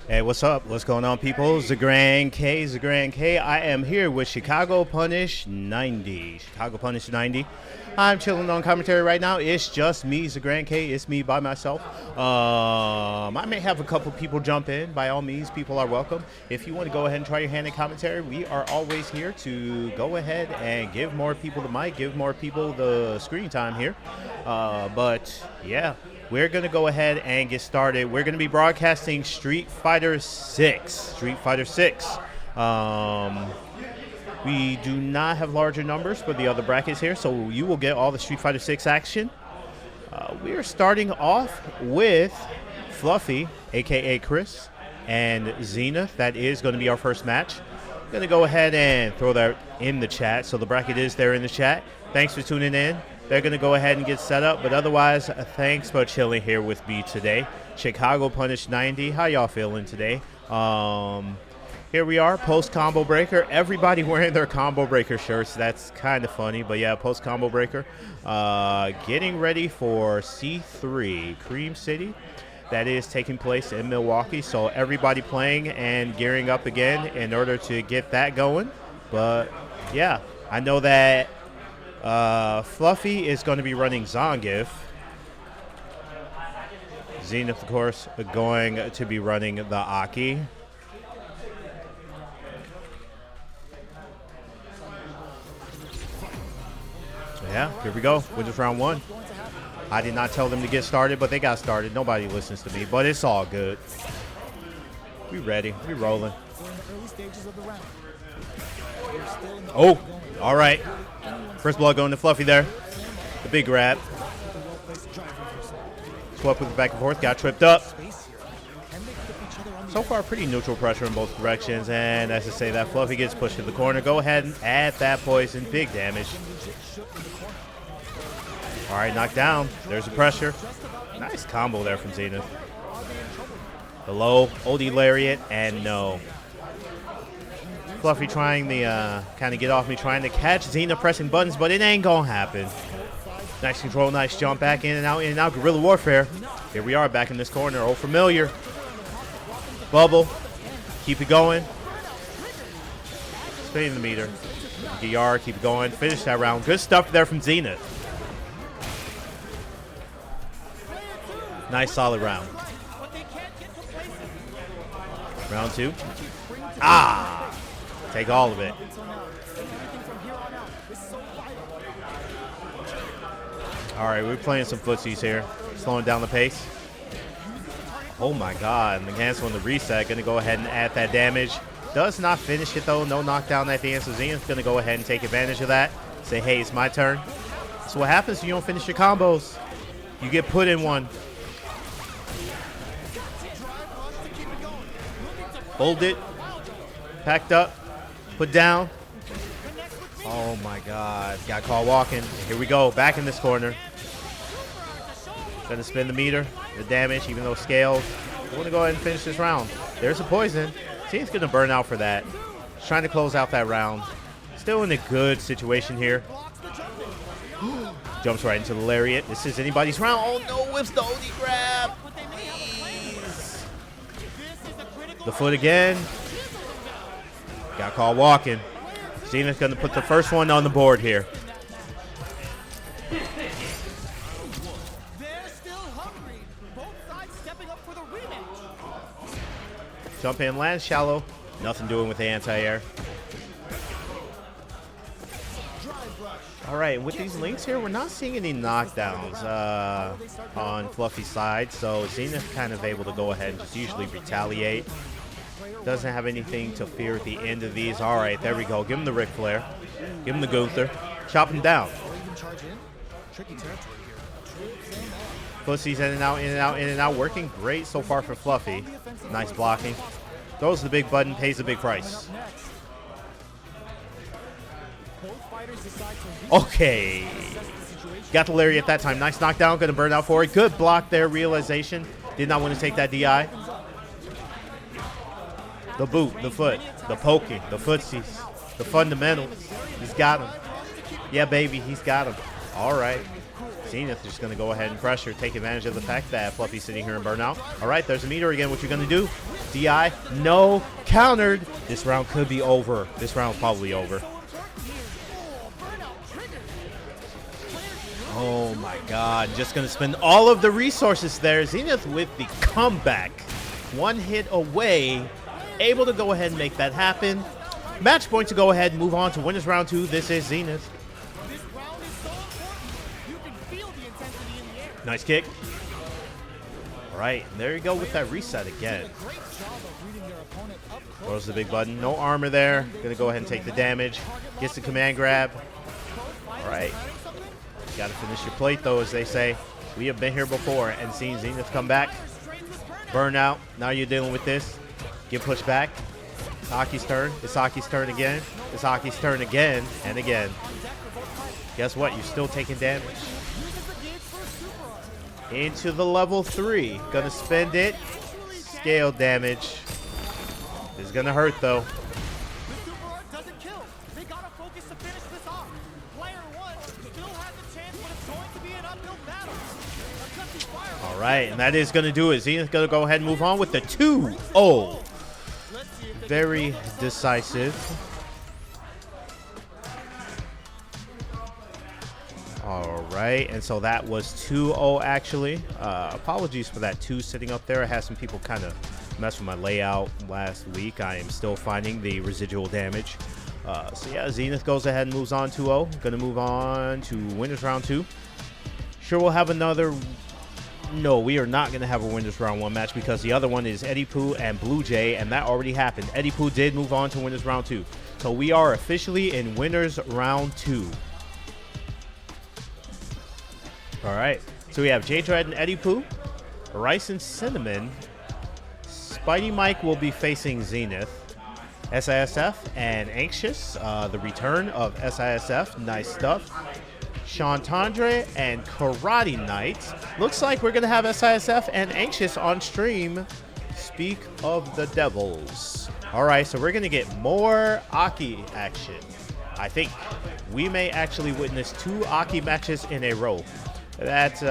Hey, what's up? What's going on, people? Zagran K, Zagran K. I am here with Chicago Punish 90. Chicago Punish 90. I'm chilling on commentary right now. It's just me, Zagran K. It's me by myself. I may have a couple people jump in. By all means, people are welcome. If you want to go ahead and try your hand in commentary, we are always here to go ahead and give more people the mic, give more people the screen time here. But yeah. We're going to go ahead and get started. We're going to be broadcasting Street Fighter 6. Street Fighter 6. We do not have larger numbers for the other brackets here, so you will get all the Street Fighter 6 action. We are starting off with Fluffy, a.k.a. Chris, and Zenith. That is going to be our first match. I'm going to go ahead and throw that in the chat, so the bracket is there in the chat. Thanks for tuning in. They're going to go ahead and get set up, but otherwise, thanks for chilling here with me today. Chicago Punish 90. How y'all feeling today? Here we are, post combo breaker. Everybody wearing their combo breaker shirts. That's kind of funny, but yeah, post combo breaker. Getting ready for C3 Cream City. That is taking place in Milwaukee. So everybody playing and gearing up again in order to get that going. But yeah, I know that Fluffy is going to be running Zangief. Zenith, of course, going to be running the Aki. Yeah, here we go. We're just round one. I did not tell them to get started, but they got started. Nobody listens to me, but it's all good. We ready. We rolling. Oh, all right. First blood going to Fluffy there. The big grab. Swap with the back and forth. Got tripped up. So far, pretty neutral pressure in both directions. And as I say, that Fluffy gets pushed to the corner. Go ahead and add that poison. Big damage. All right, knocked down. There's the pressure. Nice combo there from Zenith. The low, OD lariat, and no. Fluffy trying the kind of get off me, trying to catch Zenith pressing buttons, but it ain't gonna happen. Nice control, nice jump back in and out, guerrilla warfare. Here we are back in this corner, oh familiar. Bubble, keep it going. Spinning the meter. DR, keep it going, finish that round. Good stuff there from Zenith. Nice solid round. Round two. Take all of it. All right, we're playing some footsies here. Slowing down the pace. Oh my God, and the cancel on the reset. Gonna go ahead and add that damage. Does not finish it though, no knockdown at the end. So Zenith's gonna go ahead and take advantage of that. Say, hey, it's my turn. So what happens if you don't finish your combos? You get put in one. Hold it. Packed up. Put down. Oh my God. Got caught walking. Here we go. Back in this corner. Gonna spin the meter. The damage, even though scaled. We're gonna go ahead and finish this round. There's a poison. Team's gonna burn out for that. Just trying to close out that round. Still in a good situation here. Jumps right into the lariat. This is anybody's round. Oh no, whips the OD grab. Please. The foot again. Got caught walking. Zenith's going to put the first one on the board here. Jump in, land shallow. Nothing doing with the anti-air. All right, with these links here, we're not seeing any knockdowns on Fluffy's side. So Zenith kind of able to go ahead and just usually retaliate. Doesn't have anything to fear at the end of these. All right, there we go. Give him the Ric Flair. Give him the Gunther. Chop him down. Pussy's in and out, in and out, in and out. Working great so far for Fluffy. Nice blocking. Throws the big button, pays the big price. Okay. Got the lariat that time. Nice knockdown. Going to burn out for it. Good block there. Realization. Did not want to take that DI. The boot, the foot, the poking, the footsies, the fundamentals. He's got him. Yeah, baby, he's got him. All right. Zenith is just going to go ahead and pressure, take advantage of the fact that Fluffy's sitting here in burnout. All right, there's a meter again. What you going to do? DI, no, countered. This round could be over. This round's probably over. Oh my god, just gonna spend all of the resources there. Zenith with the comeback. One hit away, able to go ahead and make that happen. Match point to go ahead and move on to winners round 2. This is Zenith. Nice kick. All right, there you go with that reset again. Throws the big button. No armor there. Gonna go ahead and take the damage. Gets the command grab. All right. Got to finish your plate, though, as they say. We have been here before and seen Zenith come back. Burnout. Now you're dealing with this. Get pushed back. Aki's turn. It's Aki's turn again. It's Aki's turn again and again. Guess what? You're still taking damage. Into the level 3. Gonna spend it. Scale damage. It's gonna hurt, though. All right, and that is going to do it. Zenith going to go ahead and move on with the 2-0. Very decisive. All right, and so that was 2-0 actually. Apologies for that 2 sitting up there. I had some people kind of mess with my layout last week. I am still finding the residual damage. So yeah, Zenith goes ahead and moves on 2-0. Going to move on to winners round 2. Sure, we'll have another... No, we are not going to have a winners round 1 match because the other one is Eddie Pooh and Blue Jay, and that already happened. Eddie Pooh did move on to winners round 2. So we are officially in winners round 2. All right. So we have J Dread and Eddie Pooh, Rice and Cinnamon. Spidey Mike will be facing Zenith. SISF and Anxious, the return of SISF. Nice stuff. Chantandre and Karate Knight. Looks like we're going to have SISF and Anxious on stream. Speak of the devils. All right, so we're going to get more Aki action. I think we may actually witness 2 Aki matches in a row. That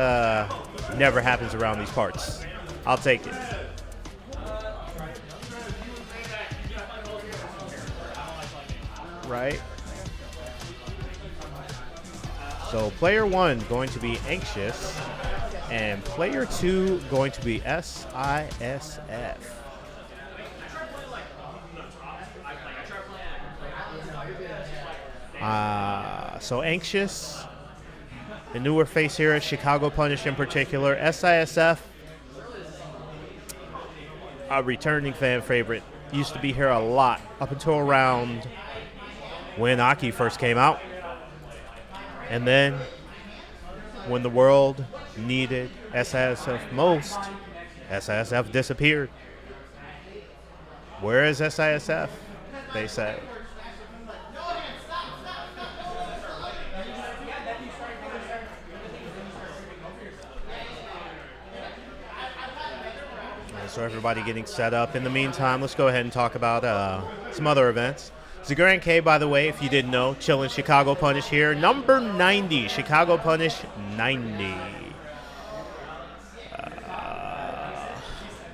never happens around these parts. I'll take it. Right. So player 1 going to be Anxious, and player 2 going to be SISF. So Anxious, the newer face here at Chicago Punish in particular. SISF, a returning fan favorite. Used to be here a lot up until around when Aki first came out. And then, when the world needed SISF most, SISF disappeared. Where is SISF? They say. So everybody getting set up. In the meantime, let's go ahead and talk about some other events. Zagran K, by the way, if you didn't know, chilling Chicago Punish here. Number 90, Chicago Punish 90.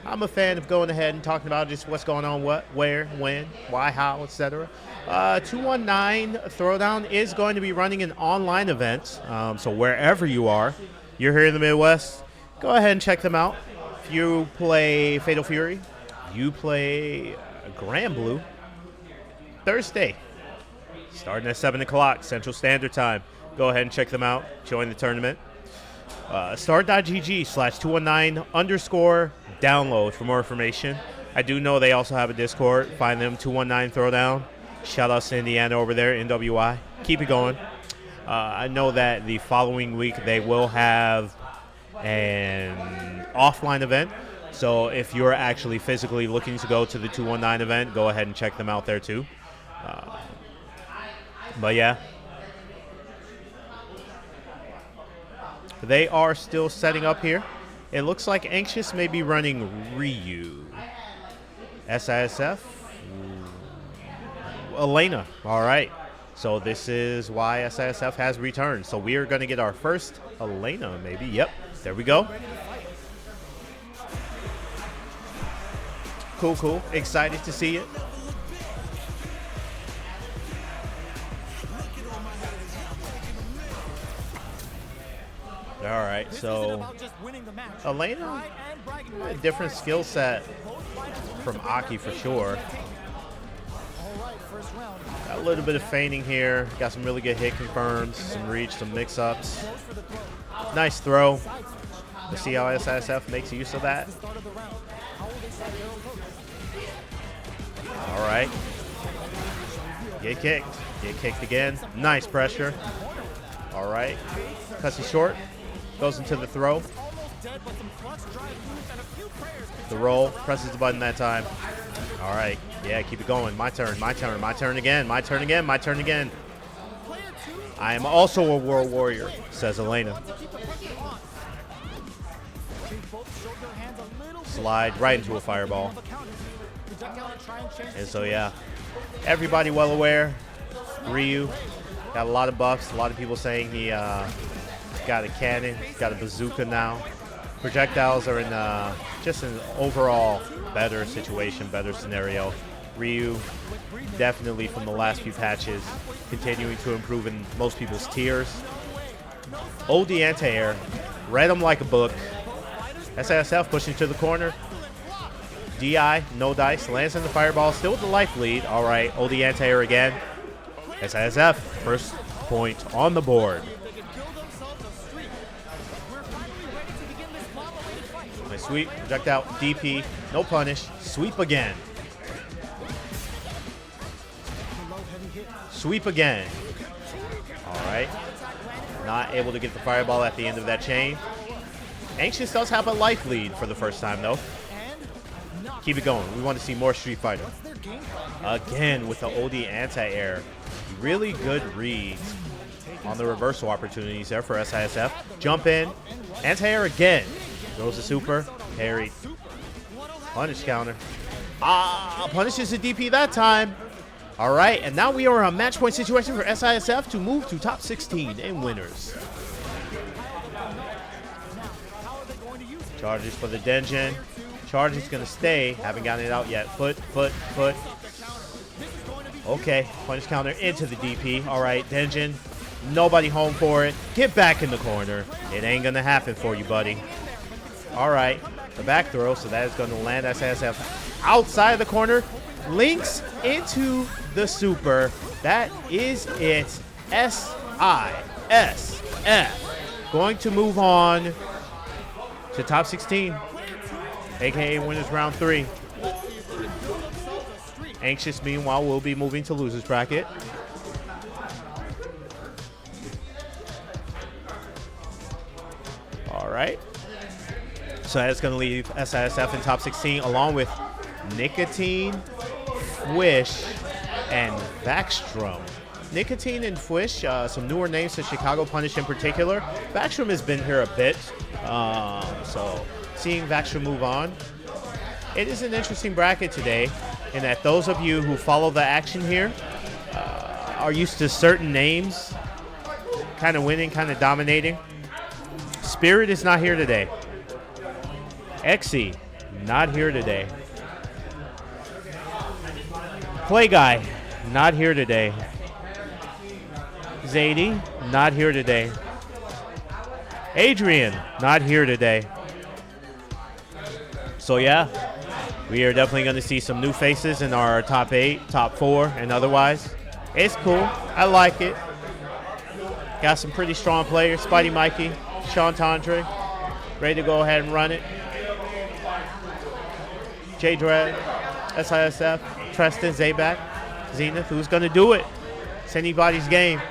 I'm a fan of going ahead and talking about just what's going on, what, where, when, why, how, etc. 219 Throwdown is going to be running an online event. So wherever you are, you're here in the Midwest, go ahead and check them out. If you play Fatal Fury, you play Grand Blue, Thursday, starting at 7 o'clock Central Standard Time. Go ahead and check them out. Join the tournament. Star.gg/219_download for more information. I do know they also have a Discord. Find them, 219 Throwdown. Shout out to Indiana over there, NWI. Keep it going. I know that the following week they will have an offline event. So if you're actually physically looking to go to the 219 event, go ahead and check them out there too. But yeah, they are still setting up here. It looks like Anxious may be running Ryu. SISF, Elena. All right. So this is why SISF has returned. So we are going to get our first Elena, maybe. Yep. There we go. Cool, cool. Excited to see it. All right, so Elena, a different skill set from Aki for sure. Got a little bit of feigning here. Got some really good hit confirms, some reach, some mix-ups. Nice throw. Let's see how SISF makes use of that. All right. Get kicked. Get kicked again. Nice pressure. All right. Cuts it short. Goes into the throw. The roll. Presses the button that time. All right. Yeah, keep it going. My turn. My turn. My turn again. My turn again. My turn again. I am also a world warrior, says Elena. Slide right into a fireball. And so, yeah, everybody well aware. Ryu got a lot of buffs. A lot of people saying he got a cannon, got a bazooka now. Projectiles are in just an overall better situation, better scenario. Ryu, definitely from the last few patches, continuing to improve in most people's tiers. OD anti-air, read him like a book. SISF pushing to the corner. DI, no dice, lands in the fireball, still with the life lead. All right, OD anti-air again. SISF, first point on the board. Nice sweep, projectile, DP, no punish, sweep again. Sweep again. All right, not able to get the fireball at the end of that chain. Anxious does have a life lead for the first time, though. Keep it going. We want to see more Street Fighter. Again with the OD anti-air. Really good reads on the reversal opportunities there for SISF. Jump in. Anti-air again. Throws the super. Parry. Punish counter. Punishes the DP that time. All right, and now we are in a match point situation for SISF to move to top 16 in winners. Charges for the Denjin. Charge is going to stay. Haven't gotten it out yet. Foot. Okay. Punish counter into the DP. All right, Denjin. Nobody home for it. Get back in the corner. It ain't going to happen for you, buddy. All right. The back throw. So that is going to land SISF outside of the corner. Links into the super. That is it. SISF going to move on to top 16, aka winners round 3. Anxious, meanwhile, will be moving to losers bracket. All right. So that's going to leave SISF in top 16, along with Nicotine, Fwish, and Backstrom. Nicotine and Fwish, some newer names to Chicago Punish in particular. Backstrom has been here a bit, so seeing Backstrom move on. It is an interesting bracket today in that those of you who follow the action here are used to certain names kind of winning, kind of dominating. Spirit is not here today. Exy, not here today. Play Guy, not here today. Zadie, not here today. Adrian, not here today. So yeah, we are definitely going to see some new faces in our top 8, top 4, and otherwise. It's cool. I like it. Got some pretty strong players. Spidey Mikey, Sean Tandre, ready to go ahead and run it. J-Dredd, SISF, Treston, Zabak, Zenith. Who's going to do it? It's anybody's game.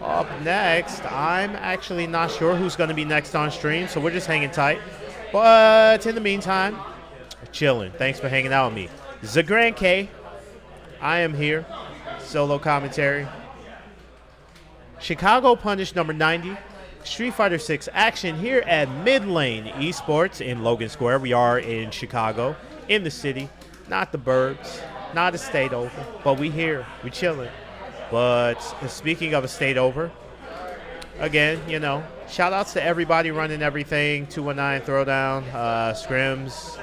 Up next, I'm actually not sure who's going to be next on stream, so we're just hanging tight. But in the meantime, chilling. Thanks for hanging out with me. Zagran K, I am here. Solo commentary. Chicago Punish number 90. Street Fighter 6 action here at Mid Lane Esports in Logan Square. We are in Chicago, in the city, not the burbs, not a state over, but we here, we chilling. But speaking of a state over, again, you know, shout outs to everybody running everything, 219 Throwdown, scrims,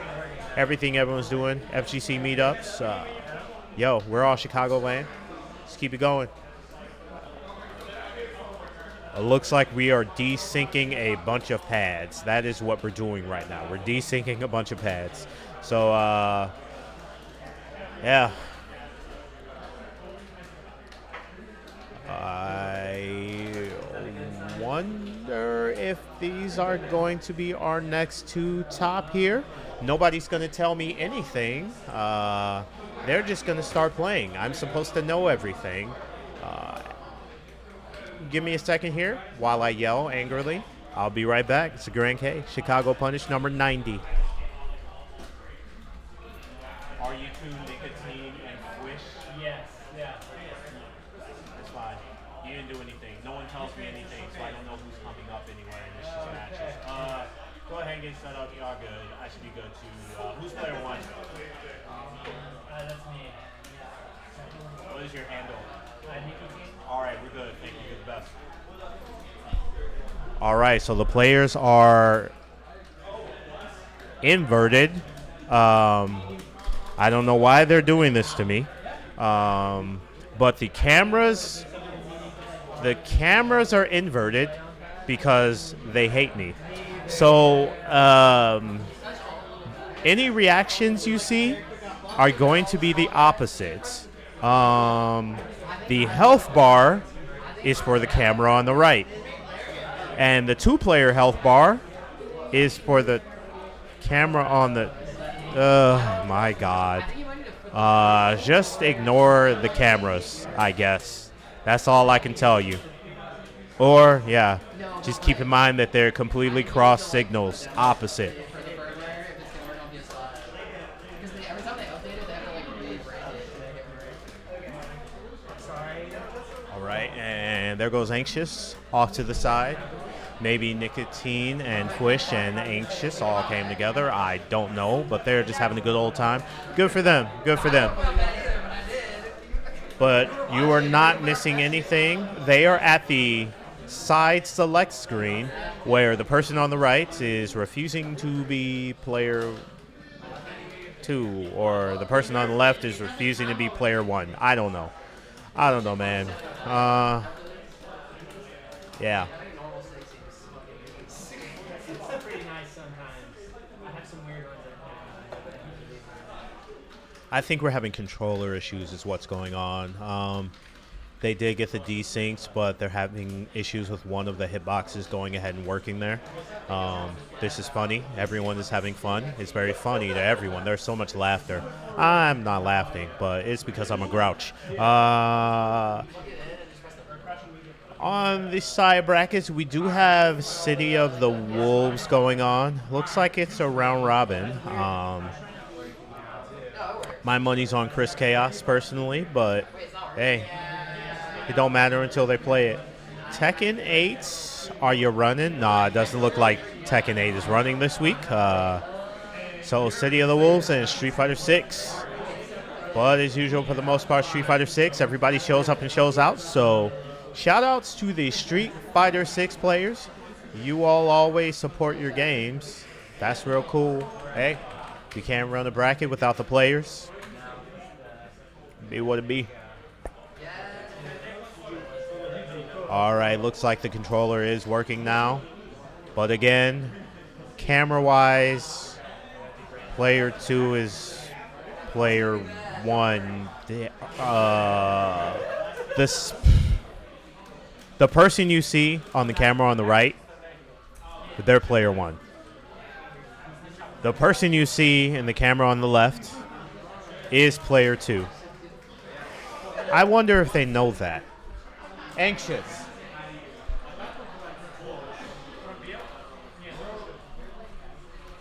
everything everyone's doing, FGC meetups. Yo, we're all Chicagoland. Let's keep it going. It looks like we are desyncing a bunch of pads. That is what we're doing right now. We're desyncing a bunch of pads. So, yeah. I wonder if these are going to be our next two top here. Nobody's going to tell me anything. They're just going to start playing. I'm supposed to know everything. Give me a second here while I yell angrily. I'll be right back. It's a Grand K, Chicago Punish number 90. Are you two Nicotine and Swish? Yes, yeah. That's fine. You didn't do anything. No one tells me anything, so I don't know who's coming up anywhere in this matches. Go ahead and get set up. You are good. I should be good too. Who's player one? That's me. What is your handle? Nicotine. All right, we're good. Thank you. You're the best. All right, so the players are inverted. I don't know why they're doing this to me, but the cameras are inverted because they hate me. So any reactions you see are going to be the opposites. The health bar is for the camera on the right, and the two-player health bar is for the camera on the. Oh my God! Just ignore the cameras, I guess. That's all I can tell you. Or yeah, just keep in mind that they're completely cross signals, opposite. And there goes Anxious off to the side. Maybe Nicotine and Swish and Anxious all came together. I don't know, but they're just having a good old time. Good for them. Good for them. But you are not missing anything. They are at the side select screen where the person on the right is refusing to be player 2, or the person on the left is refusing to be player 1. I don't know. I don't know, man. Yeah. It's pretty nice sometimes. I have some weird ones I think we're having controller issues is what's going on. They did get the desyncs, but they're having issues with one of the hitboxes going ahead and working there. This is funny. Everyone is having fun. It's very funny to everyone. There's so much laughter. I'm not laughing, but it's because I'm a grouch. On the side brackets, we do have City of the Wolves going on. Looks like it's a round robin. My money's on Chris Chaos personally, but hey, it don't matter until they play it. Tekken 8, are you running? Nah, it doesn't look like Tekken 8 is running this week. So City of the Wolves and Street Fighter 6. But as usual, for the most part, Street Fighter 6, everybody shows up and shows out. So shout outs to the Street Fighter 6 players. You all always support your games. That's real cool. Hey, you can't run a bracket without the players. Be what it be. All right, looks like the controller is working now. But again, camera-wise, player 2 is player 1. The person you see on the camera on the right, they're player 1. The person you see in the camera on the left is player 2. I wonder if they know that. Anxious.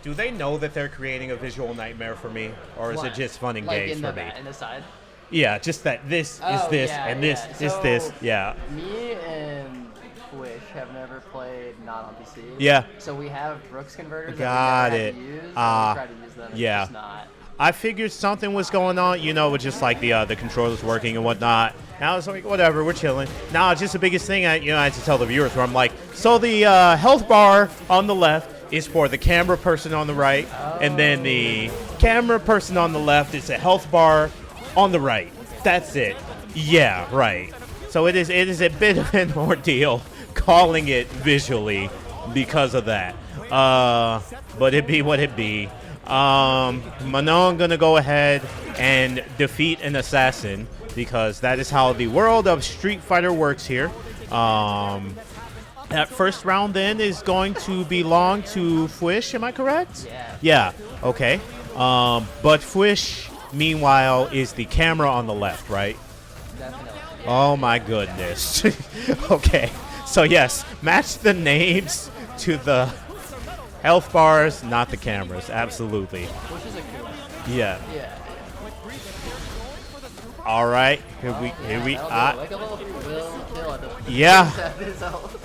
Do they know that they're creating a visual nightmare for me, or is it just fun and games for me? In the side? Yeah, just that this is this and this is this. Yeah. Me and Swish have never played not on PC. Yeah. So we have Brooks converters Got that we it. never had to use. And we try to use them. Yeah. It's just not. I figured something was going on, with just like the controllers working and whatnot. Now it's like, whatever, we're chilling. Now, just the biggest thing I had to tell the viewers where I'm like, so the health bar on the left is for the camera person on the right, and then the camera person on the left is a health bar on the right. That's it. Yeah, right. So it is a bit of an ordeal calling it visually because of that. But it be what it be. Manon gonna go ahead and defeat an assassin because that is how the world of Street Fighter works here. That first round then is going to belong to Fwish, am I correct? Yeah. Yeah, okay. But Fwish, meanwhile, is the camera on the left, right? Definitely. Oh my goodness. Okay, so yes, match the names to the health bars, not the cameras, absolutely. Which is a cool. Yeah. Yeah. All right, here we Like a little will kill at the yeah. his health.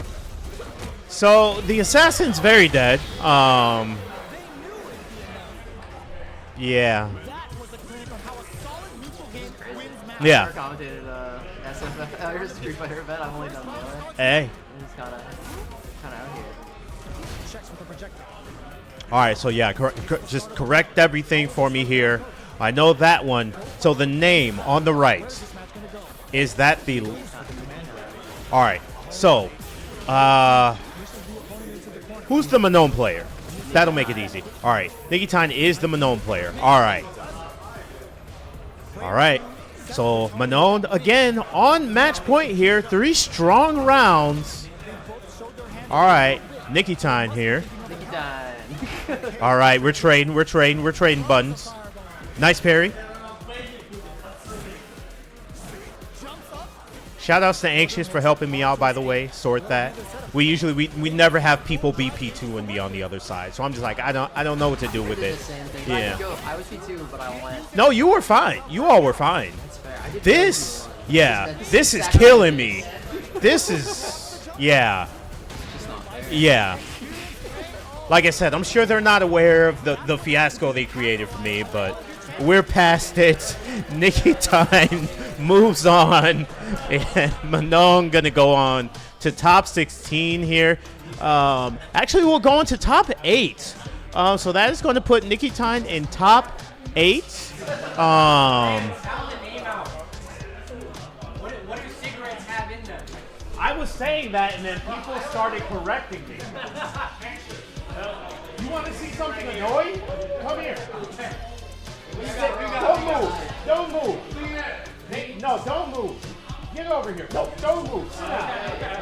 So the assassin's very dead. Yeah. Yeah. I commentated SFF or Street Fighter event. I've only done Melee. Hey. He's kind of out here. All right, so yeah, just correct everything for me here. I know that one. So the name on the right, is that the... All right, so who's the Manon player? That'll make it easy. All right, Nikitine is the Manon player. All right. All right, so Manon again on match point here. 3 strong rounds. All right, Nikitine here. Nikitine. All right, we're trading buttons. Nice parry. Shout outs to Anxious for helping me out, by the way, sort that. We never have people be P2 and be on the other side. So I'm just like, I don't know what to do with did it. the same thing. Yeah. I was P2, but I went. No, you were fine. You all were fine. That's fair. I did This, yeah, That's this is exactly killing what it me. is. This is, yeah, Just not fair. yeah. Like I said, I'm sure they're not aware of the fiasco they created for me, but we're past it. Nikitine moves on, and Manon gonna go on to top 16 here. Actually, we'll go on to top 8. So that is going to put Nikitine in top 8. What do cigarettes have in them? I was saying that, and then people started correcting me. You want to see something annoying? Come here. Don't move. Don't move. Hey, no, don't move. Get over here. No, don't move. Sit down.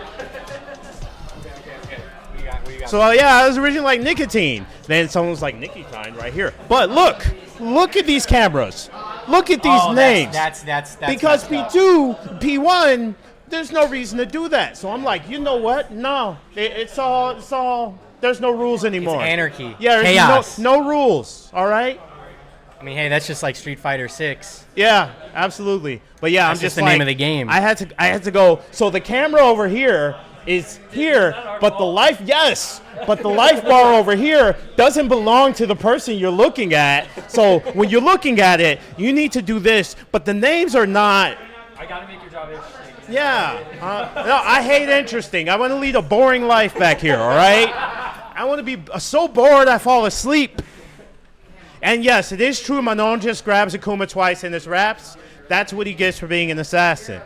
So yeah, I was originally like Nicotine. Then someone was like Nikitine right here. But look at these cameras. Look at these names. That's because messed up. P2, P1, there's no reason to do that. So I'm like, you know what? No, it's all. There's no rules anymore. It's anarchy. Yeah, there's Chaos. no rules. All right. I mean, hey, that's just like Street Fighter 6. Yeah, absolutely. But yeah, That's I'm just just the like, name of the game. I had to go. So the camera over here is here, but the life bar over here doesn't belong to the person you're looking at. So when you're looking at it, you need to do this, but the names are not. I gotta make your job interesting. Yeah. No, I hate interesting. I want to lead a boring life back here. All right. I want to be so bored I fall asleep. And yes, it is true. Manon just grabs Akuma twice in his wraps. That's what he gets for being an assassin.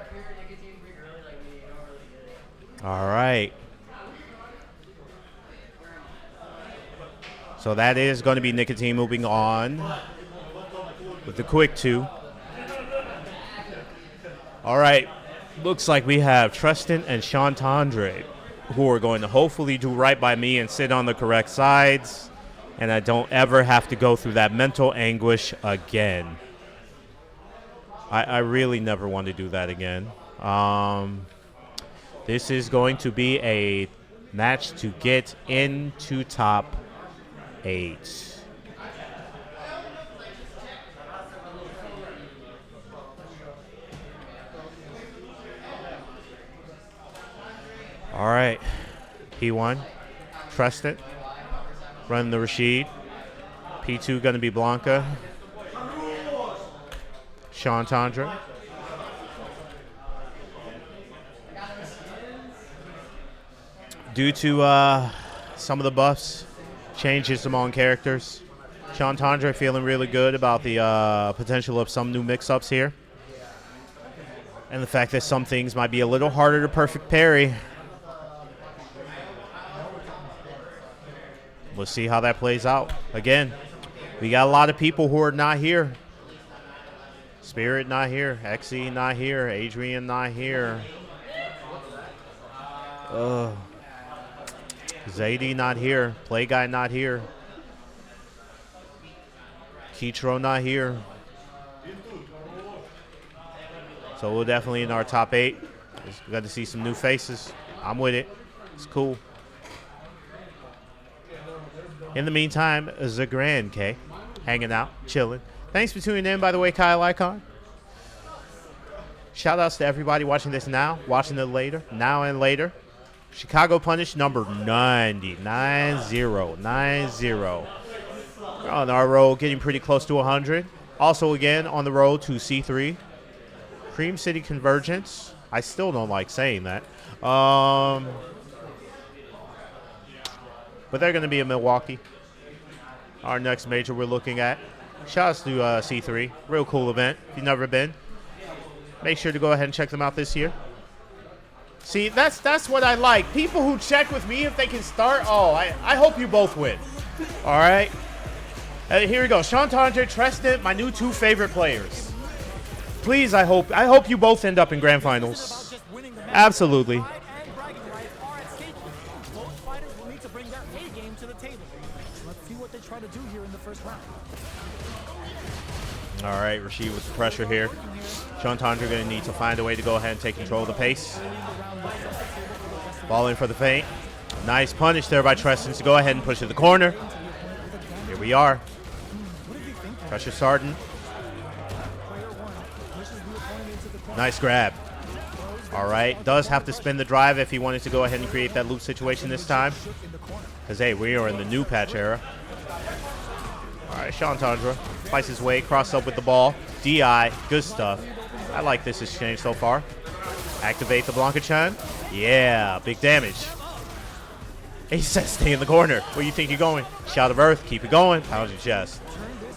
All right. So that is going to be Nicotine moving on with the quick 2. All right. Looks like we have Tristan and Chantandre, who are going to hopefully do right by me and sit on the correct sides. And I don't ever have to go through that mental anguish again. I really never want to do that again. This is going to be a match to get into top 8. All right. P1. Trust it. Run the Rashid. P2 going to be Blanca. Chantandre. Due to some of the buffs, changes among characters, Sean Tondre feeling really good about the potential of some new mix-ups here. And the fact that some things might be a little harder to perfect parry. We'll see how that plays out. Again, we got a lot of people who are not here. Spirit not here. Xe not here. Adrian not here. Zadie not here. Play Guy not here. Kitro not here. So we're definitely in our top 8. We got to see some new faces. I'm with it. It's cool. In the meantime, Zagran K, hanging out, chilling. Thanks for tuning in, by the way, Kyle Icon. Shout outs to everybody watching this now, watching it later, now and later. Chicago Punish number 90. 90. We're on our road, getting pretty close to 100. Also, again, on the road to C3. Cream City Convergence. I still don't like saying that. But they're going to be in Milwaukee. Our next major we're looking at. Shouts to C3. Real cool event. If you've never been, make sure to go ahead and check them out this year. See, that's what I like. People who check with me if they can start. Oh, I hope you both win. All right. Here we go. Sean Tondre, Treston, my new 2 favorite players. Please, I hope you both end up in grand finals. Absolutely. All right, Rashid with the pressure here. Sean Tondre going to need to find a way to go ahead and take control of the pace. Ball in for the feint. Nice punish there by Treston to go ahead and push to the corner. Here we are. Pressure Sarton. Nice grab. All right, does have to spin the drive if he wanted to go ahead and create that loop situation this time. Because, hey, we are in the new patch era. All right, Sean Tondre fights his way, cross up with the ball. DI, good stuff. I like this exchange so far. Activate the Blanca-chan. Yeah, big damage. He says stay in the corner. Where you think you're going? Shout of Earth, keep it going. Pound your chest.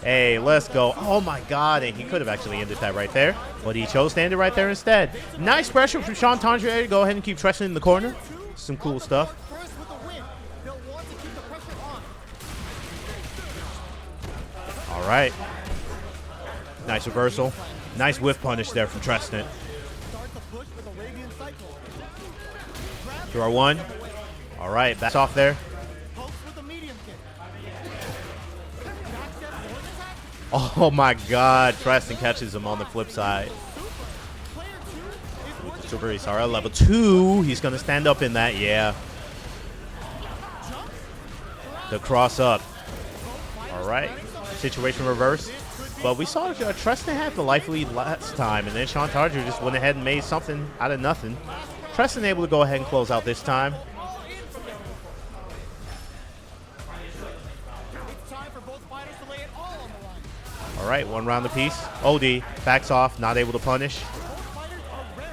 Hey, let's go. Oh, my God. And he could have actually ended that right there, but he chose to end it right there instead. Nice pressure from Sean Tondre. Go ahead and keep Treston in the corner. Some cool stuff. All right. Nice reversal. Nice whiff punish there from Treston. Draw 1. All right, backs off there. Oh my God, Treston catches him on the flip side. Super Isara, level 2. He's going to stand up in that, yeah. The cross up. All right, situation reversed. But we saw Treston had the life lead last time, and then Sean Tondre just went ahead and made something out of nothing. Treston able to go ahead and close out this time. All right, 1 round apiece. OD backs off, not able to punish.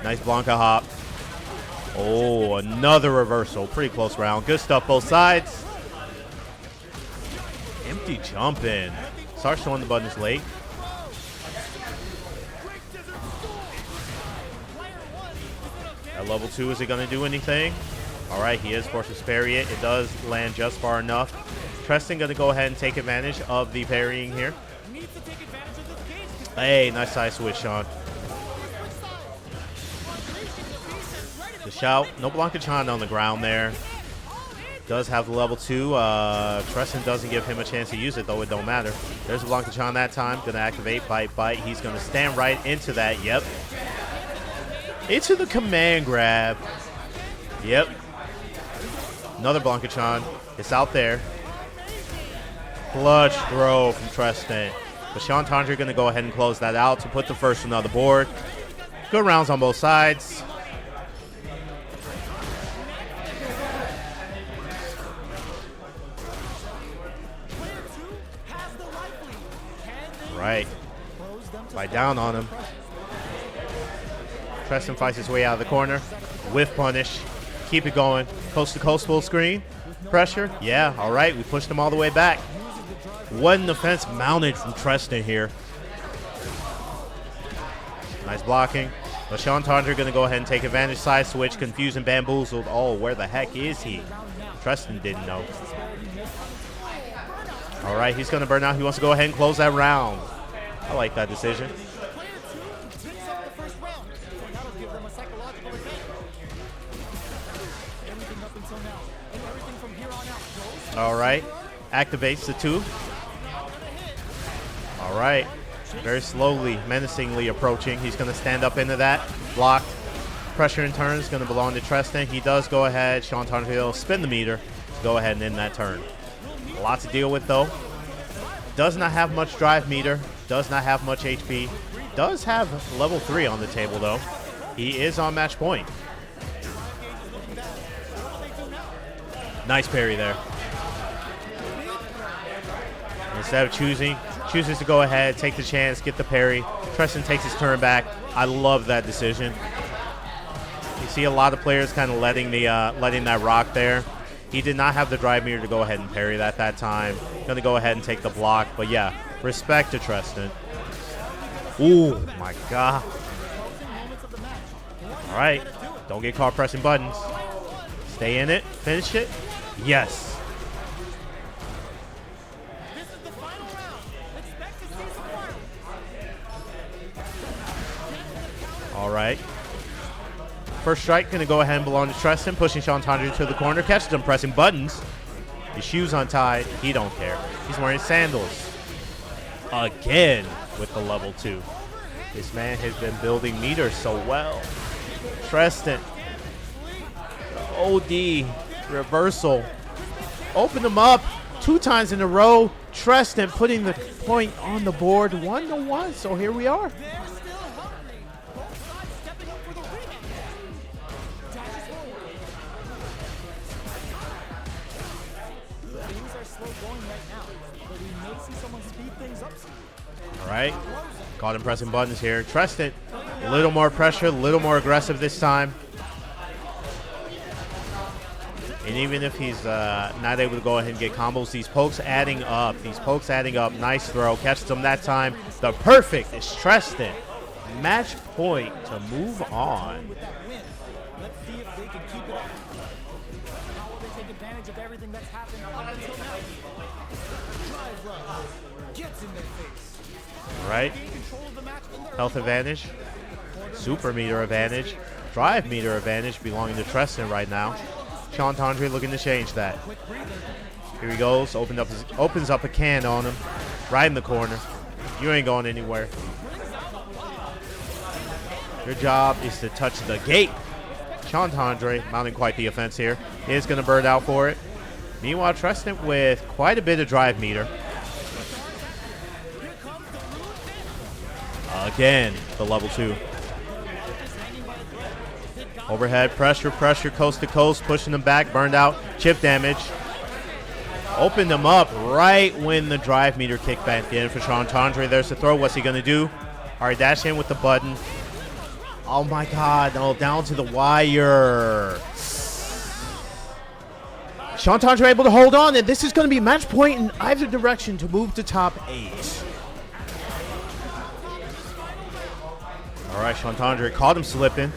Nice Blanca hop. Oh, another reversal. Pretty close round. Good stuff both sides. Empty jumping. Start showing the buttons late. At level 2, is it going to do anything? All right, he is forced to parry it. It does land just far enough. Treston going to go ahead and take advantage of the parrying here. Hey, nice side switch, Sean. The shout. No Blanca-chan on the ground there. Does have the level 2. Treston doesn't give him a chance to use it, though it don't matter. There's a Blanca-chan that time. Going to activate Bite Bite. He's going to stand right into that. Yep. Into the command grab. Yep. Another Blanca-chan. It's out there. Clutch throw from Treston. But Sean Tondre going to go ahead and close that out to put the first one on the board. Good rounds on both sides. Right. Bite down on him. Treston fights his way out of the corner. Whiff punish. Keep it going. Coast to coast full screen. Pressure. Yeah, all right. We pushed him all the way back. What an offense mounted from Treston here. Nice blocking. But Sean Tondre going to go ahead and take advantage. Side switch. Confused and bamboozled. Oh, where the heck is he? Treston didn't know. All right, he's going to burn out. He wants to go ahead and close that round. I like that decision. All right, activates the 2. All right, very slowly, menacingly approaching. He's going to stand up into that, blocked. Pressure in turn is going to belong to Treston. He does go ahead. Sean Tondre will spin the meter to go ahead and end that turn. A lot to deal with, though. Does not have much drive meter. Does not have much HP. Does have level 3 on the table, though. He is on match point. Nice parry there. Instead of chooses to go ahead, take the chance, get the parry. Treston takes his turn back. I love that decision. You see a lot of players kind of letting that rock there. He did not have the drive meter to go ahead and parry that time. Going to go ahead and take the block. But yeah, respect to Treston. Ooh, my God. All right. Don't get caught pressing buttons. Stay in it. Finish it. Yes. All right. First strike going to go ahead and belong to Treston, pushing Sean Tondre to the corner. Catches him pressing buttons. His shoes untied. He don't care. He's wearing sandals. Again with the level 2. This man has been building meters so well. Treston. OD. Reversal. Open him up 2 times in a row. Treston putting the point on the board 1-1. So here we are. All right, caught him pressing buttons here. Treston, a little more pressure, a little more aggressive this time. And even if he's not able to go ahead and get combos, these pokes adding up. Nice throw, catches him that time. The perfect is Treston. Match point to move on. Let's see if they can keep it up. How will they take advantage of everything that's happened up until now? Drive run. Gets in their face. All right. Health advantage. Super meter advantage. Drive meter advantage belonging to Treston right now. Sean Tondre looking to change that. Here he goes. Opens up a can on him. Right in the corner. You ain't going anywhere. Your job is to touch the gate. Sean Tondre mounting quite the offense here. He is going to burn out for it. Meanwhile, Treston with quite a bit of drive meter. Again, the level 2. Overhead, pressure, coast to coast, pushing them back, burned out, chip damage. Opened them up right when the drive meter kicked back in for Sean Tondre. There's the throw. What's he going to do? All right, dash in with the button. Oh, my God. Oh, down to the wire. Sean Tondre able to hold on, and this is going to be match point in either direction to move to top 8. All right, Sean Tondre caught him slipping.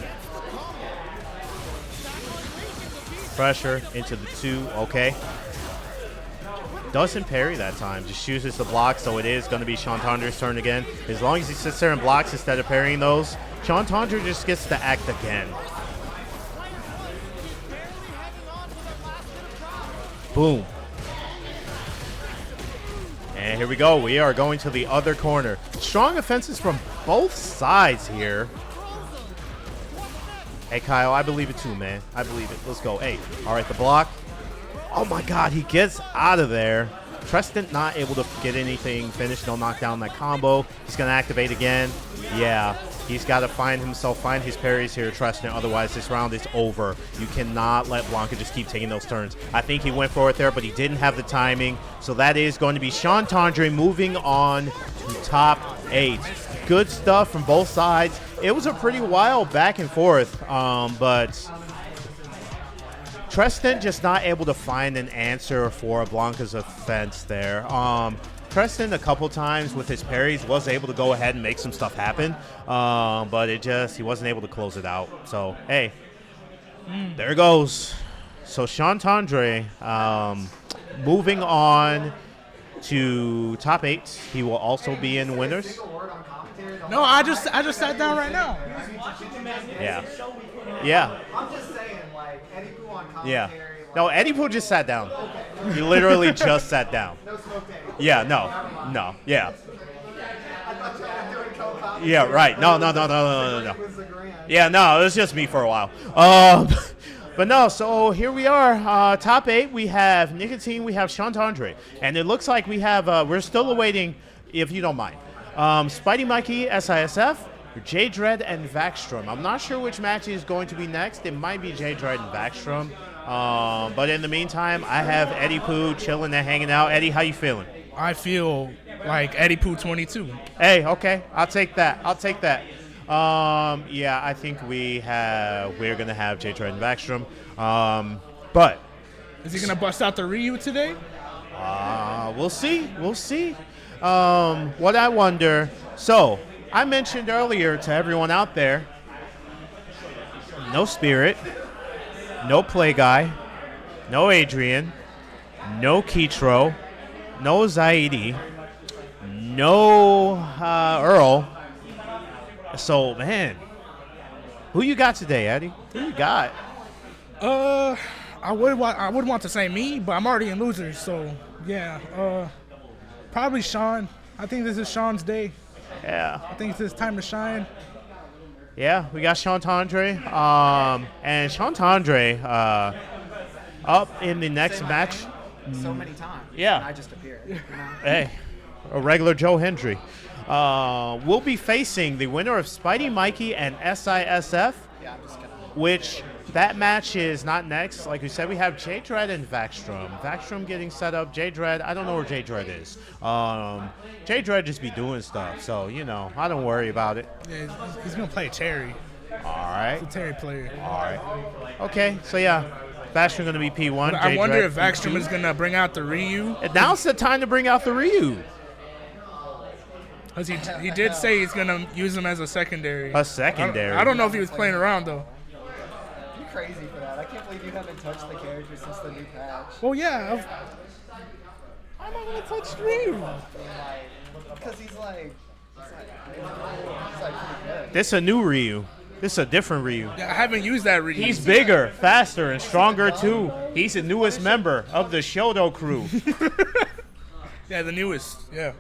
Pressure into the 2. Okay. Doesn't parry that time. Just chooses the block, so it is going to be Sean Tondre's turn again. As long as he sits there and blocks instead of parrying those, Sean Tondre just gets to act again. Boom. And here we go. We are going to the other corner. Strong offenses from both sides here. Hey, Kyle, I believe it too, man. I believe it. Let's go. Hey, all right, the block. Oh, my God, he gets out of there. Treston not able to get anything finished. No knockdown that combo. He's going to activate again. Yeah, he's got to find his parries here, Treston. Otherwise, this round is over. You cannot let Blanka just keep taking those turns. I think he went for it there, but he didn't have the timing. So that is going to be Sean Tondre moving on to top 8. Good stuff from both sides. It was a pretty wild back and forth, but Tristan just not able to find an answer for Blanca's offense there. Tristan a couple times with his parries was able to go ahead and make some stuff happen, but he wasn't able to close it out. So, hey, there it goes. So Chantandre, moving on to top 8. He will also be in winners. No, I just sat down right now. Yeah. Yeah. I'm just saying, like, Eddie Pooh on commentary. Yeah. Like, No, Eddie Pooh just sat down. He literally just sat down. no smoke tape. Yeah, no. Yeah. I thought you were doing co-op. Yeah, right. No. It was a grand. Yeah, no, it was just me for a while. But no, so here we are. Top 8, we have Nicotine, we have Chantandre. And it looks like we have, we're still awaiting, if you don't mind, Spidey Mikey, SISF, J Dread, and Vaxstrom. I'm not sure which match is going to be next. It might be J Dread and Vaxstrom. But in the meantime, I have Eddie Pooh chilling and hanging out. Eddie, how you feeling? I feel like Eddie Pooh 22. Hey, okay, I'll take that. Yeah, I think we're gonna have J Dread and Vaxstrom. But Is he gonna bust out the Ryu today? we'll see. What I wonder. So I mentioned earlier to everyone out there, no Spirit, no Play Guy, no Adrian, no Kitro, no Zaidi, no Earl. So, man, who you got today, Eddie? Who you got? I would want to say me, but I'm already in losers, so yeah. Probably Sean. I think this is Sean's day. Yeah. I think it's his time to shine. Yeah, we got Chantandre. And Chantandre up in the next match. So many times. Yeah. And I just appeared. You know? Hey, a regular Joe Hendry. We'll be facing the winner of Spidey Mikey and SISF, Yeah, I'm just gonna. which that match is not next. Like we said, we have J Dread and Vaxstrom. Vaxstrom getting set up. J Dread, I don't know where J Dread is. J Dread just be doing stuff, so I don't worry about it. Yeah, he's gonna play Terry. All right. The Terry player. All right. Okay, so yeah, Vaxstrom gonna be P1. I wonder J-Dread if Vaxstrom P2. is gonna bring out the Ryu. And now's the time to bring out the Ryu. Cause he did say he's gonna use him as a secondary. A secondary. I don't know if he was playing around though. You're crazy for that. I can't believe you haven't touched the character since the new patch. Well, yeah. I'm not gonna touch Ryu. Because he's like pretty good. This a new Ryu. This is a different Ryu. Yeah, I haven't used that Ryu. He's bigger, faster, and stronger too. He's the newest member of the Shodo crew. Yeah, the newest. Yeah.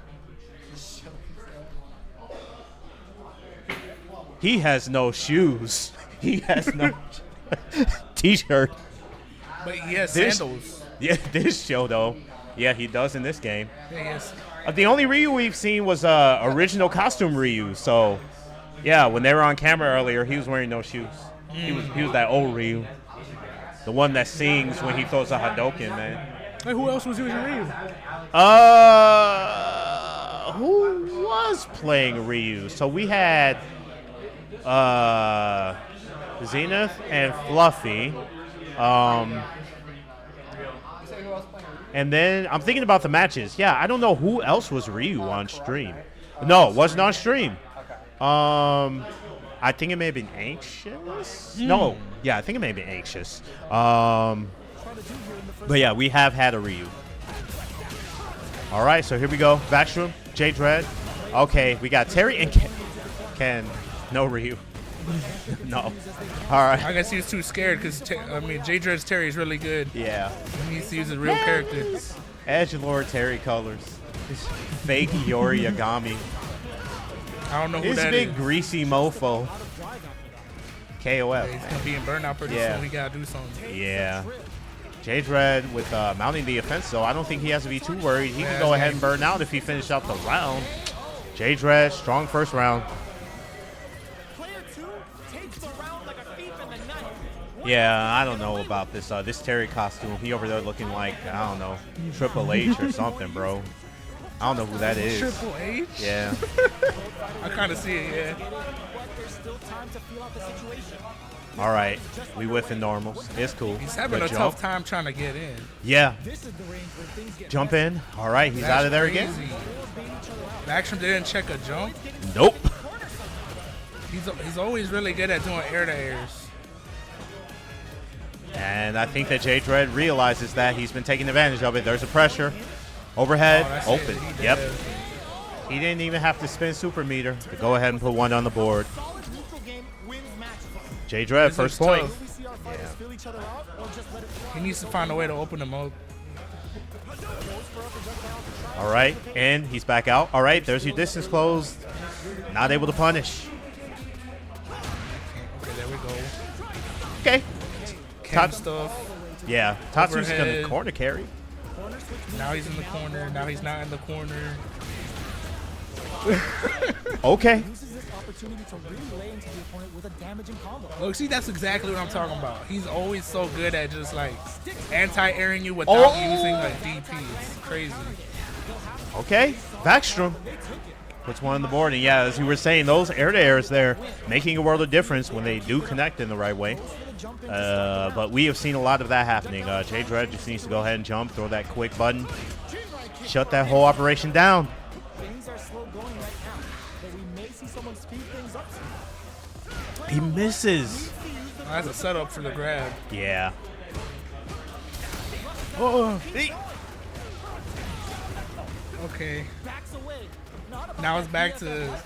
He has no shoes. He has no t-shirt. But he has This- sandals. Yeah, this Shodo. Yeah, he does in this game. Yeah, he has. The only Ryu we've seen was original costume Ryu. So, yeah, when they were on camera earlier, he was wearing no shoes. He was that old Ryu, the one that sings when he throws a Hadouken, man. Hey, who else was using Ryu? Who was playing Ryu? So we had Zenith and Fluffy. And then I'm thinking about the matches. Yeah, I don't know who else was Ryu on stream. No, it wasn't on stream. I think it may have been Anxious. No, yeah, I think it may have been Anxious. But yeah, we have had a Ryu. All right, so here we go. Vaxstrom, J Dread. Okay, we got Terry and Ken. No Ryu. No. All right. I guess he was too scared because J Dread's Terry is really good. Yeah. He needs to use his real character. Edgelord Terry colors. This fake Yori Yagami. I don't know who This that big is. greasy mofo. KOF. He's gonna be in burnout pretty Yeah. soon. We gotta do something. Yeah. J Dread with mounting the offense, so I don't think he has to be too worried. He Yeah, can go ahead and burn out if he finished out the round. J Dread, strong first round. Player 2 takes the round like a thief in the night. Yeah, I don't know about this this Terry costume. He over there looking like, I don't know, Triple H or something, bro. I don't know who that is. Triple H? Yeah. I kind of see it, yeah. There's still time to feel out the situation. All right. We whiffing normals. It's cool. He's having Good a jump. tough time trying to get in. Yeah. This is the range where things get Jump in. All right. He's out of there again. crazy. Backstrom didn't check a jump. Nope. He's always really good at doing air-to-airs. And I think that Jay Dredd realizes that he's been taking advantage of it. There's a pressure. Overhead. Oh, that's Open. it. He Yep. did. He didn't even have to spin super meter to go ahead and put one on the board. solid neutral game wins matches. Jay Dredd, This first looks point. tough. We see our fighters feel each other out or just let it He needs to find a way to open him up. All right, and he's back out. All right, there's your distance closed. Not able to punish. Okay, there we go. Okay. Cam Top- stuff. Yeah, Tatsu's going to Overhead. corner carry. Now he's in the corner. Now he's not in the corner. Okay. uses this opportunity to really lay into the opponent with a damaging combo. Look, see, that's exactly what I'm talking about. He's always so good at just like anti-airing you without using a DP. It's crazy. Okay. Backstrom puts one on the board. And yeah, as you were saying, those air-to-airs there making a world of difference when they do connect in the right way. But we have seen a lot of that happening. Jay Dredd just needs to go ahead and jump, throw that quick button, shut that whole operation down. Things are slow going right now, but we may see someone speed things up soon. He misses. That's a setup for the grab. Yeah. Okay. Backs away. Not about Now it's back to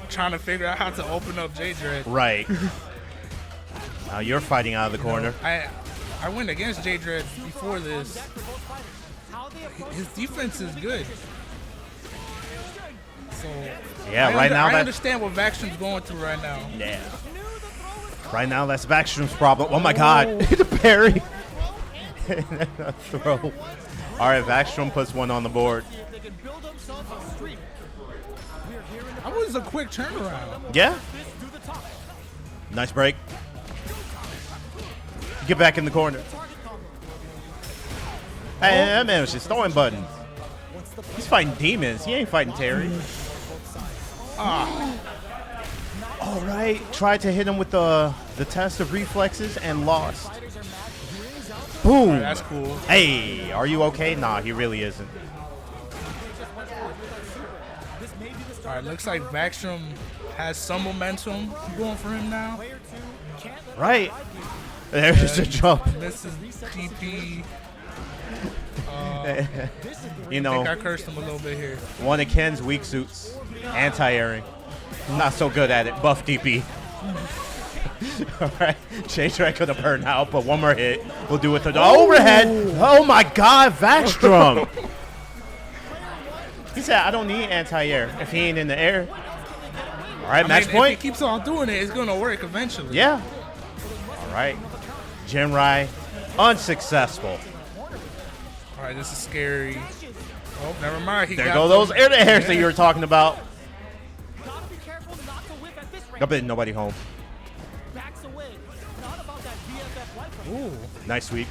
trying to figure out how to open up Jay Dredd. Right. Now you're fighting out of the corner. I went against Jay Dredd before this. His defense is good. So Yeah, right now I that understand what Backstrom's going through right now. yeah. Right now that's Backstrom's problem. Oh my God, the parry. Throw. All right, Backstrom puts one on the board. they can build themselves a streak. We're here in the That was a quick turnaround. Yeah. fist to the top. Nice break. Get back in the corner. Hey, that man was just throwing buttons. He's fighting demons. He ain't fighting Terry. All right. Tried to hit him with the test of reflexes and lost. Boom. That's cool. Hey, are you okay? Nah, he really isn't. All right, looks like Backstrom has some momentum going for him now. Right. There's a jump. This is DP. You I know, think I cursed him a little bit here. one of Ken's weak suits. Anti-airing. Not so good at it. Buff DP. All right. Jay Dredd could have burned out, but one more hit. We'll do it to the overhead. Oh my God, Backstrom. He said, I don't need anti-air if he ain't in the air. All right, match If point. he keeps on doing it, it's gonna work eventually. Yeah. All right. Jinrai, unsuccessful. All right, this is scary. Oh, never mind. He There got go those them. air-to-airs that you were talking about. Gotta be careful not to whip at this I range. bet nobody home. Backs away. Not about that BFF life. Ooh, Nice sweep.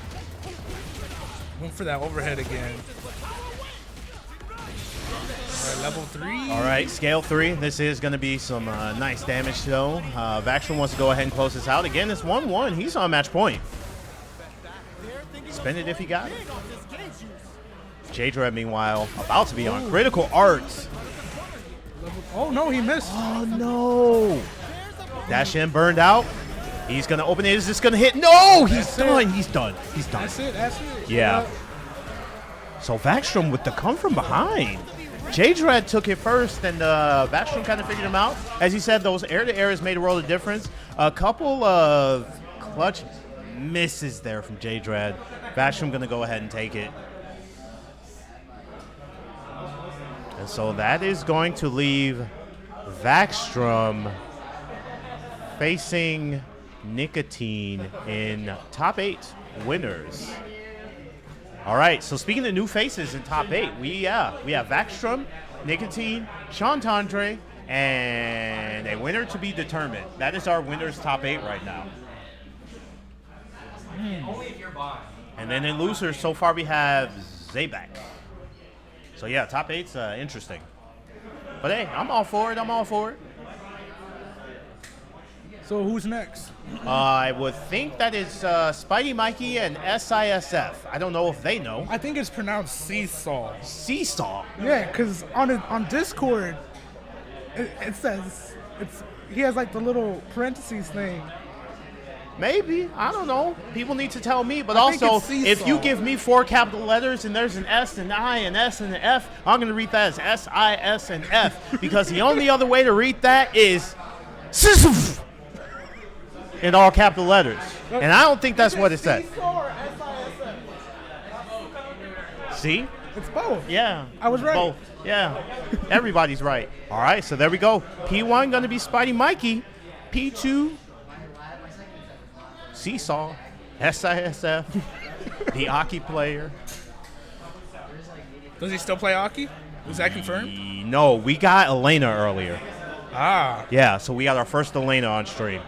went for that overhead again. All right, level 3. All right, scale 3. This is going to be some nice damage, though. Backstrom wants to go ahead and close this out. Again, it's 1-1. He's on match point. Spend it if he got it. Jay Dredd, meanwhile, about to be on critical arts. Oh no, he missed. Oh, no. Dash in, burned out. He's going to open it. Is this going to hit? No, he's That's it. done. He's done. He's done. That's it. That's it. Yeah. So Backstrom with the come from behind. Jay Dredd took it first, and Backstrom kind of figured him out. As you said, those air-to-airs made a world of difference. A couple of clutch misses there from Jay Dredd. Backstrom going to go ahead and take it. And so that is going to leave Backstrom facing Nicotine in top 8 winners. All right, so speaking of new faces in top 8, we have Backstrom, Nicotine, Sean Tandre, and a winner to be determined. That is our winners top 8 right now. And then in losers, so far we have Zabek. So yeah, top 8's interesting. But hey, I'm all for it. I'm all for it. So who's next? I would think that it's Spidey Mikey and SISF. I don't know if they know. I think it's pronounced Seesaw. Seesaw. Yeah, because on Discord, it says he has like the little parentheses thing. Maybe. I don't know. People need to tell me. But I think also, it's Seesaw. if you give me 4 capital letters and there's an S, an I, an S, and an F, I'm going to read that as S-I-S and F. Because the only other way to read that is SISF in all capital letters. And I don't think that's what it said. Seesaw or SISF? See? It's both. Yeah. I was right. Both. Yeah. Everybody's right. All right, so there we go. P1 going to be Spidey Mikey. P2, Seesaw, SISF, the Aki player. Does he still play Aki? Is that confirmed? No, we got Elena earlier. Ah. Yeah, so we got our first Elena on stream.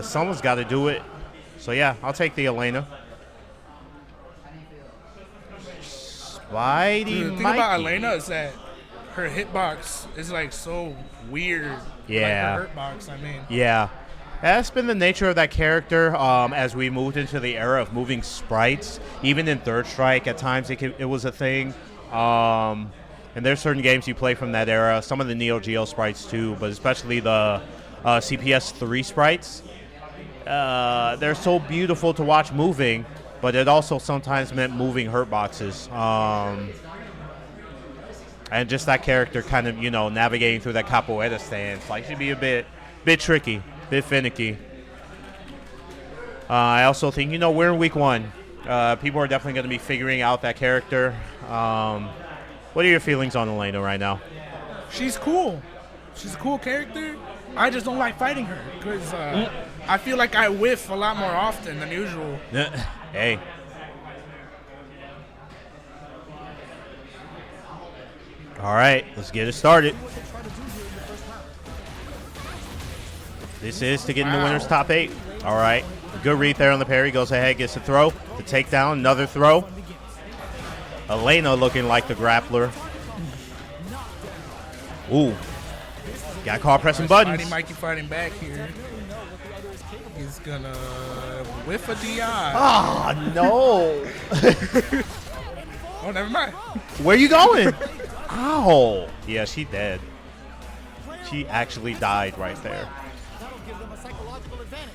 Someone's got to do it. So yeah, I'll take the Elena. Spidey The thing Mikey. about Elena is that her hitbox is like so weird. Yeah. Like her hurtbox, I mean. Yeah. That's been the nature of that character as we moved into the era of moving sprites. Even in Third Strike, at times it was a thing. And there's certain games you play from that era. Some of the Neo Geo sprites too, but especially the CPS 3 sprites. They're so beautiful to watch moving, but it also sometimes meant moving hurt boxes. And just that character kind of, navigating through that capoeira stance, like, should be a bit tricky, bit finicky. I also think, we're in week 1. People are definitely going to be figuring out that character. What are your feelings on Elena right now? She's cool. She's a cool character. I just don't like fighting her because I feel like I whiff a lot more often than usual. Hey. All right, let's get it started. This is to get in the winner's top 8. All right, good read there on the parry. Goes ahead, gets a throw. The takedown, another throw. Elena looking like the grappler. Ooh. Got caught pressing buttons. Spidey Mikey fighting back here. He's gonna whiff a DI. Oh, no. Oh, never mind. Where you going? Ow. Yeah, she dead. She actually died right there. That'll give them a psychological advantage.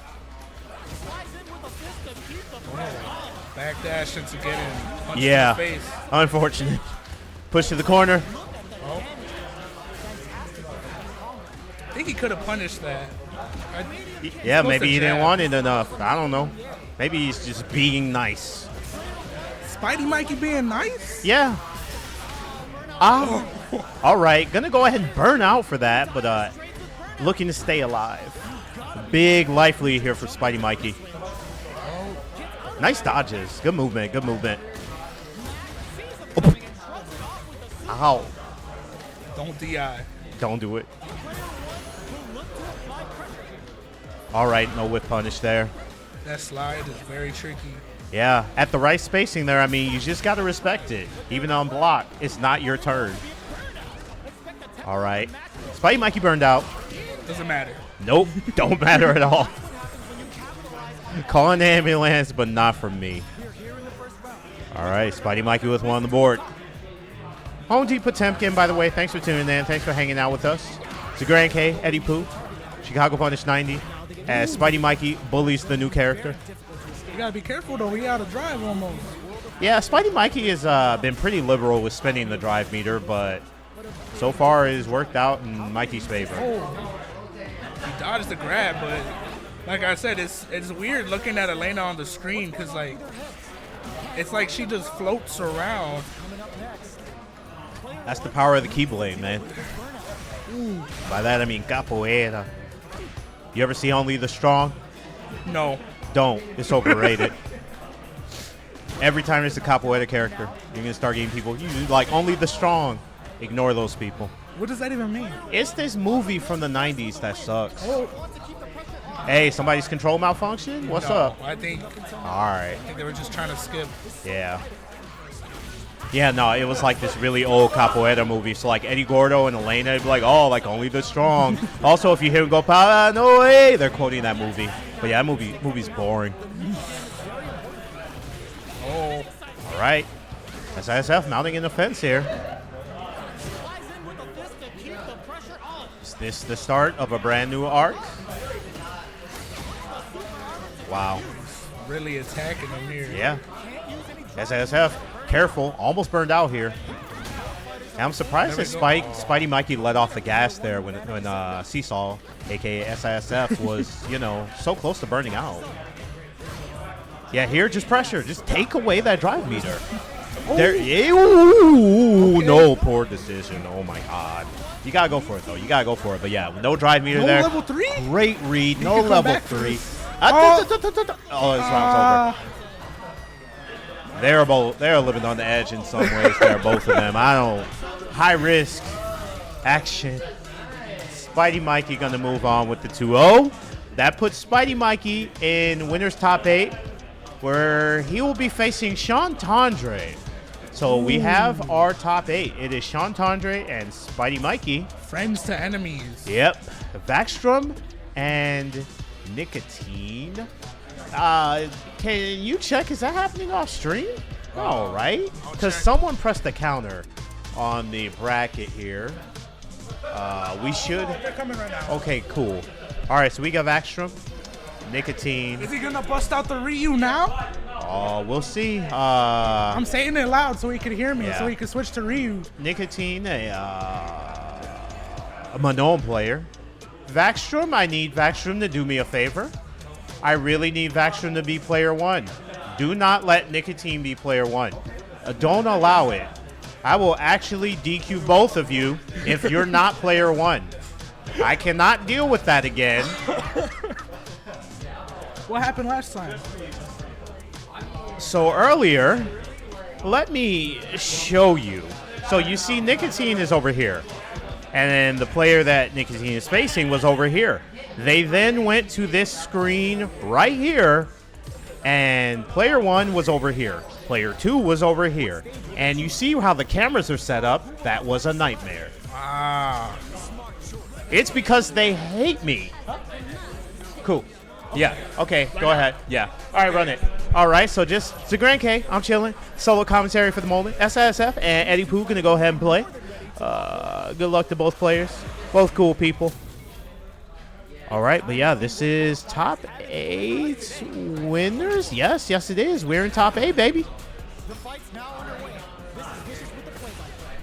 Slides in with a fist and keep the pressure on. Backdash into getting punched Yeah. in the face. Unfortunate. Push to the corner. Oh. I think he could have punished that. Yeah, Supposed maybe to he didn't jab. want it enough. I don't know. Maybe he's just being nice. Spidey Mikey being nice? Yeah. All right. Gonna go ahead and burn out for that, but looking to stay alive. Big life lead here for Spidey Mikey. Nice dodges. Good movement. Good movement. Oh. Ow. Don't DI. Don't do it. All right. No whip punish there. That slide is very tricky. Yeah, at the right spacing there, I mean, you just got to respect it. Even on block, it's not your turn. All right. Spidey Mikey burned out. Doesn't matter. Nope, don't matter at all. Call an ambulance, but not from me. All right, Spidey Mikey with one on the board. Home Team Potemkin, by the way, thanks for tuning in. Thanks for hanging out with us. It's a Grand K, Eddie Pooh, Chicago Punish 90, as Spidey Mikey bullies the new character. You gotta be careful though. We out of drive almost. Yeah, Spidey Mikey has been pretty liberal with spending the drive meter, but so far it has worked out in Mikey's favor. Oh, he dodged the grab, but like I said, it's weird looking at Elena on the screen because like it's like she just floats around. That's the power of the Keyblade, man. By that I mean capoeira. You ever see Only the Strong? No, Don't. It's overrated. Every time there's a capoeira character, you're going to start getting people, you like Only the Strong. Ignore those people. what does that even mean? It's this movie from the 90s that sucks. Oh, Hey, somebody's control malfunction? What's no, up? I think All right. they were just trying to skip. Yeah. Yeah, no, it was like this really old capoeira movie. So like Eddie Gordo and Elena would be like, oh, like only the strong. Also, if you hear him go, "Pa, no way," they're quoting that movie. But yeah, that movie's boring. Oh, all right. SISF mounting an offense here. Is this the start of a brand new arc? Wow. Really attacking him here. Yeah. SISF, careful, almost burned out here. And I'm surprised that Spidey Mikey let off the gas there when Seesaw, aka SISF, was, you know, so close to burning out. Yeah, here, just pressure. Just take away that drive meter. There, ooh, no, poor decision. Oh my God. You gotta go for it though. You gotta go for it. But yeah, no drive meter No there. level 3? Great read. No can come level back for 3. this. Oh, this round's over. They're living on the edge in some ways. There, both of them. High risk action. Spidey Mikey gonna move on with the 2-0. That puts Spidey Mikey in winner's top 8, where he will be facing Sean Tondre. So we have our top 8. It is Sean Tondre and Spidey Mikey. Friends to enemies. Yep. Vaxstrom and Nicotine. Can you check? Is that happening off stream? All right. Because someone pressed the counter on the bracket here. We should. They're coming right now. Okay, cool. All right, so we got Vaxstrom, Nicotine. Is he gonna bust out the Ryu now? Oh, we'll see. I'm saying it loud so he could hear me, Yeah. so he could switch to Ryu. Nicotine, a Manon player. Vaxstrom, I need Vaxstrom to do me a favor. I really need Vaxstrom to be player 1. Do not let Nicotine be player 1. Don't allow it. I will actually DQ both of you if you're not player 1. I cannot deal with that again. What happened last time? So earlier, let me show you. So you see Nicotine is over here. And then the player that Nicotine is facing was over here. They then went to this screen right here, and player 1 was over here. Player 2 was over here. And you see how the cameras are set up? That was a nightmare. Ah. It's because they hate me. Cool. Yeah. Okay, go ahead. Yeah. All right, run it. All right, so just it's a Grand K. I'm chilling. Solo commentary for the moment. SISF and Eddie Pooh going to go ahead and play. Good luck to both players. Both cool people. All right, but yeah, this is top 8 winners. Yes, it is. We're in top 8, baby.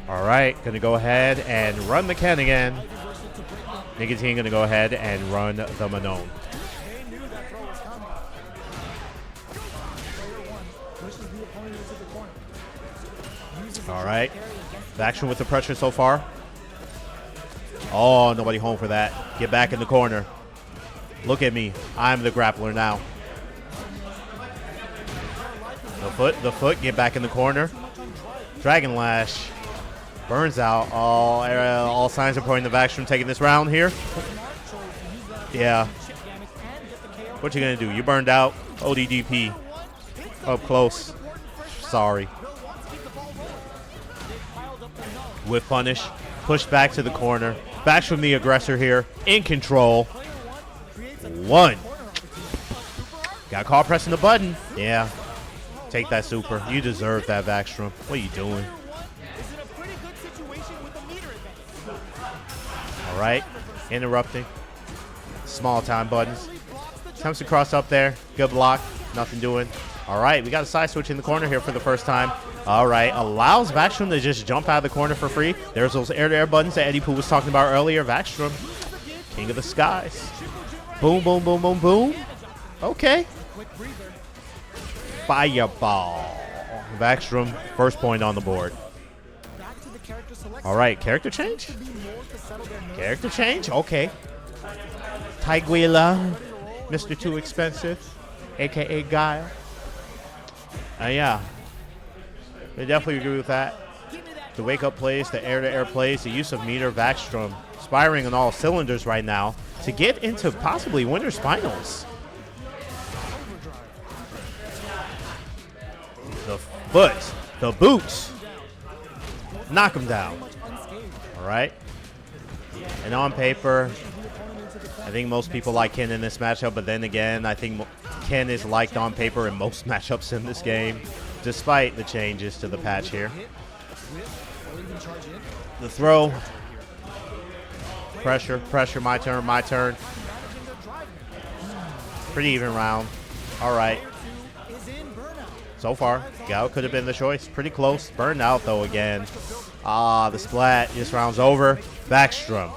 All right, going to go ahead and run the Ken again. Nicotine going to go ahead and run the Manon. All right. Action with the pressure so far. Oh, nobody home for that. Get back in the corner. Look at me. I'm the grappler now. The foot. Get back in the corner. Dragon Lash. Burns out. All signs are pointing to Vaxstrom taking this round here. Yeah. What you going to do? You burned out. ODDP. Up close. Sorry. With punish. Pushed back to the corner. Vaxstrom the aggressor here. In control. 1. Got caught pressing the button. Yeah. Take that super. You deserve that, Vaxstrom. What are you doing? All right. Interrupting. Small time buttons. Attempts to cross up there. Good block. Nothing doing. All right. We got a side switch in the corner here for the first time. All right. Allows Vaxstrom to just jump out of the corner for free. There's those air-to-air buttons that Eddie Pooh was talking about earlier. Vaxstrom, king of the skies. Boom, boom, boom, boom, boom. Okay. Fireball. Vaxstrom, first point on the board. All right. Character change? Character change? Okay. Taiguela, Mr. Too Expensive, a.k.a. Guile. Yeah. I definitely agree with that. The wake-up plays, the air-to-air plays, the use of meter, Vaxstrom firing on all cylinders right now to get into possibly winner's finals. The foot, the boots, Knock him down. All right. And on paper, I think most people like Ken in this matchup, but then again, I think Ken is liked on paper in most matchups in this game, despite the changes to the patch here. The throw. Pressure, pressure, my turn, my turn. Pretty even round. All right. So far, Gao could have been the choice. Pretty close. Burned out, though, again. Ah, the splat. This round's over. Backstrom.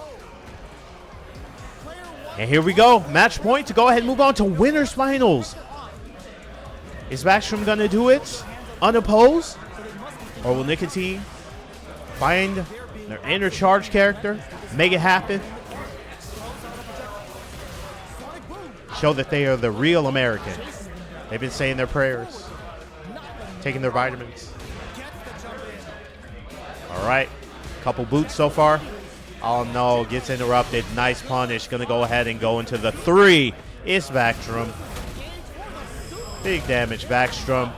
And here we go. Match point to go ahead and move on to winners finals. Is Backstrom going to do it unopposed? Or will Nicotine find their inner charge character, make it happen? Show that they are the real Americans. They've been saying their prayers, taking their vitamins. All right. Couple boots so far. Oh, no. Gets interrupted. Nice punish. Going to go ahead and go into the 3. It's Backstrom. Big damage, Backstrom.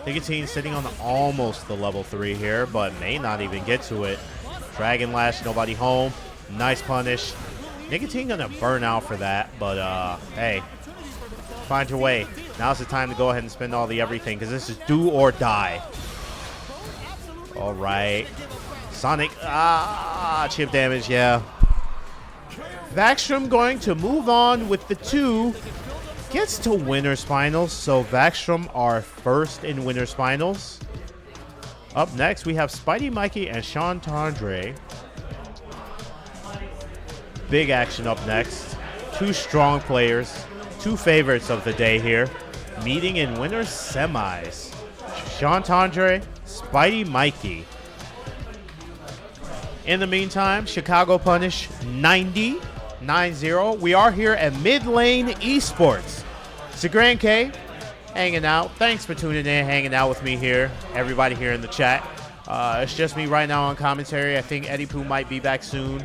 Nicotine sitting on almost the level 3 here, but may not even get to it. Dragon Lash, nobody home. Nice punish. Nicotine going to burn out for that, but hey, find your way. Now's the time to go ahead and spend all the everything, because this is do or die. All right. Sonic, chip damage, yeah. Backstrom going to move on with the 2. Gets to winners finals, so Backstrom are first in winners finals. Up next, we have Spidey Mikey and Sean Tandre. Big action up next. 2 strong players, 2 favorites of the day here, meeting in winners semis. Sean Tandre, Spidey Mikey. In the meantime, Chicago Punish 9-0. We are here at Mid Lane Esports. It's a Grand K hanging out. Thanks for tuning in, hanging out with me here. Everybody here in the chat. It's just me right now on commentary. I think Eddie Pooh might be back soon.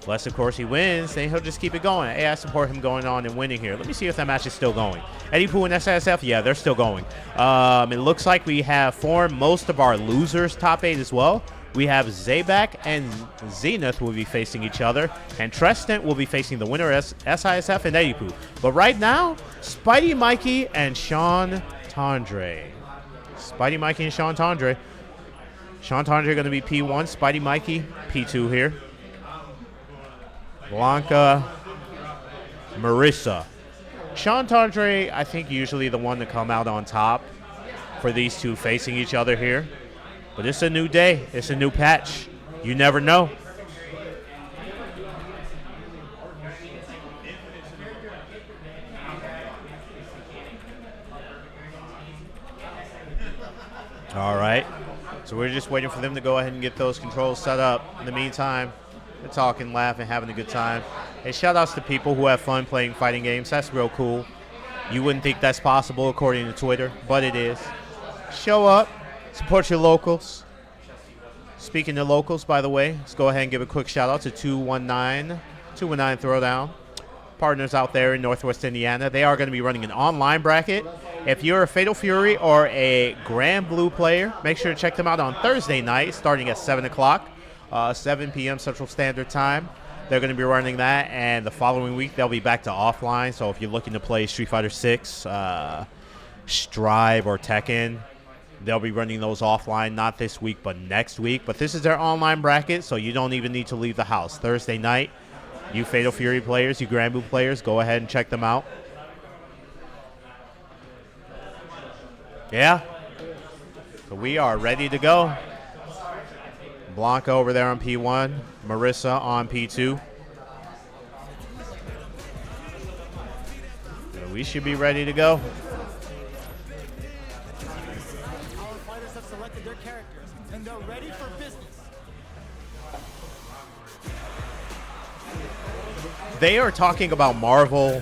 Unless, of course, he wins, then he'll just keep it going. Hey, I support him going on and winning here. Let me see if that match is still going. Eddie Pooh and SISF, yeah, they're still going. It looks like we have formed most of our losers top 8 as well. We have Zaybak and Zenith will be facing each other, and Trestant will be facing the winner SISF and Eddie Pooh. But right now, Spidey Mikey and Sean Tandre. Spidey Mikey and Sean Tandre. Sean Tandre going to be P1, Spidey Mikey P2 here. Blanca, Marissa. Sean Tandre, I think, usually the one to come out on top for these 2 facing each other here. But it's a new day. It's a new patch. You never know. All right. So we're just waiting for them to go ahead and get those controls set up. In the meantime, we're talking, laughing, having a good time. Hey, shout outs to people who have fun playing fighting games. That's real cool. You wouldn't think that's possible according to Twitter, but it is. Show up. Support your locals. Speaking of locals, by the way, let's go ahead and give a quick shout out to 219 Throwdown. Partners out there in Northwest Indiana. They are going to be running an online bracket. If you're a Fatal Fury or a Grand Blue player, make sure to check them out on Thursday night starting at 7 o'clock, 7 p.m. Central Standard Time. They're going to be running that, and the following week they'll be back to offline. So if you're looking to play Street Fighter 6, Strive, or Tekken, they'll be running those offline, not this week, but next week. But this is their online bracket, so you don't even need to leave the house. Thursday night, you Fatal Fury players, you Grand Blue players, go ahead and check them out. Yeah. So we are ready to go. Blanca over there on P1, Marissa on P2. So we should be ready to go. Our fighters have selected their characters, and they're ready for business. They are talking about Marvel,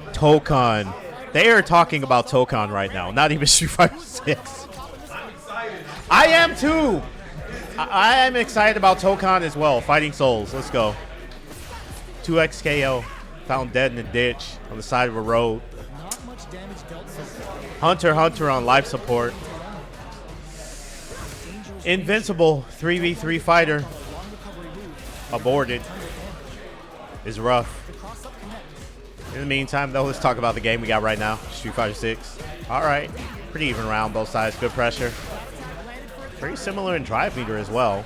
Tokon. They are talking about Tokon right now, not even Street Fighter 6. I am too. I am excited about Tokon as well. Fighting Souls. Let's go. 2XKO. Found dead in a ditch on the side of a road. Not much much damage dealt so far. Hunter on life support. Invincible 3v3 fighter. Long recovery move. Aborted. Is rough. The cross-up connects. In the meantime, though, let's talk about the game we got right now. Street Fighter 6. All right. Pretty even round, both sides. Good pressure. Pretty similar in drive meter as well.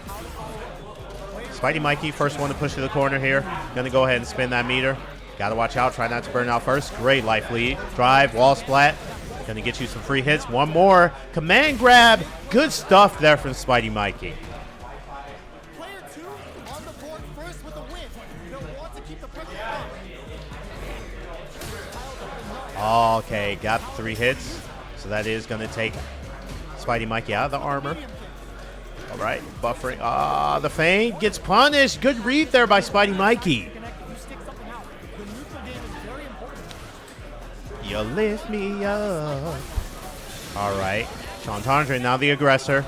Spidey Mikey, first one to push to the corner here. Gonna go ahead and spin that meter. Gotta watch out. Try not to burn out first. Great life lead. Drive, wall splat. Gonna get you some free hits. One more. Command grab. Good stuff there from Spidey Mikey. Player 2 on the board first with a win. He'll want to keep the pressure up. Okay, got 3 hits. So that is gonna take Spidey Mikey out of the armor. All right, buffering. The feint gets punished. Good read there by Spidey Mikey. You stick something out. The neutral game is very important. You lift me up. All right, Chantandre now the aggressor.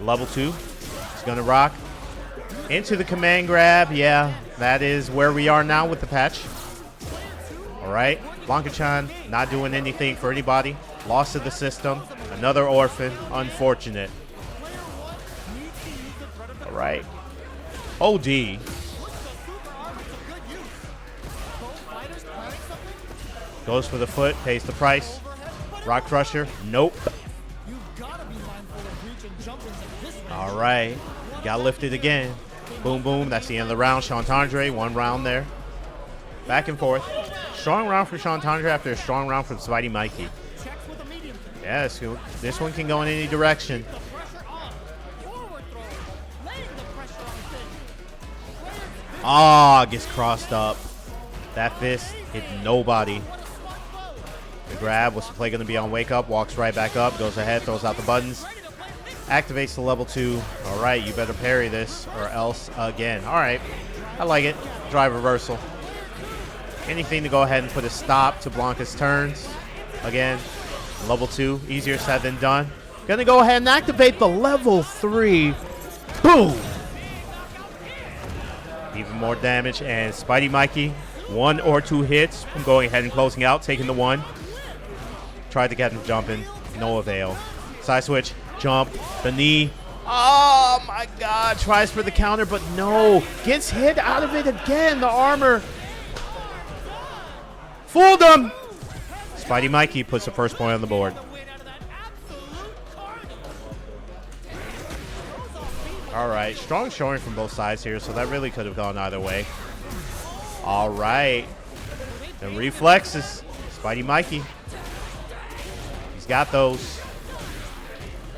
Level 2. He's gonna rock into the command grab. Yeah, that is where we are now with the patch. All right, Blanka-chan not doing anything for anybody. Lost to the system. Another orphan. Unfortunate. All right. OD. Goes for the foot. Pays the price. Rock Crusher. Nope. All right. Got lifted again. Boom, boom. That's the end of the round. Chantandre, 1 round there. Back and forth. Strong round for Chantandre after a strong round from Spidey Mikey. Yes, this one can go in any direction. Gets crossed up. That fist hit nobody. The grab, what's the play going to be on wake up? Walks right back up, goes ahead, throws out the buttons. Activates the level 2. All right, you better parry this or else again. All right, I like it. Drive reversal. Anything to go ahead and put a stop to Blanka's turns. Again, level 2, easier said than done. Gonna go ahead and activate the level 3. Boom! Even more damage, and Spidey Mikey, 1 or 2 hits from going ahead and closing out, taking the 1. Tried to get him jumping, no avail. Side switch, jump, the knee. Oh my God, tries for the counter, but no. Gets hit out of it again, the armor. Fooled him! Spidey Mikey puts the first point on the board. All right, strong showing from both sides here, so that really could have gone either way. All right, the reflexes, Spidey Mikey. He's got those.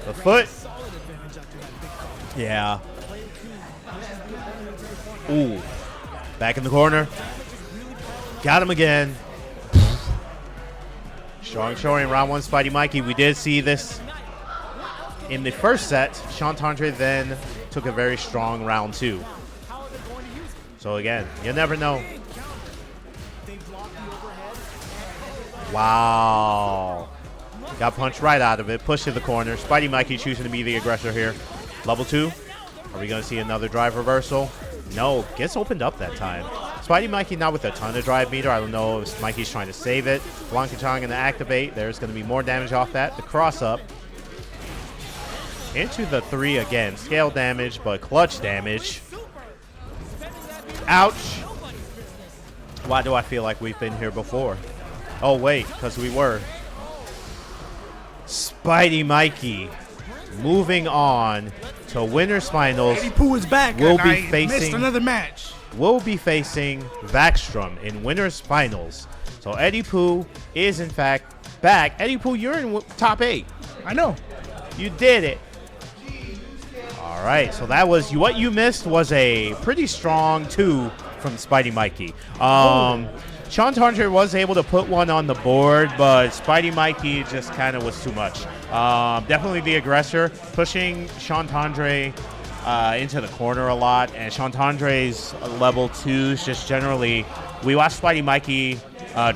The foot. Yeah. Ooh, back in the corner. Got him again. Strong showing, round 1, Spidey Mikey. We did see this in the first set. Chantandre then took a very strong round 2. So again, you never know. Wow. Got punched right out of it. Pushed to the corner. Spidey Mikey choosing to be the aggressor here. Level 2. Are we going to see another drive reversal? No. Gets opened up that time. Spidey Mikey not with a ton of drive meter. I don't know if Mikey's trying to save it. Blanka-chan going to activate. There's going to be more damage off that. The cross up. Into the 3 again. Scale damage, but clutch damage. Ouch. Why do I feel like we've been here before? Oh, wait, because we were. Spidey Mikey moving on to Winners Finals. Eddie Pooh is back. We'll and be I facing- missed another match. Will be facing Vaxstrom in Winners Finals. So Eddie Pooh is, in fact, back. Eddie Pooh, you're in top 8. I know. You did it. All right, so that was what you missed was a pretty strong 2 from Spidey Mikey. Chantandre was able to put one on the board, but Spidey Mikey just kind of was too much. Definitely the aggressor, pushing Chantandre into the corner a lot, and Chantandre's level 2s just generally, we watched Spidey Mikey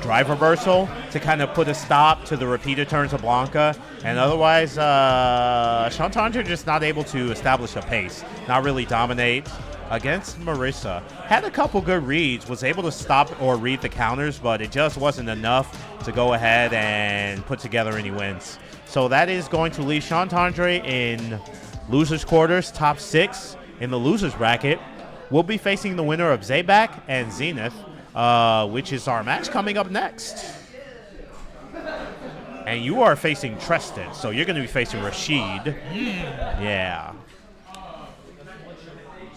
drive reversal to kind of put a stop to the repeated turns of Blanka, and otherwise Chantandre just not able to establish a pace, not really dominate. against Marissa. Had a couple good reads, was able to stop or read the counters, but it just wasn't enough to go ahead and put together any wins. So that is going to leave Sean Tondre in losers quarters, top 6 in the losers bracket. We'll be facing the winner of Zabak and Zenith, which is our match coming up next. And you are facing Tristan, so you're going to be facing Rashid. Yeah.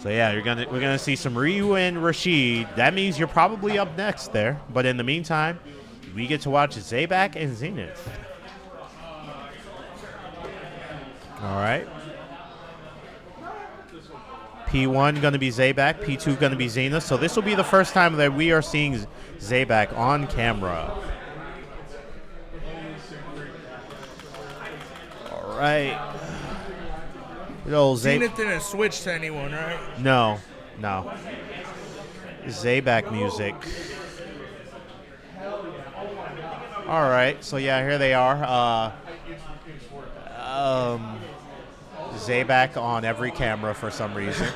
So yeah, we're gonna see some Ryu and Rashid. That means you're probably up next there. But in the meantime, we get to watch Zabak and Zenith. All right. P1 going to be Zabak, P2 going to be Zenith. So this will be the first time that we are seeing Zabak on camera. All right. Good old Zenith didn't switch to anyone, right? No. Zabak music. All right. So yeah, here they are. Zabak on every camera for some reason.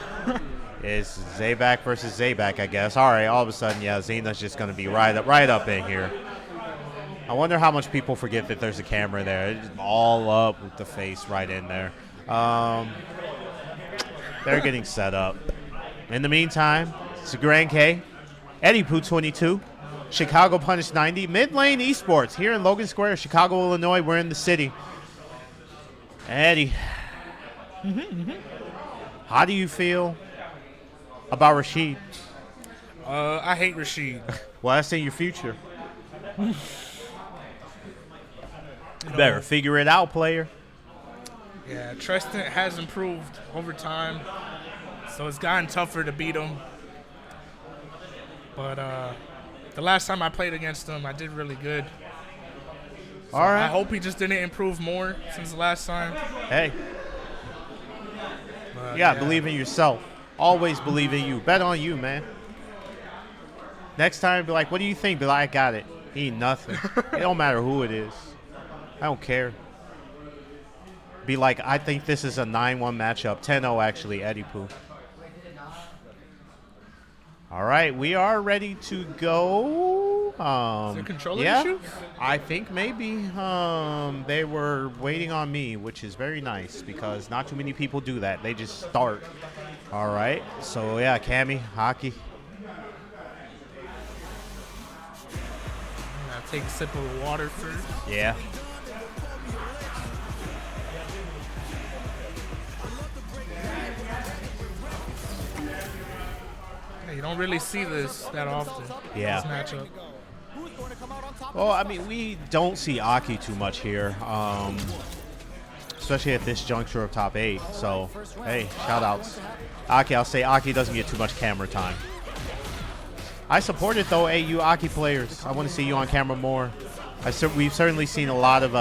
It's Zabak versus Zabak, I guess. All right, all of a sudden, yeah, Zenith's just going to be right up in here. I wonder how much people forget that there's a camera there. It's just all up with the face right in there. They're getting set up. In the meantime, it's a Grand K, Eddie Poo 22, Chicago Punish 90, Mid Lane Esports here in Logan Square, Chicago, Illinois. We're in the city. Eddie, how do you feel about Rashid? I hate Rashid. Well, that's in your future. You better figure it out, player. Yeah, Tristan has improved over time, so it's gotten tougher to beat him. But the last time I played against him, I did really good. So All right. I hope he just didn't improve more since the last time. Hey, But, yeah, believe in yourself. Always believe in you. Bet on you, man. Next time, be like, what do you think? Be like, I got it. He ain't nothing. It don't matter who it is. I don't care. Be like, I think this is a 9-1 matchup. 10-0, actually, Eddie Poo. All right, we are ready to go. Is there controller yeah, issues? I think maybe they were waiting on me, which is very nice because not too many people do that. They just start. All right, so yeah, Cammy, hockey. I'll take a sip of water first. Yeah. You don't really see this that often. Yeah. This matchup. Well, I mean, we don't see Aki too much here, especially at this juncture of top 8. So, hey, shout-outs. Aki, I'll say Aki doesn't get too much camera time. I support it, though. Hey, you Aki players, I want to see you on camera more. We've certainly seen a lot of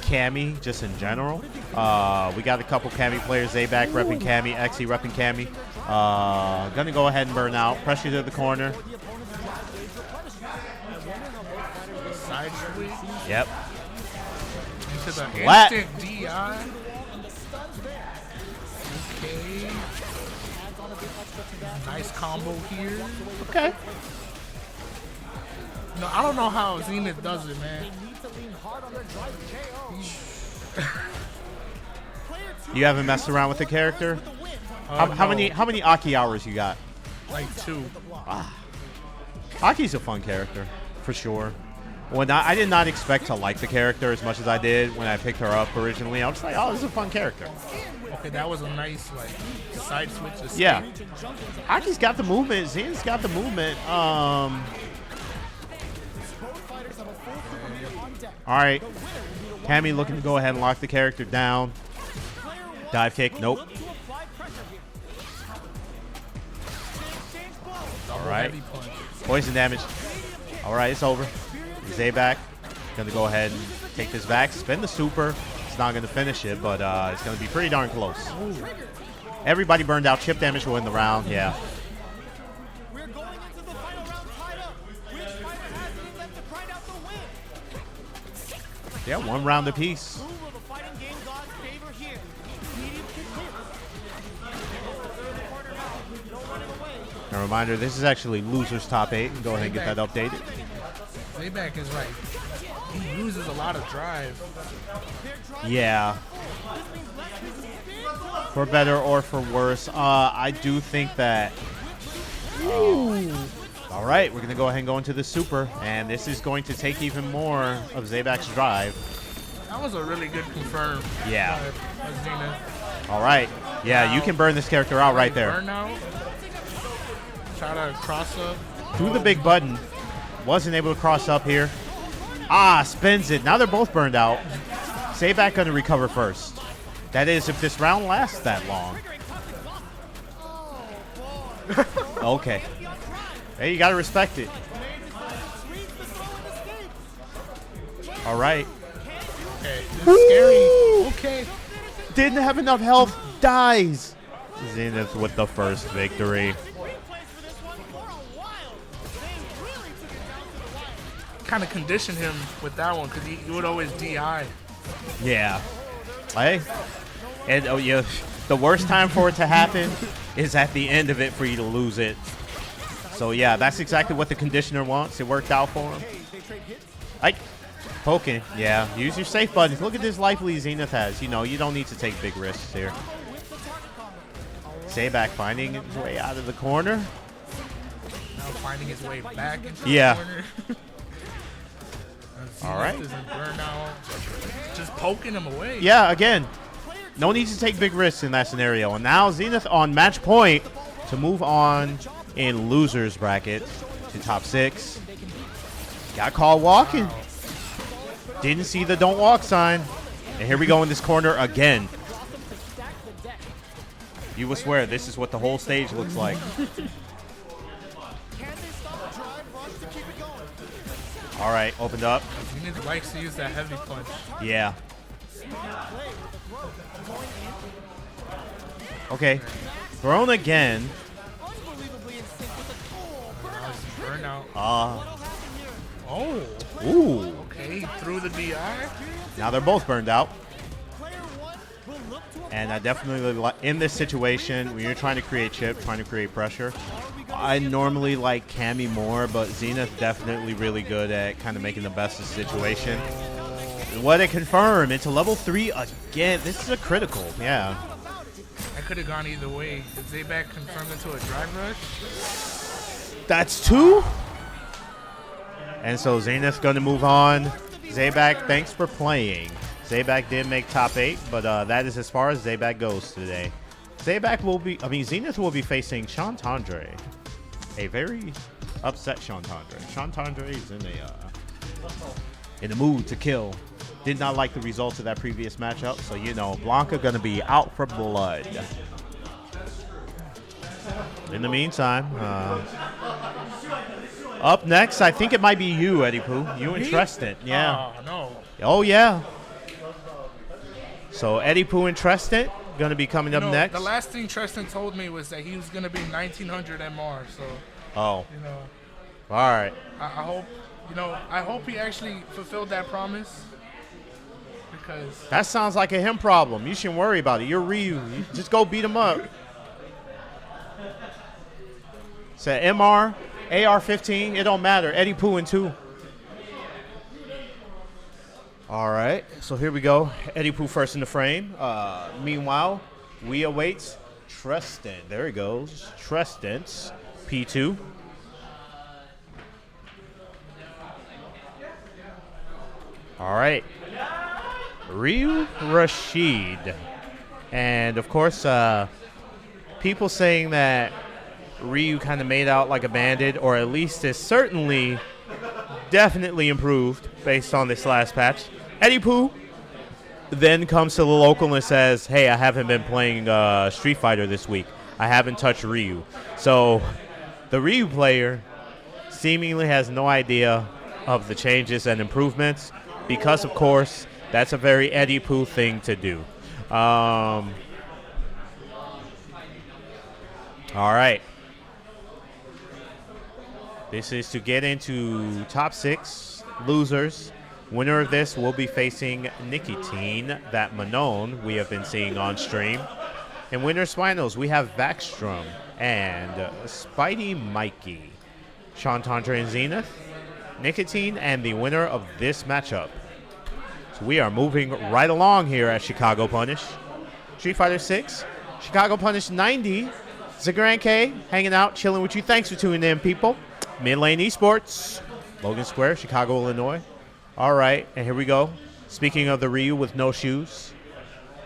Cammy just in general. We got a couple Cammy players. Zabak repping Cammy, Xe repping Cammy. Gonna go ahead and burn out. Pressure to the corner. Side switch Yep. into the Splat. instant DI. Okay. Nice combo here. Okay. No, I don't know how Zenith does it, man. You haven't messed around with the character? How No, many Aki hours you got? like 2. Aki's a fun character, for sure. I did not expect to like the character as much as I did when I picked her up originally. I was like, oh, this is a fun character. Okay, that was a nice side switch. Escape. Yeah. Aki's got the movement. Zen's got the movement. All right. Cammy looking to go ahead and lock the character down. Dive kick. Nope. All right. Heavy punch. Poison damage. All right, it's over. Zabak gonna go ahead and take this back. Spin the super. It's not gonna finish it, but it's gonna be pretty darn close. Everybody burned out. Chip damage will win the round. Yeah. We're going into the final round tied up. Which fighter has it in them to grind out the win? Yeah, one round apiece. Who will the fighting game gods favor here? Medium to clear. A reminder, this is actually losers top 8. Go ahead and get that updated. Zayback is like, he uses a lot of drive. Yeah. For better or for worse. I do think that... all right, we're going to go ahead and go into the super. And this is going to take even more of Zayback's drive. That was a really good confirm. Yeah. by Zenith. All right. Yeah, you can burn this character out right there. Burnout. Try to cross up. Through the big button. Wasn't able to cross up here. Ah, spins it. Now they're both burned out. Zayback going to recover first. That is, if this round lasts that long. Okay. Hey, you got to respect it. All right. Okay, this is scary. Okay. Didn't have enough health. Dies. Zenith with the first victory. Kind of conditioned him with that one because he would always DI. Yeah. Hey. And oh yeah, the worst time for it to happen is at the end of it for you to lose it. So yeah, that's exactly what the conditioner wants. It worked out for him. Like poking. Yeah. Use your safe buttons. Look at this life lead Zenith has. You know, you don't need to take big risks here. Zayback finding his way out of the corner. Now finding his way back into Yeah. the corner. All right. Doesn't burn out. Just poking him away. Yeah, again, no need to take big risks in that scenario. And now Zenith on match point to move on in losers bracket to top 6. Got caught walking. Didn't see the don't walk sign. And here we go in this corner again. You will swear this is what the whole stage looks like. All right, opened up. Zenith likes to use that heavy punch. Yeah. Okay. Thrown again. Burnout. Oh. Oh. Ooh. Okay, through the DI. Now they're both burned out. And I definitely, in this situation, when you're trying to create chip, trying to create pressure, I normally like Cammy more, but Zenith definitely really good at kind of making the best of the situation. What a confirm into level 3 again. This is a critical, yeah. That could have gone either way. Did Zayback confirm into a drive rush? That's 2. And so Zenith's going to move on. Zayback, thanks for playing. Zayback did make top 8, but that is as far as Zayback goes today. Zenith will be facing Chantandre. A very upset Chantandre. Chantandre is in the mood to kill. Did not like the results of that previous matchup, so you know Blanka gonna be out for blood. In the meantime, up next, I think it might be you, Eddie Pooh. You and Treston, yeah. Oh, no. Oh yeah. So Eddie Pooh and Treston gonna be coming up next. The last thing Treston told me was that he was gonna be 1900 MR. So, Oh, you know, all right. I hope, I hope he actually fulfilled that promise. Because That sounds like a him problem. You shouldn't worry about it. You're Ryu. You just go beat him up. Say MR, AR-15, it don't matter. Eddie Pooh in 2. All right, so here we go. Eddie Pooh first in the frame. Meanwhile, we await Treston. There he goes. Treston's P2. All right. Ryu Rashid. And, of course, people saying that Ryu kind of made out like a bandit, or at least is certainly definitely improved based on this last patch. Eddie Pooh then comes to the local and says, hey, I haven't been playing Street Fighter this week. I haven't touched Ryu. So the Ryu player seemingly has no idea of the changes and improvements because, of course, that's a very Eddie Pooh thing to do. All right. This is to get into top 6 losers. Winner of this will be facing Nicotine, that Manon we have been seeing on stream. In winners finals, we have Vaxstrom and Spidey Mikey. Sean Tondre and Zenith, Nicotine, and the winner of this matchup. So we are moving right along here at Chicago Punish. Street Fighter 6, Chicago Punish 90. Zagaran K hanging out, chilling with you. Thanks for tuning in, people. Mid Lane Esports, Logan Square, Chicago, Illinois. All right, and here we go. Speaking of the Ryu with no shoes,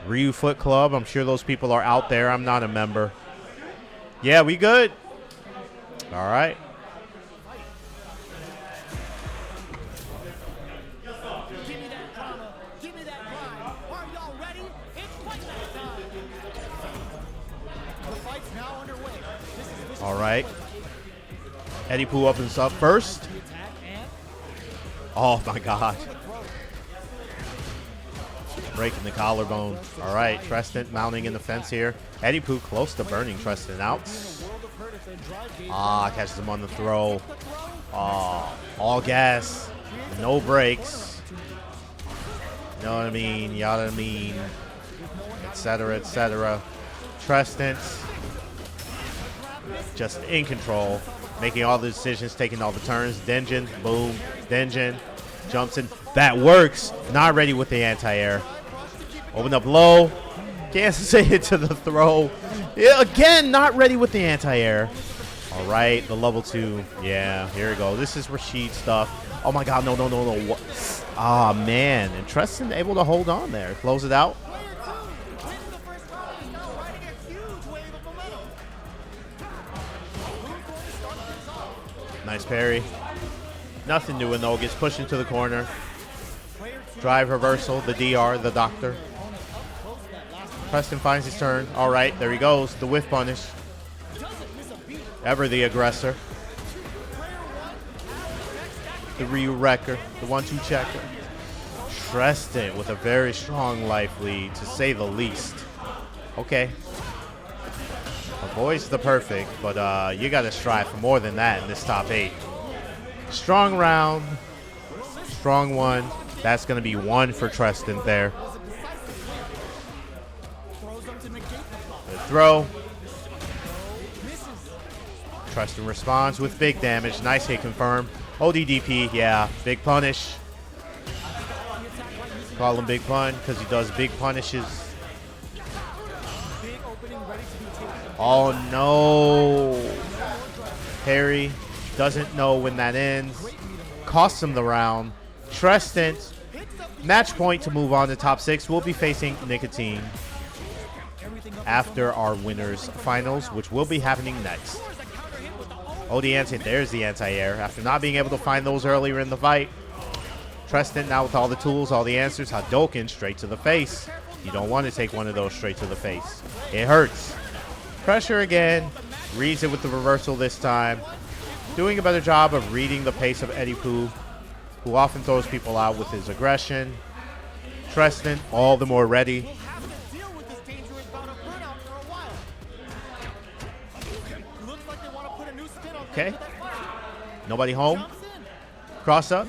Ryu Foot Club. I'm sure those people are out there. I'm not a member. Yeah, we good. All right. Give me that drama. Give me that grind. Are y'all ready? It's fight night time. The fight's now underway. This is All right. Eddie Pooh opens up first. the attack and Oh, my God. Breaking the collarbone. All right, Treston mounting in the fence here. Eddie Pooh close to burning Treston out. Ah, catches him on the throw. Ah, all gas. No brakes. You know what I mean? You know what I mean? Etc., etc. Treston just in control, making all the decisions, taking all the turns. Denjin, boom. Denjin jumps in. That works. Not ready with the anti-air. Open up low. Can't say it to the throw. Yeah, again, not ready with the anti-air. All right, the level 2. Yeah, here we go. This is Rashid stuff. Oh, my God. No, no, no, no. What? Ah, man. And Treston able to hold on there. Close it out. Nice parry. Nothing doing though. Gets pushed into the corner. Drive reversal. The DR, the doctor. Preston finds his turn. All right, there he goes. The whiff punish. Ever the aggressor. The Ryu wrecker. The 1-2 checker. Treston with a very strong life lead, to say the least. Okay. Avoids the perfect, but you got to strive for more than that in this top 8. Strong round. Strong one. That's going to be 1 for Treston there. The throw. Treston responds with big damage. Nice hit confirm. ODDP, yeah. Big punish. Call him Big Pun because he does big punishes. Oh, no. Harry doesn't know when that ends. Costs him the round. Treston, match point to move on to top 6. We'll be facing Nicotine after our winners finals, which will be happening next. Oh, the anti, there's the anti-air. After not being able to find those earlier in the fight, Treston now with all the tools, all the answers. Hadouken straight to the face. You don't want to take one of those straight to the face. It hurts. Pressure again. Reads it with the reversal this time. Doing a better job of reading the pace of Eddie Pooh, who often throws people out with his aggression. Treston, all the more ready. Okay. Nobody home. Cross up.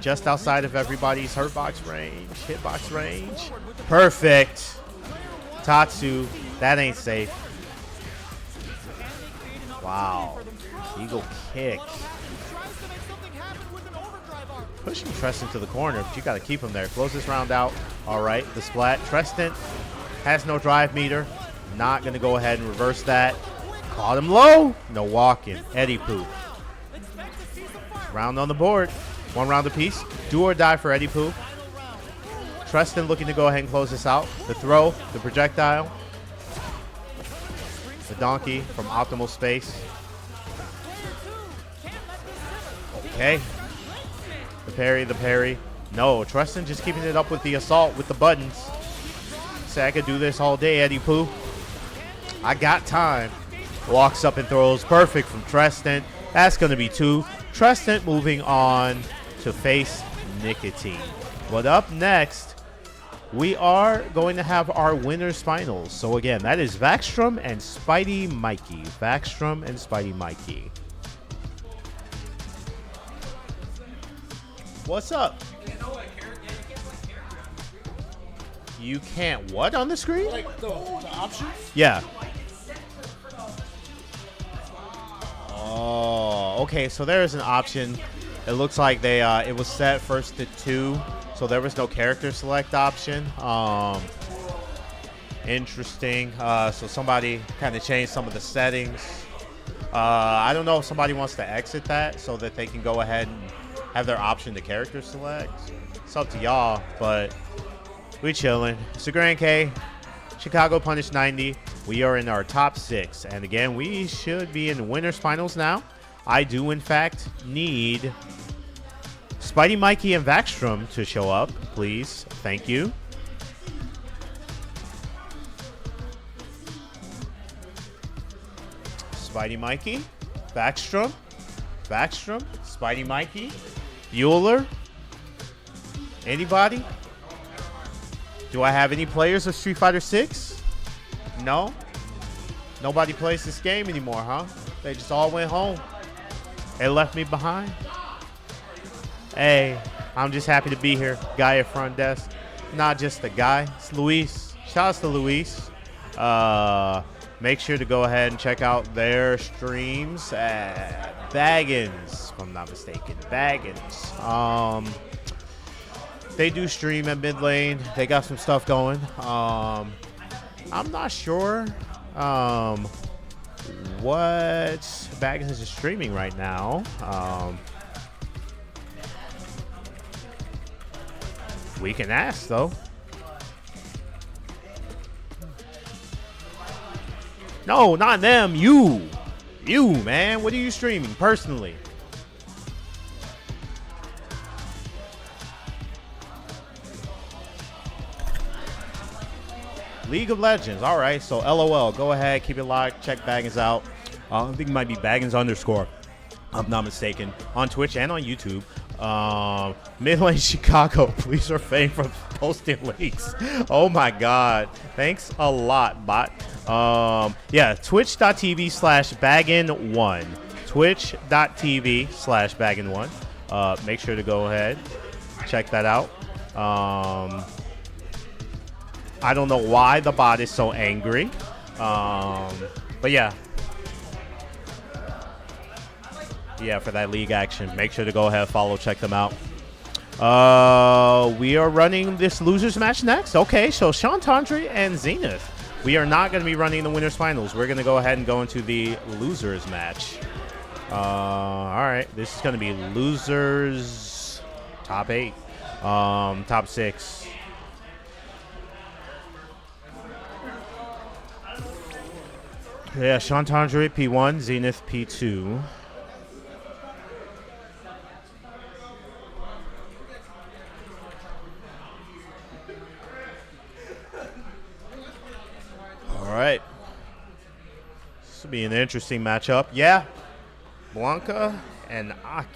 Just outside of everybody's hurtbox range, hitbox range. Perfect. Tatsu, that ain't safe. Wow. Eagle kick. Pushing Treston to the corner, but you got to keep him there. Close this round out. All right, the splat. Treston has no drive meter. Not going to go ahead and reverse that. Caught him low. No walking. Eddie Pooh. Round on the board. 1 round apiece. Do or die for Eddie Pooh. Treston looking to go ahead and close this out. The throw, the projectile. The donkey from optimal space. Okay. The parry, the parry. No, Treston just keeping it up with the assault with the buttons. Say I could do this all day, Eddie Pooh. I got time. Walks up and throws. Perfect from Treston. That's going to be 2. Treston moving on to face Nicotine. But up next, we are going to have our winners finals. So again, that is Vaxstrom and Spidey Mikey. Vaxstrom and Spidey Mikey. What's up? You can't what on the screen? Like the options? Yeah. Oh, okay. So there is an option. It looks like they it was set first to 2, so there was no character select option. Interesting. So somebody kind of changed some of the settings. I don't know if somebody wants to exit that so that they can go ahead and have their option to character select. It's up to y'all, but we chilling. It's a Grand K. Chicago Punish 90. We are in our top 6. And again, we should be in winners finals now. I do, in fact, need Spidey, Mikey, and Vaxstrom to show up, please. Thank you. Spidey, Mikey, Vaxstrom, Spidey, Mikey, Bueller. Anybody? Do I have any players of Street Fighter 6? No? Nobody plays this game anymore, huh? They just all went home. They left me behind. Hey, I'm just happy to be here. Guy at front desk. Not just a guy. It's Luis. Shouts to Luis. Make sure to go ahead and check out their streams at Baggins, if I'm not mistaken. Baggins. They do stream at mid lane. They got some stuff going. I'm not sure what Baggins is streaming right now. We can ask, though. No, not them. You. You, man. What are you streaming personally? League of Legends. All right. So, LOL. Go ahead. Keep it locked. Check Baggins out. I think it might be Baggins _ I'm not mistaken. On Twitch and on YouTube. Mid Lane Chicago. Please refrain from posting links. Oh, my God. Thanks a lot, bot. Yeah, twitch.tv/baggin1. Twitch.tv/baggin1. Make sure to go ahead. Check that out. I don't know why the bot is so angry. But yeah. Yeah, for that league action. Make sure to go ahead, follow, check them out. We are running this losers match next. Okay, so Sean Tondre and Zenith. We are not going to be running the winners finals. We're going to go ahead and go into the losers match. All right, this is going to be losers top 8, top 6. Yeah, Sean Tondre P1, Zenith P2. All right. This will be an interesting matchup. Yeah. Blanca and Aki.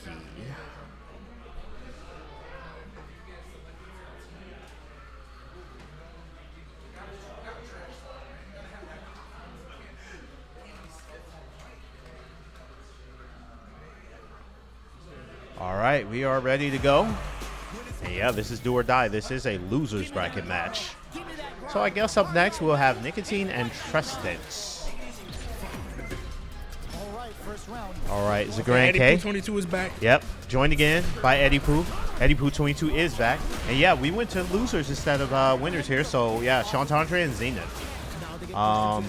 All right, we are ready to go. And yeah, this is do or die. This is a losers bracket match. So I guess up next we'll have Nicotine and Trestance. All right, Zagran K. Eddie Pooh 22 is back. Yep, joined again by Eddie Pooh. Eddie Pooh 22 is back. And yeah, we went to losers instead of winners here. So yeah, Sean Tondre and Zenith. I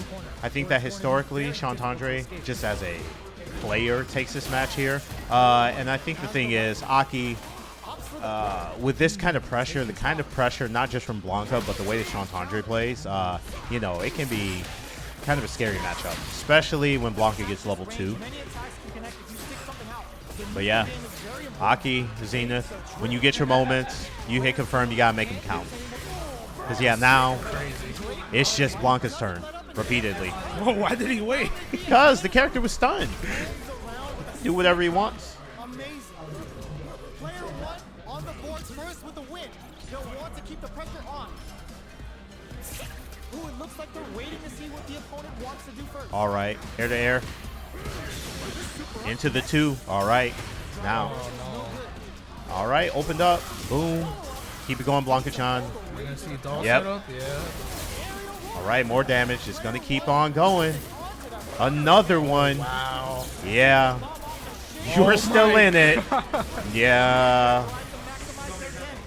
think that historically, Sean Tondre, just as a player, takes this match here. And I think the thing is, Aki, with this kind of pressure, the kind of pressure not just from Blanca, but the way that Sean Tondre plays, you know, it can be kind of a scary matchup, especially when Blanca gets level 2. But yeah, Aki, Zenith, when you get your moments, you hit confirm, you gotta make them count. Because yeah, now it's just Blanca's turn repeatedly. Whoa, why did he wait? Because the character was stunned. Do whatever he wants. Amazing. Player 1 on the boards first with the win. They'll want to keep the pressure on. Ooh, it looks like they're waiting to see what the opponent wants to do first. All right, air to air. Into the 2. All right, now. All right, opened up. Boom. Keep it going, Blanca-chan. We're gonna see doll Yep. setup. Yeah. All right, more damage. It's going to keep on going. Another one. Wow. Yeah. You're Oh still my in it. Yeah.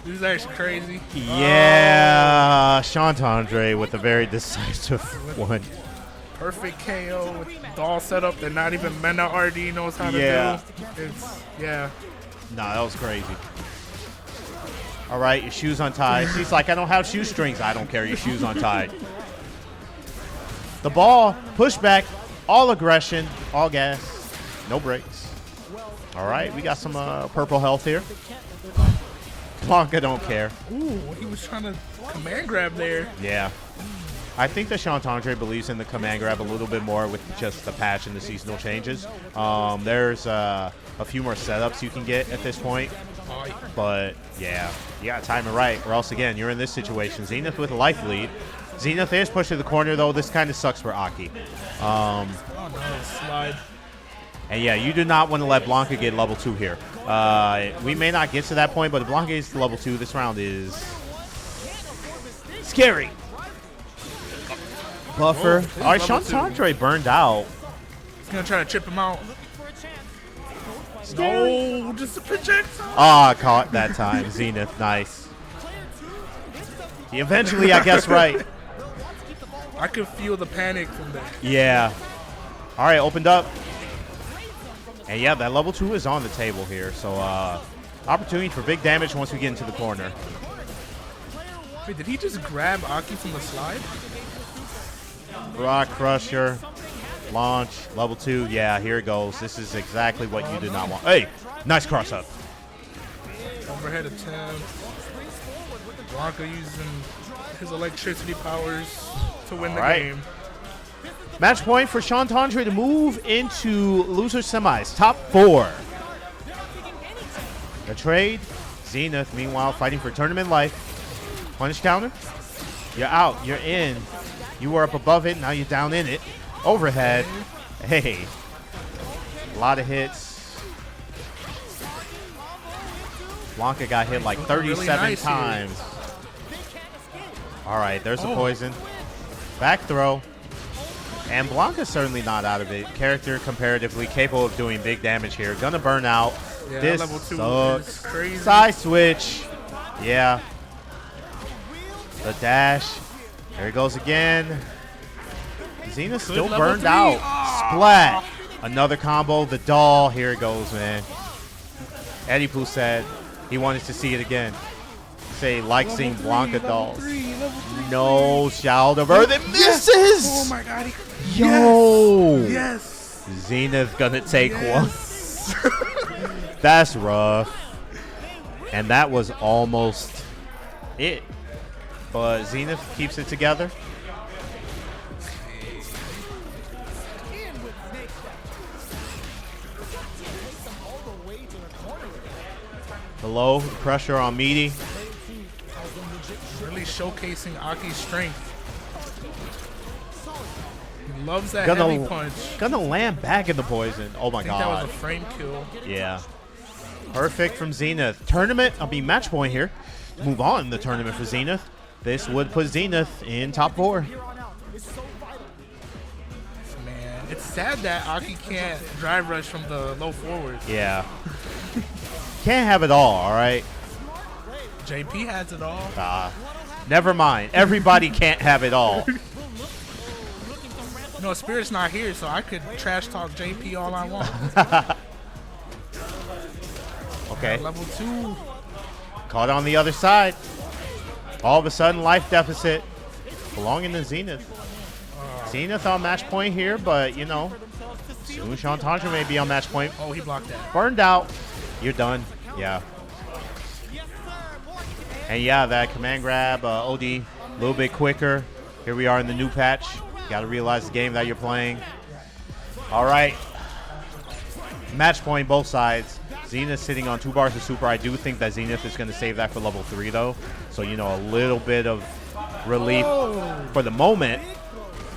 This is actually crazy. Yeah. Shantandre with a very decisive one. Perfect KO with doll setup that not even Mena RD knows how to Yeah. do. It's yeah. Nah, that was crazy. All right, your shoes untied. She's like, I don't have shoestrings. I don't care. Your shoes untied. The ball, pushback, all aggression, all gas, no brakes. All right, we got some purple health here. Blanca don't care. Ooh, he was trying to command grab there. Yeah. I think that Shantandre believes in the command grab a little bit more with just the patch and the seasonal changes. There's a few more setups you can get at this point. Oh, But, yeah, you got to time it right, or else, again, you're in this situation. Zenith with a life lead. Zenith is pushed to the corner, though. This kind of sucks for Aki. oh no, slide. And, yeah, you do not want to let Blanca get level 2 here. We may not get to that point, but if Blanca gets to level 2, this round is scary. Buffer. Whoa, All right, level 2. Shantandre burned out. He's gonna try to chip him out. No, just a projectile. Ah, caught that time. Zenith, nice. He eventually, I guess, right. I could feel the panic from that. Yeah. All right, opened up. And yeah, that level 2 is on the table here. So opportunity for big damage once we get into the corner. Wait, did he just grab Aki from the slide? Rock Crusher. Launch. Level 2. Yeah, here it goes. This is exactly what you did not want. Hey, nice cross up. Overhead attempt. Blanca using his electricity powers to win the right. game. Match point for Shantandre to move into loser semis. Top 4. The trade. Zenith, meanwhile, fighting for tournament life. Punish counter. You're out. You're in. You were up above it. Now you're down in it. Overhead. Hey. A lot of hits. Blanca got hit like 37 really nice times. All right, there's the Oh. poison. Back throw. And Blanca's certainly not out of it. Character comparatively capable of doing big damage here. Gonna burn out. Yeah, This level 2 sucks. is crazy. Side switch. Yeah. The dash. There he goes again. Zenith still level burned 3. out. Ah. Splat. Another combo. The doll. Here it goes, man. Eddie Pooh said he wanted to see it again. Say, like seeing Blanca dolls. No, Child of Earth. It misses! Oh my god. Yo! Yes. Zenith gonna take Yes. one. That's rough. And that was almost it. But Zenith keeps it together. The low pressure on Meaty. Really showcasing Aki's strength. He loves that Gonna, heavy punch. gonna land back in the poison. Oh my I think that was god. a frame kill. Yeah. Perfect from Zenith. Tournament, match point here. Move on in the tournament for Zenith. This would put Zenith in top 4. Man, it's sad that Aki can't drive rush from the low forward. Yeah. Can't have it all right? JP has it all. Never mind. Everybody can't have it all. You know, Spirit's not here, so I could trash talk JP all I want. Okay. Level 2. Caught on the other side. All of a sudden, life deficit belonging to Zenith. Zenith on match point here, but, you know, soon Shantandre may be on match point. Oh, he blocked that. Burned out. You're done. Yeah. And yeah, that command grab, OD, a little bit quicker. Here we are in the new patch. Got to realize the game that you're playing. All right. Match point, both sides. Zenith sitting on 2 bars of super. I do think that Zenith is going to save that for level 3, though. So, you know, a little bit of relief for the moment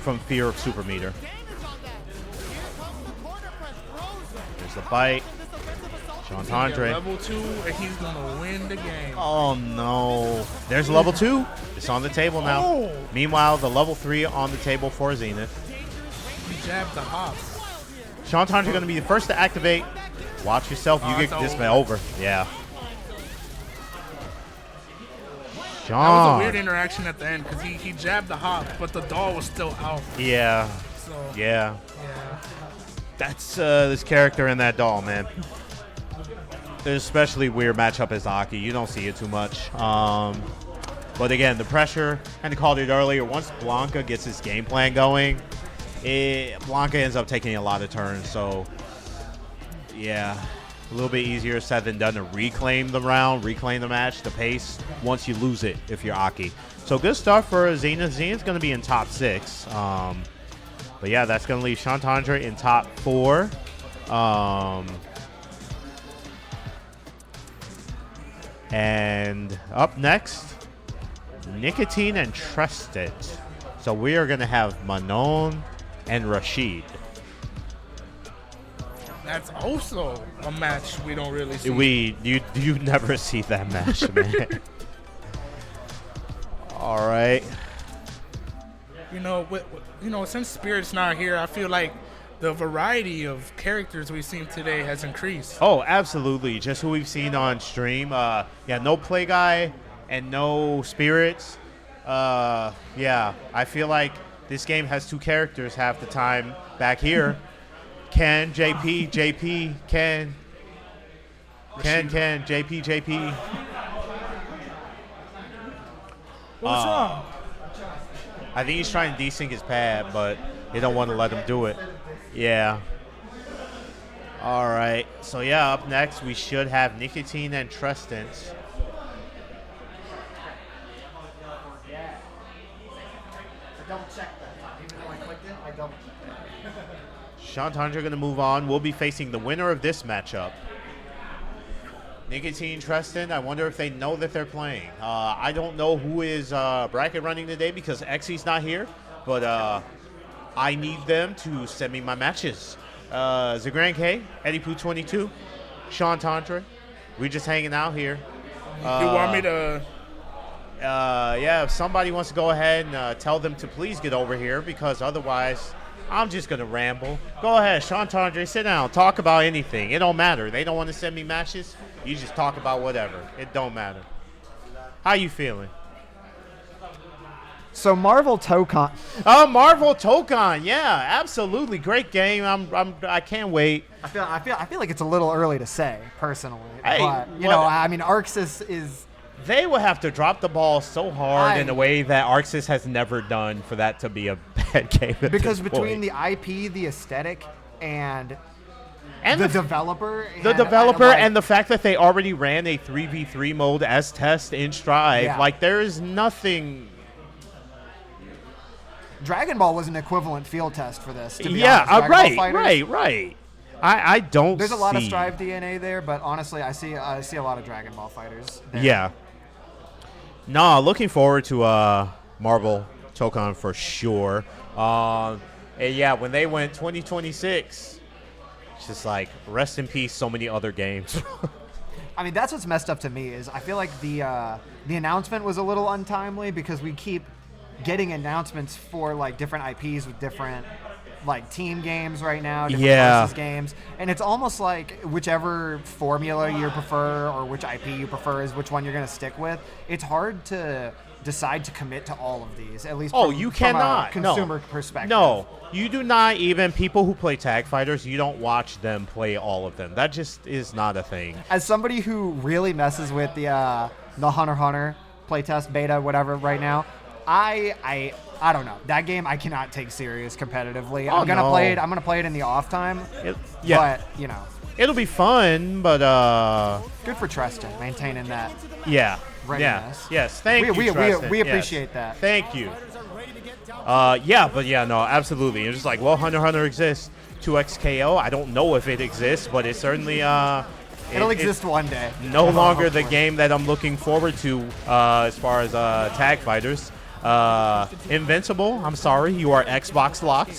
from fear of super meter. There's the bite. Sean At Tandre. level 2, and he's gonna win the game. Oh no. There's level 2. It's on the table now. Oh. Meanwhile, the level 3 on the table for Zenith. He jabbed the hop. Sean Tandre going to be the first to activate. Watch yourself. You it's get this over. man over. Yeah. That was a Sean. weird interaction at the end because he jabbed the hop, but the doll was still out. Yeah. So Yeah. yeah. That's this character in that doll, man. Especially weird matchup as Aki. You don't see it too much. But again, the pressure, kind of called it earlier, once Blanca gets his game plan going, Blanca ends up taking a lot of turns. So, yeah, a little bit easier said than done to reclaim the round, reclaim the match, the pace, once you lose it if you're Aki. So good stuff for Zenith. Zenith's going to be in top 6. But yeah, that's going to leave Sean Tandre in top 4. And up next, Nicotine and Trusted. So we are going to have Manon and Rashid. That's also a match we don't really see. You never see that match, man. All right. Since Spirit's not here, I feel like the variety of characters we've seen today has increased. Oh, absolutely. Just who we've seen on stream. No Play Guy and no Spirits. Yeah, I feel like this game has 2 characters half the time back here. Ken, JP, Ken, JP. What's wrong? I think he's trying to desync his pad, but they don't want to let him do it. Yeah. All right. So, yeah, up next, we should have Nicotine and Trustance. Double check that. Even though I clicked it, I double checked it. Sean Tandre going to move on. We'll be facing the winner of this matchup. Nicotine, Tristan, I wonder if they know that they're playing. I don't know who is bracket running today because Xy's not here, but I need them to send me my matches. Zagran K, Eddie Poo 22, Sean Tandre. We're just hanging out here. You want me to... Yeah, if somebody wants to go ahead and tell them to please get over here because otherwise I'm just going to ramble. Go ahead, Sean Tandre, sit down. Talk about anything. It don't matter. They don't want to send me matches. You just talk about whatever. It don't matter. How you feeling? So Marvel Tokon. Oh, Marvel Tokon. Yeah, absolutely. Great game. I can't wait. I feel like it's a little early to say, personally. Hey, but, Arxis is... They will have to drop the ball so hard in a way that Arxis has never done for that to be a bad game. Because between the IP, the aesthetic, and the developer. And the fact that they already ran a 3v3 mode as test in Strive, Yeah. there is nothing. Dragon Ball was an equivalent field test for this. To be Yeah, honest. Dragon Ball right. fighters, I don't. There's a lot of see- Strive DNA there, but honestly, I see a lot of Dragon Ball fighters there. Yeah. No, looking forward to Marvel Tokon for sure. And yeah, when they went 2026, it's just like rest in peace. So many other games. I mean, that's what's messed up to me is I feel like the announcement was a little untimely because we keep getting announcements for different IPs with different team games right now, different versus games, and it's almost like whichever formula you prefer or which IP you prefer is which one you're going to stick with. It's hard to decide to commit to all of these, at least You from cannot. a consumer No. perspective. No, you do not. Even people who play tag fighters, you don't watch them play all of them. That just is not a thing. As somebody who really messes with the Hunter x Hunter playtest beta, whatever, right now, I don't know. That game I cannot take serious competitively. I'm gonna play it. I'm gonna play it in the off time. Yeah, But it'll be fun. But good for Tristan maintaining that. yeah, Readiness. yes. Thank you. We Tristan. Yes. appreciate that. Thank you. No, absolutely. It's just Hunter x Hunter exists. 2XKO. I don't know if it exists, but it certainly It'll exist one day. No longer the Hopefully. game that I'm looking forward to as far as tag fighters. Invincible, I'm sorry, you are Xbox locked.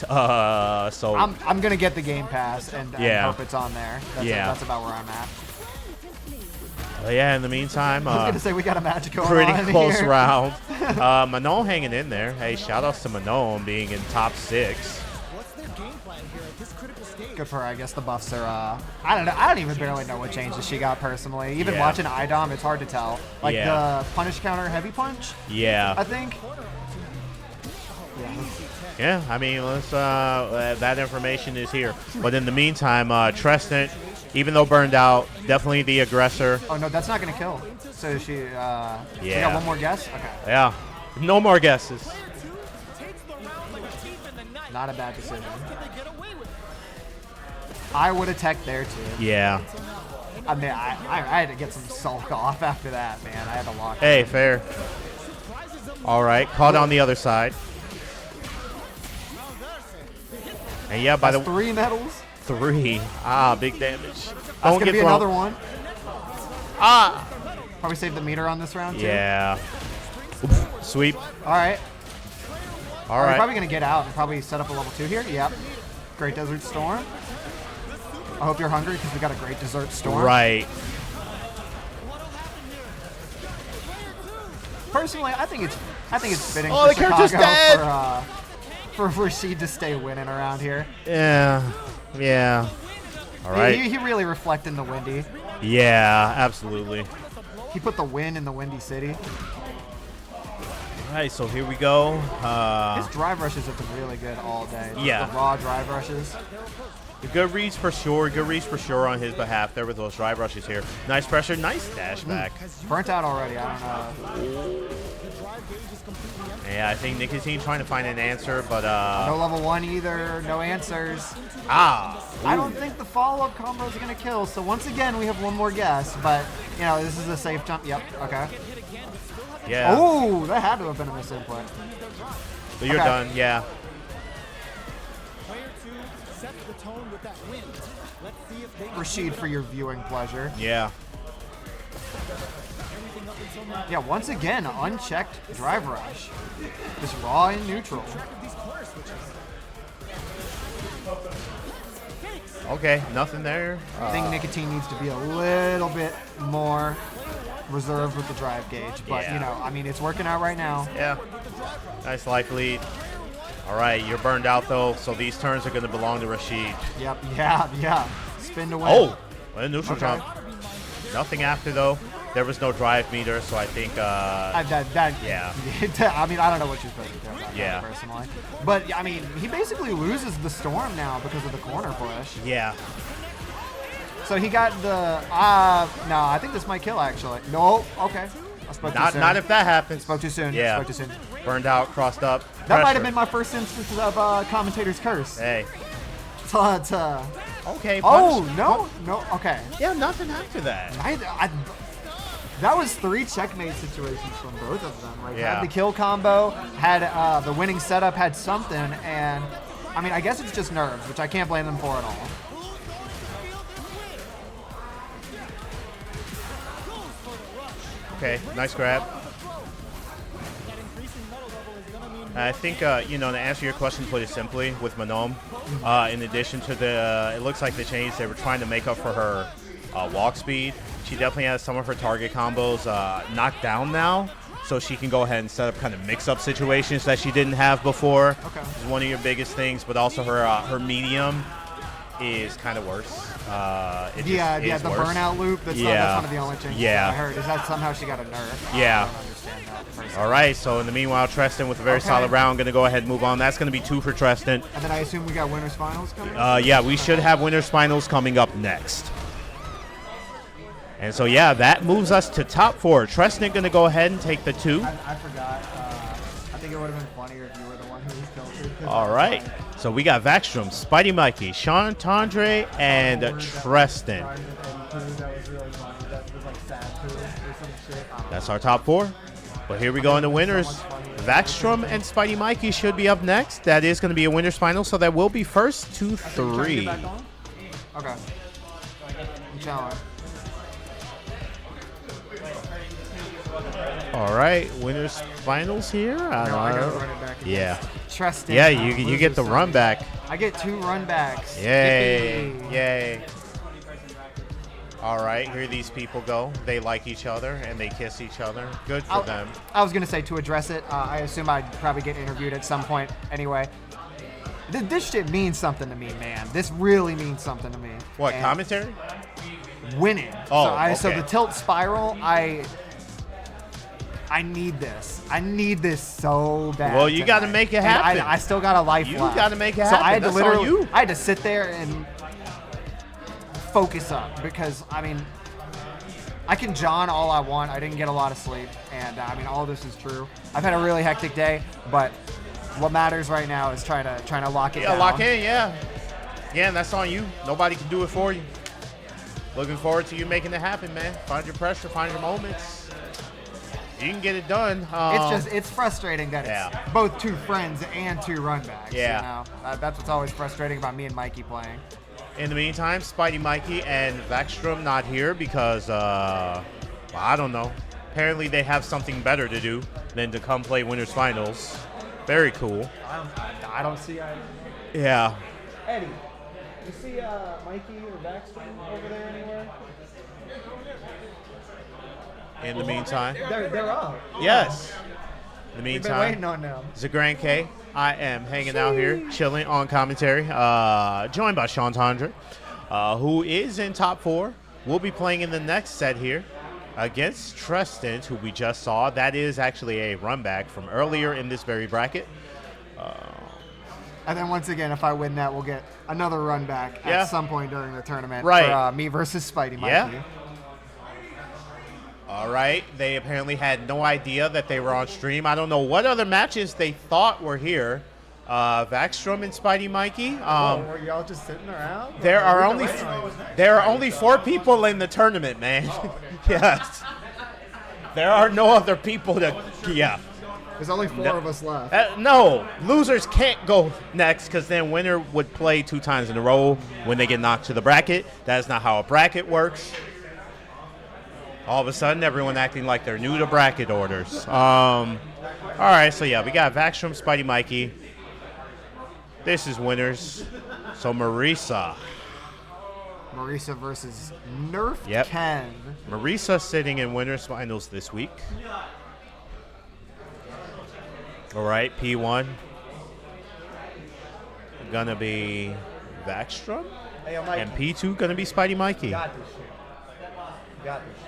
So I'm gonna get the Game Pass and Yeah. hope it's on there. That's about where I'm at. Yeah, in the meantime, I was gonna say we got a match going pretty on close here. round. Manon hanging in there. Hey, shout outs to Manon being in top 6. What's their game plan here at this critical stage? Good for her. I guess the buffs are. I don't know. I don't even barely know what changes she got personally. Even Yeah. watching IDOM, it's hard to tell. Like Yeah. the punish counter heavy punch, I Yeah. think. Yeah, I mean, let's, that information is here. But in the meantime, Treston, even though burned out, definitely the aggressor. Oh no, that's not gonna kill. So she. We got Yeah. one more guess. Okay. Yeah. No more guesses. Takes the round like a thief in the night. Not a bad decision. Can they get away with it? I would have teched there too. Yeah. I mean, I had to get some sulk off after that, man. I had to lock. Hey, fair. All right, caught on the other side. And yeah, by That's the 3 medals. 3. Ah, big damage. That's Don't gonna get be thrown. another one. Ah. Probably save the meter on this round too. Yeah. Oof. Sweep. All right. All We're right. probably gonna get out and probably set up a level 2 here. Yep. Great Desert Storm. I hope you're hungry because we got a Great Desert Storm. Right. Personally, I think it's fitting Oh, for the character's Chicago dead! for Rashid to stay winning around here. Yeah. Yeah. All right. He really reflecting the windy. Yeah, absolutely. He put the win in the Windy City. All right, so here we go. His drive rushes have been really good all day. Yeah. The raw drive rushes. Good reads for sure. Good reads for sure on his behalf there with those drive rushes here. Nice pressure. Nice dash back. Burnt out already. I don't know. Yeah, I think Nicotine trying to find an answer, but No level 1 either. No answers. ah. I don't think the follow-up combo is going to kill. So once again, we have one more guess. But, you know, this is a safe jump. Yep. Okay. Yeah. Oh, that had to have been a misinput. So you're okay. done. Yeah. Player 2 sets the tone with that win. Let's see if they can Rashid for your viewing pleasure. Yeah. Yeah, once again, unchecked drive rush. Just raw and neutral. Okay. Nothing there. I think Nicotine needs to be a little bit more reserved with the drive gauge. But, Yeah. you know, I mean, it's working out right now. Yeah. Nice life lead. All right, you're burned out though, so these turns are going to belong to Rashid. Yep, yeah. Spin to win. Oh, a neutral Okay. jump. Nothing after though. There was no drive meter, so I think. Yeah. I mean, I don't know what you're supposed to do about Yeah. that personally. But, I mean, he basically loses the storm now because of the corner push. Yeah. So he got the, no, I think this might kill actually. No, okay. I spoke too soon. Not if that happens. Spoke too soon. Yeah. Spoke too soon. Burned out, crossed up. That might have Pressure. been my first instance of commentator's curse. Hey. Okay. Oh, punish- no, okay. Yeah, nothing after that. That was 3 checkmate situations from both of them. Like, Yeah. had the kill combo, had the winning setup, had something, and I mean, I guess it's just nerves, which I can't blame them for at all. Okay, nice grab. I think, to answer your question, put it simply, with Manon, in addition to it looks like the change they were trying to make up for her walk speed. She definitely has some of her target combos knocked down now, so she can go ahead and set up kind of mix-up situations that she didn't have before. Okay. This is one of your biggest things, but also her medium is kind of worse. It just is the worse. burnout loop. That's Yeah. one of the only changes Yeah. I heard. Is that somehow she got a nerf? Yeah. I don't understand that personally. All right, so in the meanwhile, Treston with a very Okay. solid round, going to go ahead and move on. That's going to be 2 for Treston. And then I assume we got winners finals coming. Yeah, we should have winners finals coming up next. And so, yeah, that moves us to top 4. Treston going to go ahead and take the 2. I forgot. I think it would have been funnier if you were the one who was tilted. All right. So we got Vaxstrom, Spidey Mikey, Sean Tondre, and Treston. That's our top 4. But here we go in the winners. Vaxstrom and Spidey Mikey should be up next. That is going to be a winners final, so that will be first to 3. Okay. I'm challenged. All right, winners finals here. I gotta don't know. run it back again. Yeah, Treston. yeah. You get the run back. I get 2 run backs. Yay, Yippee. yay. All right, here these people go. They like each other and they kiss each other. Good for them. I was gonna say to address it. I assume I'd probably get interviewed at some point anyway. This shit means something to me, man. This really means something to me. What, And commentary? winning. Oh, So okay. the tilt spiral, I need this. I need this so bad. Well, you gotta tonight. make it And happen. I still got a life You left. gotta make it So happen. I had That's to on literally, you. I had to sit there and focus up because I mean, I can John all I want. I didn't get a lot of sleep, and I mean, all this is true. I've had a really hectic day, but what matters right now is trying to lock it Yeah, down. lock in, yeah. Yeah, and that's on you. Nobody can do it for you. Looking forward to you making it happen, man. Find your pressure, find your moments. You can get it done. It's frustrating that Yeah. it's both two friends and two run backs. Yeah. You know? That's what's always frustrating about me and Mikey playing. In the meantime, Spidey Mikey and Vaxstrom not here because, well, I don't know. Apparently they have something better to do than to come play Winners Finals. Very cool. I don't see either. Yeah. Eddie, you see Mikey or Baxter over there anywhere? In the meantime, They're up. yes. In the We've been waiting meantime, on them. Zagrand K, I am hanging out here, chilling on commentary, joined by Sean Tondra, who is in top 4. We'll be playing in the next set here against Treston, who we just saw. That is actually a run back from earlier in this very bracket. And then once again, if I win that, we'll get another run back Yeah. at some point during the tournament. Right. For me versus Spidey Mikey. Yeah. All right. They apparently had no idea that they were on stream. I don't know what other matches they thought were here. Vaxstrom and Spidey Mikey. Were y'all just sitting around? There are only 4 people in the tournament, man. Yes. There are no other people to. Yeah. There's only 4 of us left. No, losers can't go next because then winner would play 2 times in a row when they get knocked to the bracket. That is not how a bracket works. All of a sudden, everyone acting like they're new to bracket orders. All right, so yeah, we got Vaxstrom, Spidey Mikey. This is winners. So Marisa. Marisa versus Nerf Yep. Ken. Marisa sitting in winners finals this week. All right, P1. Gonna be Vaxstrom. Hey, yo, Mikey. And P2 gonna be Spidey Mikey. Got this shit. Got this shit.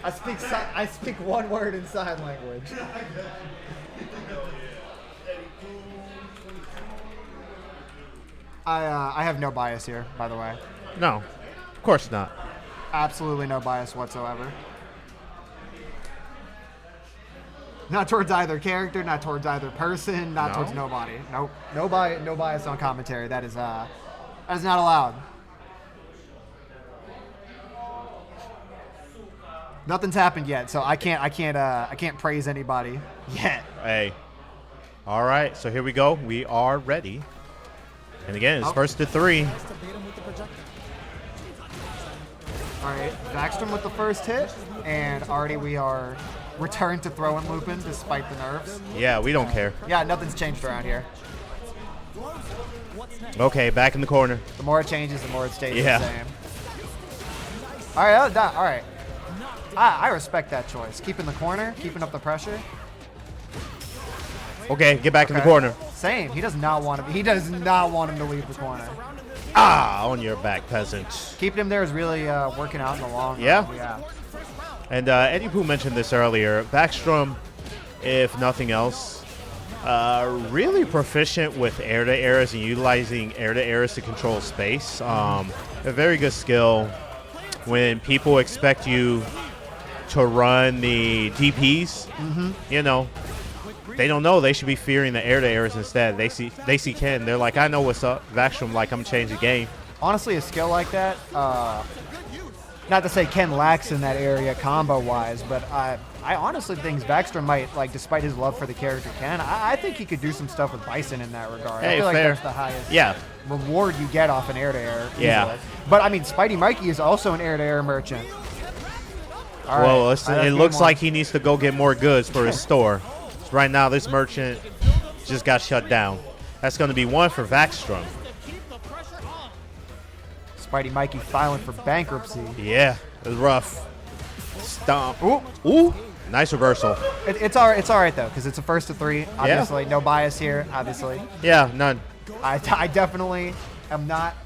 I speak one word in sign language. I have no bias here, by the way. No, of course not. Absolutely no bias whatsoever. Not towards either character, not towards either person, not No? towards nobody. Nope. No bias on commentary. That is not allowed. Nothing's happened yet, so I can't praise anybody yet. Hey. All right, so here we go. We are ready. And again, it's first to 3. Has to bait him with the projector. All right, Vaxstrom with the first hit, and already we are returned to throwing Lupin despite the nerfs. Yeah, we don't care. Yeah, nothing's changed around here. Okay, back in the corner. The more it changes, the more it stays Yeah. the same. All right, all right. I respect that choice. Keeping the corner, keeping up the pressure. Okay, get back in the Okay. corner. Same. He does not want him. He does not want him to leave the corner. Ah, on your back, peasant. Keeping him there is really working out in the long run. Yeah? Yeah. And Eddie Pooh mentioned this earlier. Backstrom, if nothing else, really proficient with air-to-airs and utilizing air-to-airs to control space. A very good skill when people expect you to run the DPs. You know, they don't know. They should be fearing the air-to-airs instead. They see Ken. They're like, I know what's up. Vaxstrom, like, I'm changing the game. Honestly, a skill like that, not to say Ken lacks in that area combo-wise, but I honestly think Backstrom might, like, despite his love for the character Ken, I think he could do some stuff with Bison in that regard. I Hey, feel like fair. that's the highest Yeah. reward you get off an air-to-air. Yeah. easily. But, I mean, Spidey Mikey is also an air-to-air merchant. All Well, right. it's, All right, it game looks one. like he needs to go get more goods for his store. Right now, this merchant just got shut down. That's going to be 1 for Vaxstrom. Spidey Mikey filing for bankruptcy. Yeah, it was rough. Stomp. Ooh. Ooh. Nice reversal. It's all right though, because it's a first to 3. Obviously, no bias here. Obviously, Yeah, none. I definitely am not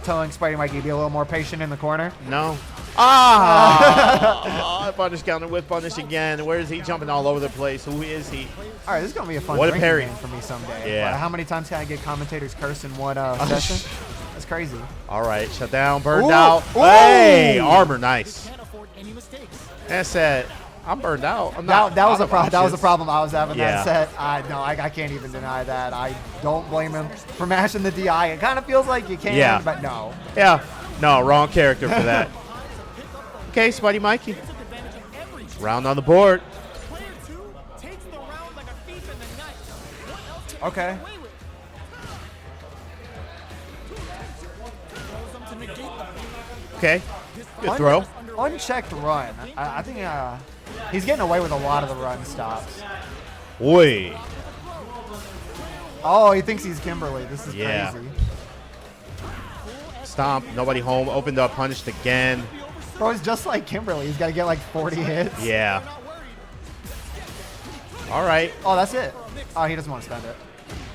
telling Spidey Mikey to be a little more patient in the corner. No. Ah! Punish counter with punish again. Where is he jumping all over the place? Who is he? All right, this is gonna be a fun What a drinking parry. game for me someday. Yeah. But how many times can I get commentators curse in one session? That's crazy. All right, shut down, burned Ooh. out. Ooh. Hey, armor, nice. Can't afford any mistakes. That's it. I'm burned out. I'm not That was out a of problem. That was a options. problem I was having Yeah. that set. I can't even deny that. I don't blame him for mashing the DI. It kind of feels like you can, Yeah. but no. Yeah. No, wrong character for that. Okay, Spidey Mikey. Took advantage of every trick. Round on the board. Player 2 takes the round like a thief in the night. What else can Okay. he get away with? Throws them to negate the Okay. Good throw. Unchecked run. I think he's getting away with a lot of the run stops. Oi. Oh, he thinks he's Kimberly. This is Yeah. crazy. Stomp. Nobody home. Opened up. Punished again. Bro, he's just like Kimberly. He's got to get like 40 hits. Yeah. All right. Oh, that's it. Oh, he doesn't want to spend it.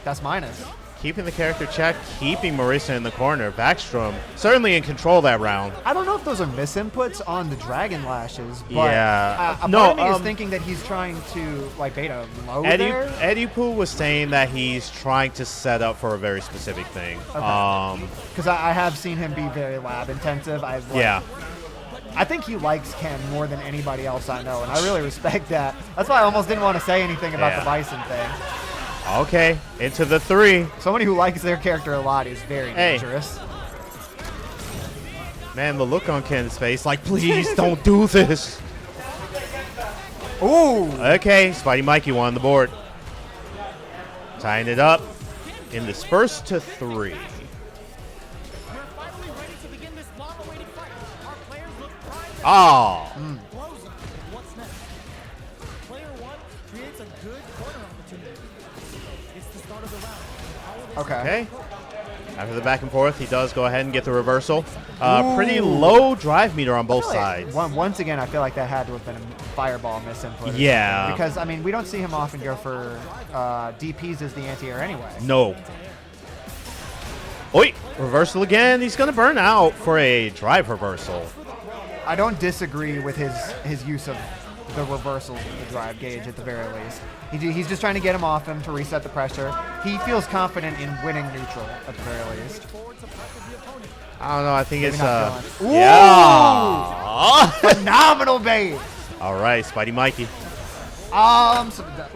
That's minus. Keeping the character check. Keeping Marissa in the corner. Backstrom certainly in control that round. I don't know if those are misinputs on the Dragon Lashes, but Yeah. a No, part of me is um, thinking that he's trying to like beta low Eddie, there. Eddie Pooh was saying that he's trying to set up for a very specific thing. Because I have seen him be very lab intensive. Yeah. I think he likes Ken more than anybody else I know, and I really respect that. That's why I almost didn't want to say anything about Yeah. the Bison thing. Okay. Into the 3. Somebody who likes their character a lot is very Hey. dangerous. Man, the look on Ken's face, like, please don't do this. Ooh! Okay, Spidey Mikey won the board. Tying it up in this first to 3. We're finally ready to begin this long-awaited fight. Our players look primed Oh. and closing. What's next? Player 1 creates a good corner opportunity. It's the start of the round. How will they Okay. After the back and forth, he does go ahead and get the reversal. Pretty low drive meter on both sides. Once again, I feel like that had to have been a fireball misinput. or Yeah. something, Because, I mean, we don't see him often go for DPs as the anti-air anyway. No. Oi, reversal again. He's going to burn out for a drive reversal. I don't disagree with his use of the reversals of the drive gauge at the very least. He's just trying to get him off him to reset the pressure. He feels confident in winning neutral at the very least. I don't know. I think it's not feeling it. yeah. Phenomenal bait. All right, Spidey Mikey. And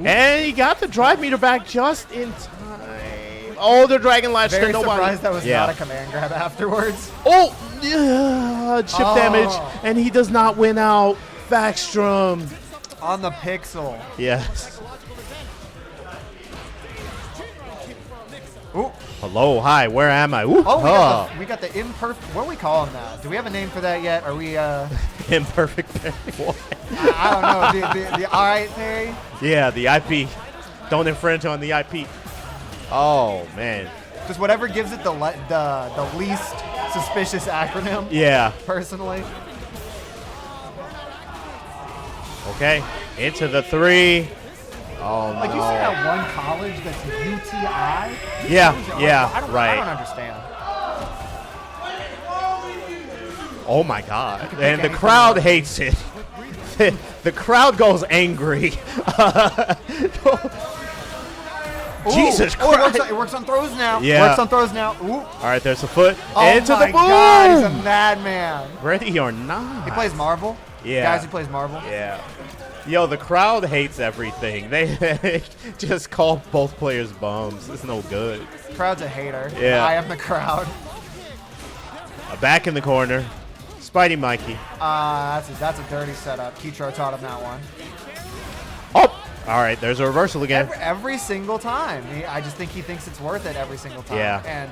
And he got the drive meter back just in time. Oh, the Dragon Lash very to nobody. surprised that was Yeah. not a command grab afterwards. Oh, yeah, chip damage, and he does not win out. Backstrom. On the pixel. Yes. Ooh. Hello, hi, where am I? Ooh, Oh, we got the imperfect. What do we call him now? Do we have a name for that yet? Are we? imperfect parry. What? I don't know. The all right theory. Yeah, the IP. Don't infringe on the IP. Oh man. Just whatever gives it the least suspicious acronym. Yeah. Personally. Okay. Into the 3. Oh Like you see no. that one college that's UTI. Yeah. I Yeah. don't Right. understand. Oh my God. And the anything crowd else. hates it. The crowd goes angry. Jesus Ooh, Christ. it works on throws now. Yeah. Works on throws now. Ooh. All right, there's a foot. Oh Into my the boom. God, he's a madman. Ready or not. He plays Marvel. Yeah. Guys, he plays Marvel. Yeah. Yo, the crowd hates everything. They just call both players bums. It's no good. Crowd's a hater. Yeah. I am the crowd. Back in the corner. Spidey Mikey. That's a dirty setup. Kitro taught him that one. Oh! All right, there's a reversal again. Every single time. I just think he thinks it's worth it every single time. Yeah. And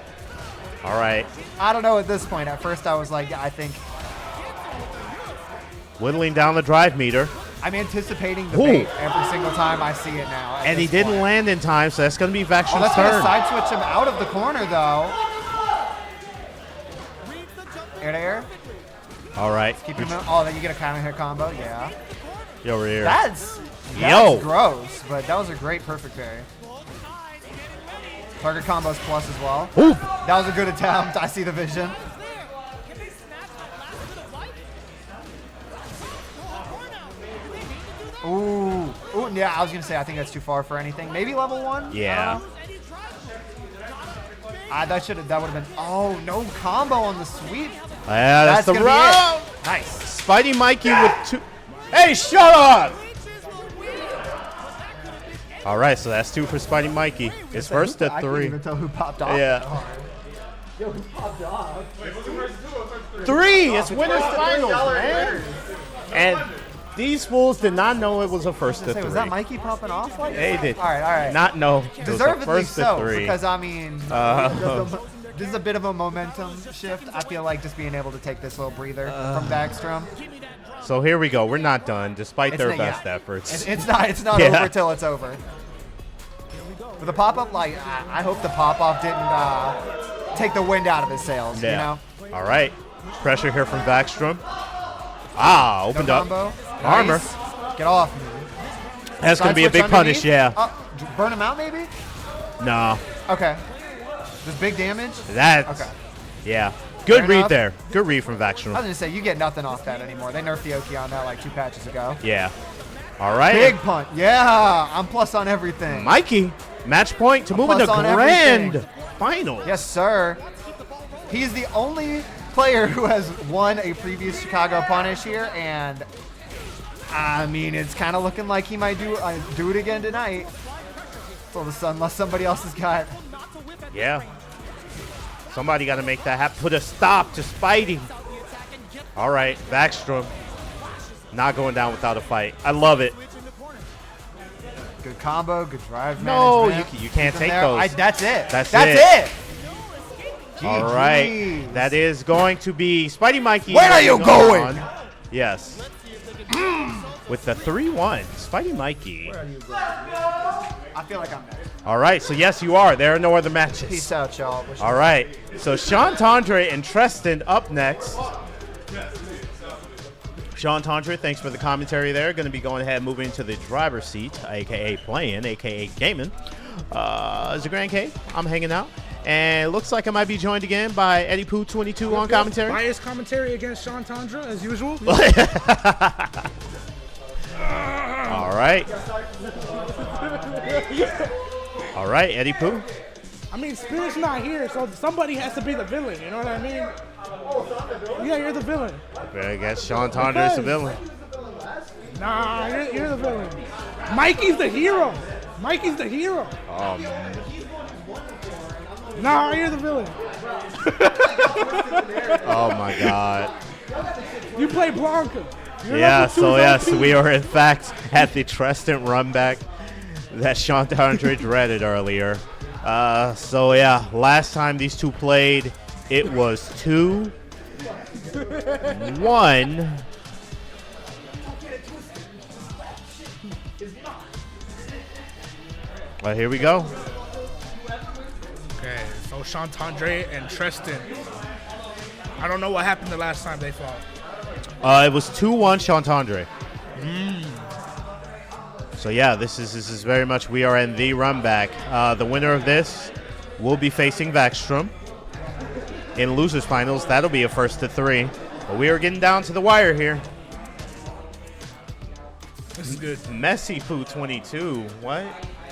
All right. I don't know at this point. At first I was like, I think Whittling down the drive meter. I'm anticipating the Ooh. bait every single time I see it now. at And he this didn't point. land in time, so that's going to be Oh, Vexion's that's going to turn. side switch him out of the corner, though. Air to air. All right. Keep him. Oh, then you get a counter hit combo. Yeah. Yo, over here. That's Yo. gross, but that was a great perfect parry. Target combos plus as well. Ooh. That was a good attempt. I see the vision. Ooh. Ooh, yeah, I was going to say, I think that's too far for anything. Maybe level 1? Yeah. That would have been, oh, no combo on the sweep. Yeah, that's the gonna be round. it. Nice. Spidey Mikey with 2. Hey, shut up! All right, so that's 2 for Spidey Mikey. It's first at I can't 3. even tell who popped off. Yeah. 3. It's winners finals, man. And these fools did not know it was a first to 3. Was that Mikey popping off like They that? did All right. not know it was a Deservedly first to so, 3. because, I mean, this is a bit of a momentum shift. I feel like just being able to take this little breather from Backstrom. So here we go. We're not done, despite their not- best yeah. efforts. It's not Yeah. over till it's over. But the pop-up, like, I hope the pop-off didn't take the wind out of his sails, you know? All right. Pressure here from Backstrom. Ah, No opened up. combo. Armor. Nice. Get off me. That's going to be a Side switch big punish, underneath. yeah. Burn him out, maybe? No. Okay. Just big damage? That's, Okay. yeah. Good Fair read enough. there. Good read from I was Backstrom. going to say, you get nothing off that anymore. They nerfed the Oki on that like 2 patches ago. Yeah. All right. Big punt. Yeah. I'm plus on everything. Mikey, match point to move into plus on grand everything. final. Yes, sir. He's the only player who has won a previous Chicago punish here, and I mean, it's kind of looking like he might do it again tonight. So unless somebody else has got. Yeah. Somebody got to make that happen. Put a stop to Spidey. All right, Backstrom. Not going down without a fight. I love it. Good combo, good drive No, management. you can't Keep him take there. those. That's it. That's it. All GGs. right. That is going to be Spidey Mikey. Where are you moving going? on. Yes. With the 3-1, Spidey Mikey. I feel like I'm next. All right, so yes, you are. There are no other matches. Peace out, y'all. Wish All right, so Sean Tondre and Treston up next. Sean Tondre, thanks for the commentary there. Going to be going ahead and moving to the driver's seat, a.k.a. playing, a.k.a. gaming. Zagran K, I'm hanging out. And it looks like I might be joined again by Eddie Pooh 22 on commentary. Biased commentary against Sean Tondra, as usual. All right. All right, Eddie Pooh. I mean, Spirit's not here, so somebody has to be the villain. You know what I mean? Yeah, you're the villain. I guess Sean Tondre is the villain. Nah, you're the villain. Mikey's the hero. Mikey's the hero. Oh, man. Nah, you're the villain. Oh, my God. You play Blanca. You're Yeah, level 2 so yes, OP. we are in fact at the Treston run back that Sean Tondre dreaded earlier. So yeah, last time these two played, it was 2-1. Well, here we go. Okay, so Sean Tondre and Treston. I don't know what happened the last time they fought. It was 2-1 Sean Tondre. So yeah, this is very much, we are in the run back. The winner of this will be facing Backstrom in losers finals. That'll be a first to 3. But we are getting down to the wire here. This is good. Messy Poo 22. What?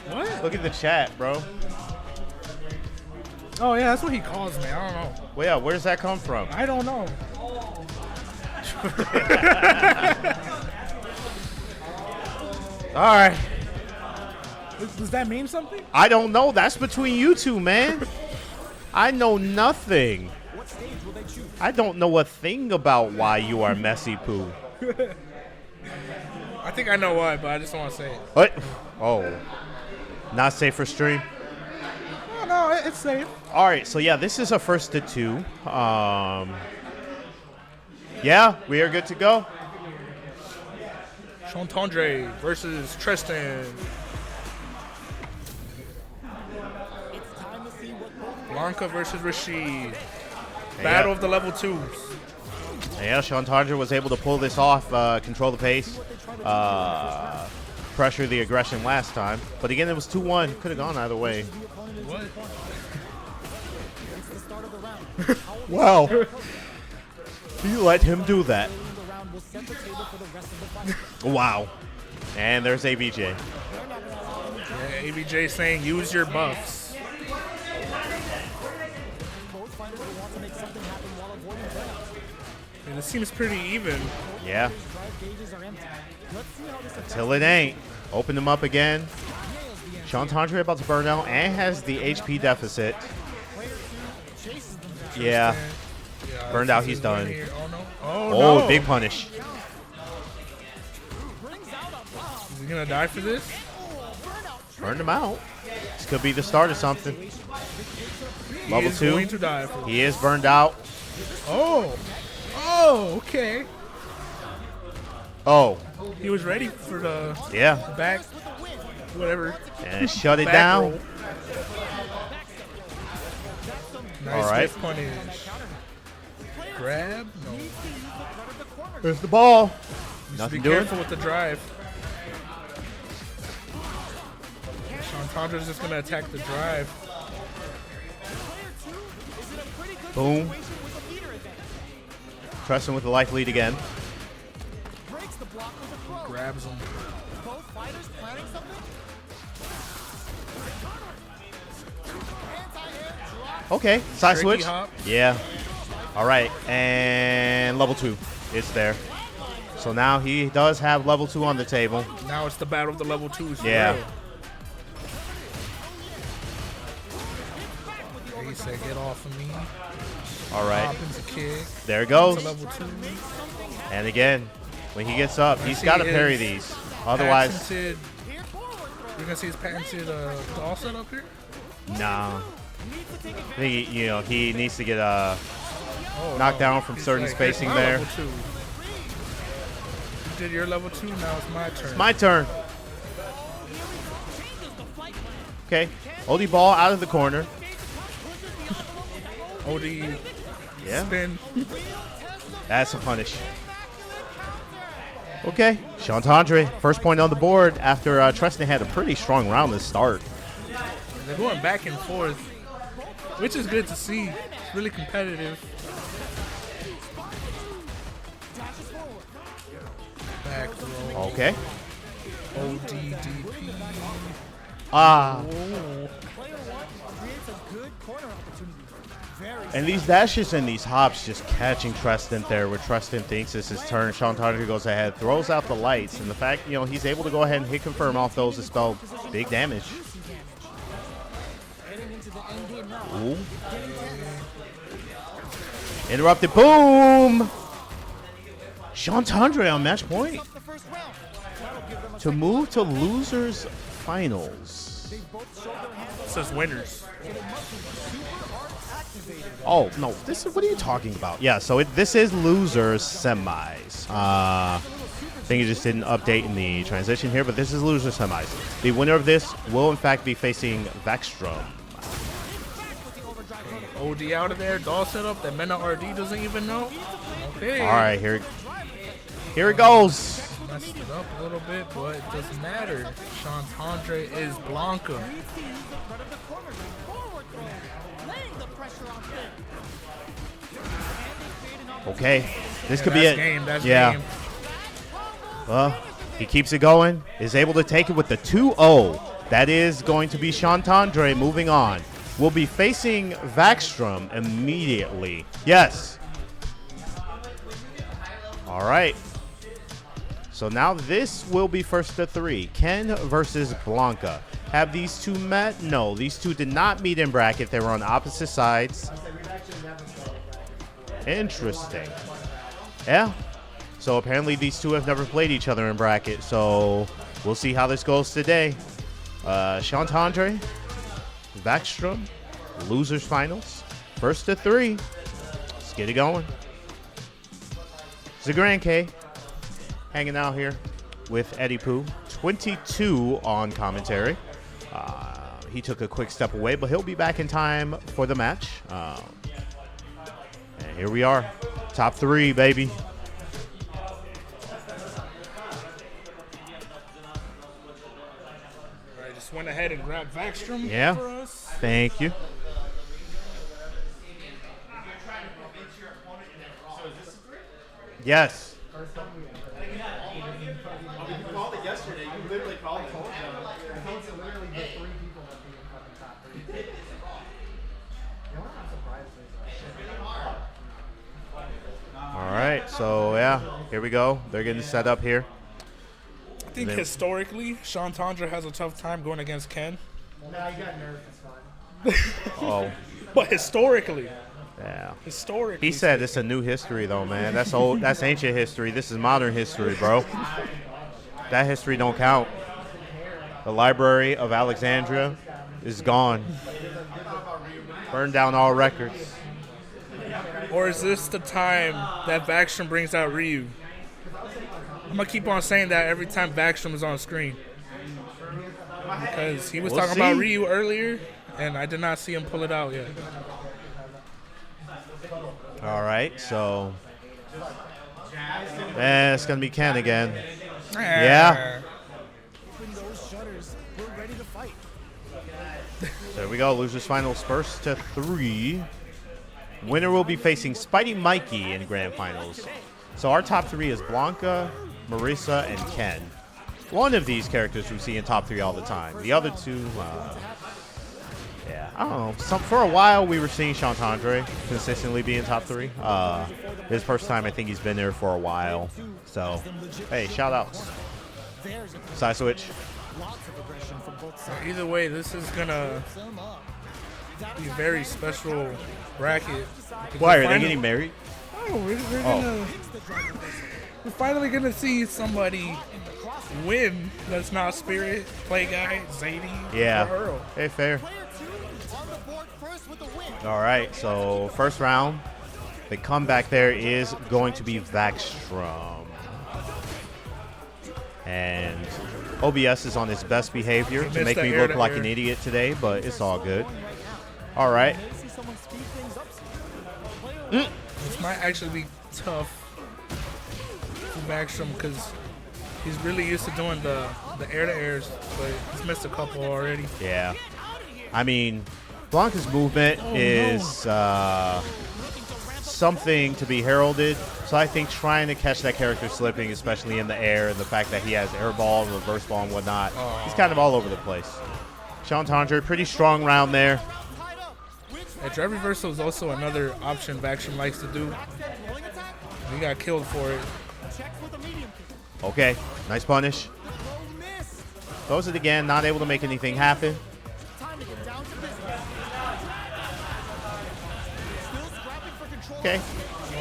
What? Look at the chat, bro. Oh, yeah, that's what he calls me. I don't know. Well, yeah, where does that come from? I don't know. All right. Does that mean something? I don't know. That's between you two, man. I know nothing. I don't know a thing about why you are Messy Poo. I think I know why, but I just don't want to say it. What? Oh. Not safe for stream? Oh, no, it's safe. All right, so yeah, this is a first to 2. Yeah, we are good to go. Sean Tondre versus Tristan. It's time to see what both Blanca versus Rashid. Battle of the level 2s. Yeah, Sean Tondre was able to pull this off, control the pace, pressure the aggression last time. But again, it was 2-1. Could have gone either way. What? Wow. You let him do that. Wow. And there's ABJ. Yeah, ABJ saying use your buffs. And this seems pretty even. Yeah. Until it ain't. Open him up again. Sean Tondre about to burn out and has the HP deficit. Yeah. Yeah, Burned this out, is he's his win done. here. Oh, no. Oh, no. big punish. Is he going to die for this? Burned him out. This could be the start of something. Level He is 2. going to die for this. He is burned out. Oh. Oh, okay. Oh, He was ready for the yeah. back, whatever. And shut it Back down. roll. Nice All right. whiff punish. Grab? No. There's the ball. Just Nothing be doing. careful with the drive. Sean Tondre's just going to attack the drive. Boom. Preston with the life lead again. Grabs him. Okay, side Tricky switch. hop. Yeah. All right, and level 2. It's there. So now he does have level 2 on the table. Now it's the battle of the level 2s. for Yeah. real. He said, get off of me. All right, Hop into kick. there it To goes. level 2. And again, when he gets up, he's see got to his parry these. Otherwise, Patented, you're going to see his patented all set up here? nah. He needs to get Oh, knocked no. down from He's certain like, "Here's spacing my there. level 2." You did your level 2, now it's my turn. My turn. Okay, OD ball out of the corner. OD Yeah, spin. that's a punish. Okay, Sean Tondre, first point on the board after Treston had a pretty strong round to start. They're going back and forth, which is good to see. It's really competitive. Back roll. Okay. ODDP. Ah. Oh. And these dashes and these hops just catching Treston there where Treston thinks it's his turn. Sean Tondre goes ahead, throws out the lights, and the fact, he's able to go ahead and hit confirm off those to spell big damage. Ooh. Interrupted, boom! Sean Tondre on match point. To move to losers finals. It says winners. Oh, no, what are you talking about? Yeah, so this is losers semis. I think it just didn't update in the transition here, but this is losers semis. The winner of this will, in fact, be facing Vexstrom. OD out of there, doll setup that Mena RD doesn't even know. Okay. All right, here it goes. Messed it up a little bit, but it doesn't matter. Sean Tondre is Blanca. Okay, this could Yeah, be that's it. game. That's yeah. game. Well, he keeps it going, is able to take it with the 2-0. That is going to be Sean Tondre moving on. We'll be facing Vexstrom immediately. Yes. All right. So now this will be first to 3. Ken versus Blanca. Have these two met? No, these two did not meet in bracket. They were on opposite sides. Interesting. Yeah. So apparently these two have never played each other in bracket. So we'll see how this goes today. Sean Tondre, Vexstrom, losers finals, first to 3. Let's get it going. Zagran K hanging out here with Eddie Pooh. 22 on commentary. He took a quick step away, but he'll be back in time for the match. Here we are. Top 3, baby. All right, just went ahead and grabbed Vaxstrom Yeah. for us. Thank you. Yes. All right, so yeah, here we go. They're getting set up here. I think historically, Sean Tondra has a tough time going against Ken. Nah, you got nerfed. It's fine. Oh, But historically, yeah. historically. He said it's a new history, though, man. That's old. That's ancient history. This is modern history, bro. That history don't count. The Library of Alexandria is gone. Burned down all records. Or is this the time that Backstrom brings out Ryu? I'm going to keep on saying that every time Backstrom is on screen. Because he was We'll talking about see. Ryu earlier, and I did not see him pull it out yet. All right, so. Man, it's going to be Ken again. Yeah. Open those shutters. We're ready to fight. There we go. Losers finals first to 3. Winner will be facing Spidey Mikey in grand finals. So our top 3 is Blanca, Marisa, and Ken. One of these characters we see in top 3 all the time. The other 2, yeah, I don't know. For a while, we were seeing Sean Tondre consistently be in top 3. His first time, I think he's been there for a while. So, hey, shout outs. Side switch. Either way, this is going to be a very special bracket. Why, are they getting married? Oh, we're finally gonna see somebody win that's not Spirit, Play Guy, Zadie, Yeah. or Earl. Hey, fair. All right, so first round, the comeback there is going to be Vaxstrom. And OBS is on his best behavior to missed make that me air look to like air. an idiot today, but it's all good. All right. This might actually be tough for Backstrom because he's really used to doing the air-to-airs, but he's missed a couple already. Yeah. I mean, Blanca's movement is something to be heralded. So I think trying to catch that character slipping, especially in the air, and the fact that he has air ball and reverse ball and whatnot, he's kind of all over the place. Sean Tondre, pretty strong round there. And drive reversal is also another option Backstrom likes to do. He got killed for it. Okay, nice punish. Throws it again, not able to make anything happen. Okay.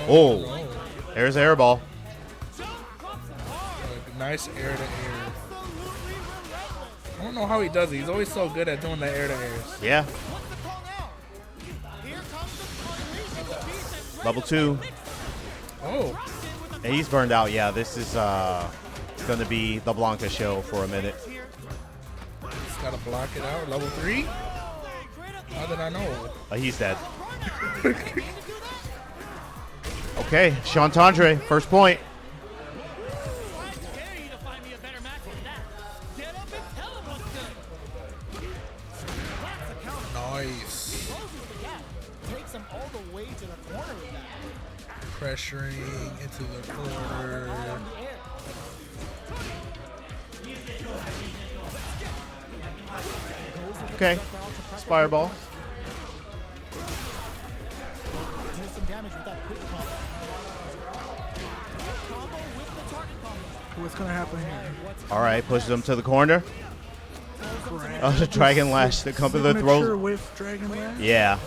Oh, there's air ball. Nice air-to-air. I don't know how he does it. He's always so good at doing the air-to-airs. Yeah. Level 2. Oh, And he's burned out. Yeah, this is going to be the Blanca show for a minute. just gotta block it out. Level 3? How did I know? He's dead. Okay, Sean Tondre, first point. Nice. Takes him all the way to the corner with that. Pressuring into the corner. Okay, Spireball. Does some damage with that quick combo. Combo with the target combo. What's gonna happen here? All right, pushes him to the corner. The Dragon Lash, the company that Signature throws. with Dragon Lash? Yeah.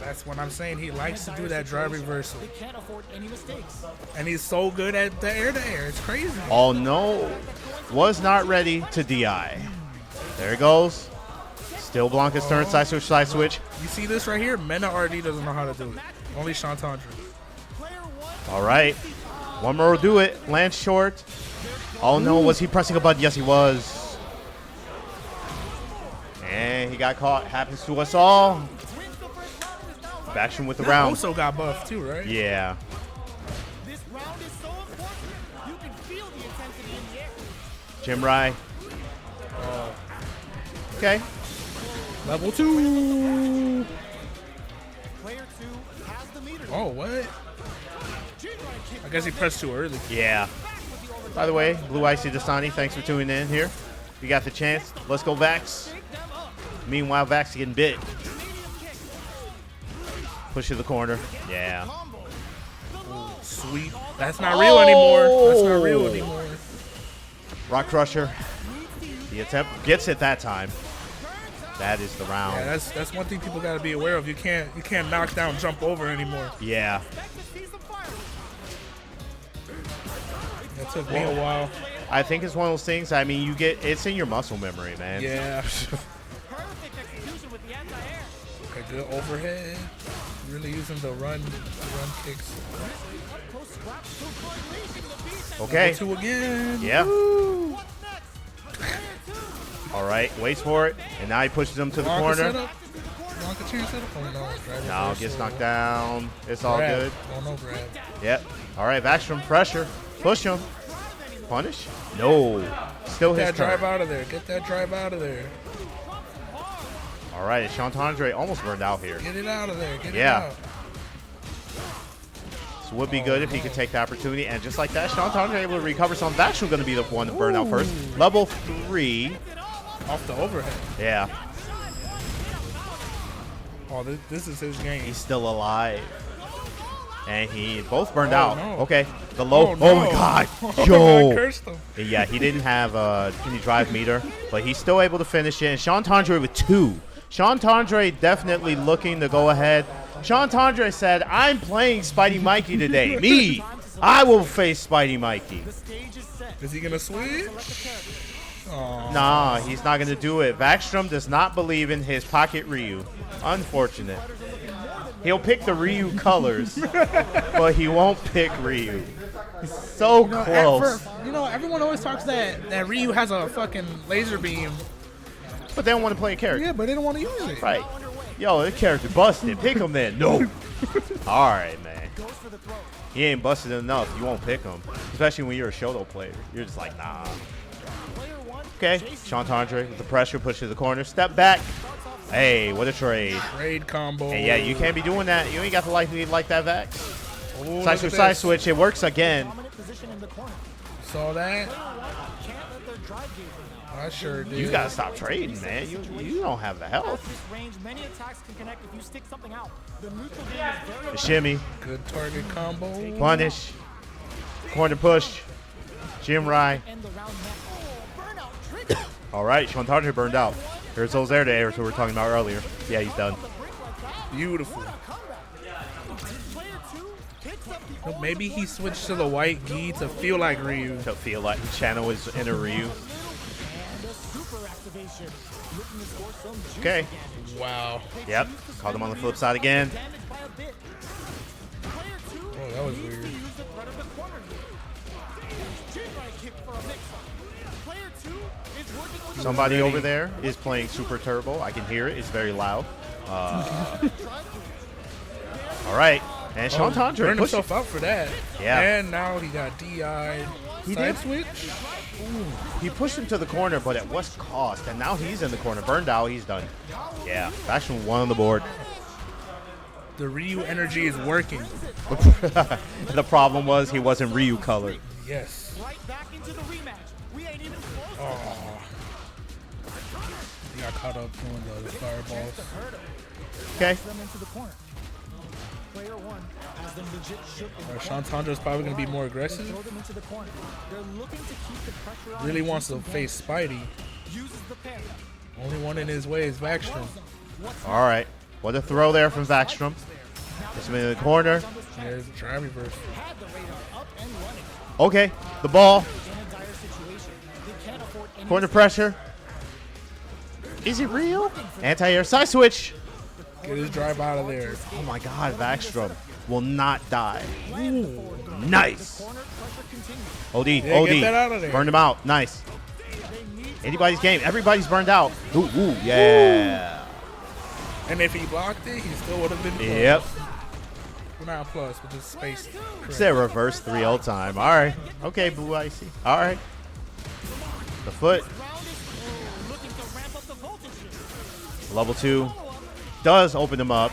That's what I'm saying. He likes to do that drive reversal. Can't afford any mistakes. And he's so good at the air-to-air. It's crazy. Oh no, was not ready to DI. There it goes. Still Blanca's turn, side switch, side switch. You see this right here? Mena RD doesn't know how to do it. Only Sean Tondra. All right, one more will do it. Lands short. Oh no, was he pressing a button? Yes, he was. And he got caught. Happens to us all. Backstrom with the round. Also got buffed too, right? Yeah. This round is so important. You can feel the intensity in the air. Jim Rai. Okay. Level 2. Player 2 has the meter. Oh, what? I guess he pressed too early. Yeah. By the way, Blue Icy Dasani, thanks for tuning in here. You got the chance. Let's go, Vax. Meanwhile, Vax is getting bit. Push to the corner. Yeah. Sweet. That's not real anymore. That's not real anymore. Rock Crusher. The attempt gets it that time. That is the round. Yeah, that's one thing people got to be aware of. You can't knock down, jump over anymore. Yeah. That took me a while. I think it's one of those things. I mean, it's in your muscle memory, man. Yeah. Perfect execution with the anti-air. Okay, good overhead. Really using the run kicks. Close scratch to unleashing the beast. Okay. Level 2 again. Yeah. Woo. What's next? Player 2. All right. Waits for it, and now he pushes him to the Blanca corner. setup. Blanca chain setup. Oh no. Drive Now reversal. gets knocked down. It's all Grab. good. Oh no, grab. Yep. All right. Vaxstrom pressure. Push him. Punish. No. Still Get his that drive turn. out of there. Get that drive out of there. All right. Chantandre almost burned out here. Get it out of there. Get Yeah. it out. So it would be good if he could take the opportunity. And just like that, Chantandre able to recover some. Vaxstrom going to be the one to burn out first. Level 3. Off the overhead. Yeah. Oh, this is his game. He's still alive. And he both burned Oh, out. no. Okay. The low. Oh, Oh, my no. God. I Yo. cursed him. Yeah, he didn't have any drive meter, but he's still able to finish it. And Chantandre with 2. Chantandre definitely looking to go ahead. Chantandre said, I'm playing Spidey Mikey today. Me. I will face Spidey Mikey. Stage is set. Is he gonna switch? Oh, Nah, he's not going to do it. Vaxstrom does not believe in his pocket Ryu. Unfortunate. He'll pick the Ryu colors, but he won't pick Ryu. He's so close. Everyone always talks that Ryu has a fucking laser beam. But they don't want to play a character. Yeah, but they don't want to use it. Right. Yo, this character busted. Pick him then. No. All right, man. He ain't busted enough. You won't pick him. Especially when you're a Shoto player. You're just like, nah. Okay. Chantandre with the pressure, push to the corner. Step back. Hey, what a trade. Trade combo. And yeah, you can't be doing that. You ain't got to like that Vax. Oh, Side look switch, at side this. switch. It works again. Saw that? I sure did. You got to stop trading, man. You don't have the health. Range, many attacks can connect if you stick something out. The neutral game is very The shimmy. Good target combo. Punish. Corner push. Jim Rai. end the round next. Oh, burnout trigger. All right, Chantandre burned out. Here's those air to airs we were talking about earlier. Yeah, he's done. Beautiful. Player 2 picks up the Well, maybe he switched to the white gi to feel like Ryu. To feel like channel is in a Ryu. and a super activation. Looking to score some juice Okay. again. Wow. Yep. Called him on the flip side again. Damaged by a bit. Player 2 Oh, that was weird. use the threat of the corner here. Chin-right kick for a mix-up. Player 2 is working with Somebody Ready. over there is playing Super Turbo. I can hear it. It's very loud. All right. And Chantandre Burned pushed. himself out for that. Yeah. And now he got DI'd. He Side did. switch? He pushed him to the corner, but at what cost? And now he's in the corner. Burned out. He's done. Yeah. Faction 1 on the board. The Ryu energy is working. The problem was he wasn't Ryu colored. Yes. right back into the rematch. We ain't even close. Oh. He got caught up doing the fireballs. Okay. Them into the corner. Player 1 has them legit shook in the Chantandre's probably going to be more aggressive. throw them into the corner. They're looking to keep the pressure on. Really and wants keep to them face Spidey. uses the parry. Only one in his way is Vaxstrom. All right. What a throw there from Vaxstrom. Gets him in the corner. There's a try reverse. Had the radar up and running. Okay. The ball. In a dire situation, they can't afford any Corner pressure. Is it real? Anti-air side switch. Get his drive out of there. Oh my God, Vaxstrom will not die. Nice. OD, Yeah, OD. get that out of there. Burned him out. Nice. Anybody's game. Everybody's burned out. Ooh, ooh, yeah. And if he blocked it, he still would have been plus. Yep. Well, not plus, but just space. It's a reverse 3-0 time. All right. Okay, Blue Icy. All right. The foot. Looking to ramp up the voltage here. Level 2 does open him up.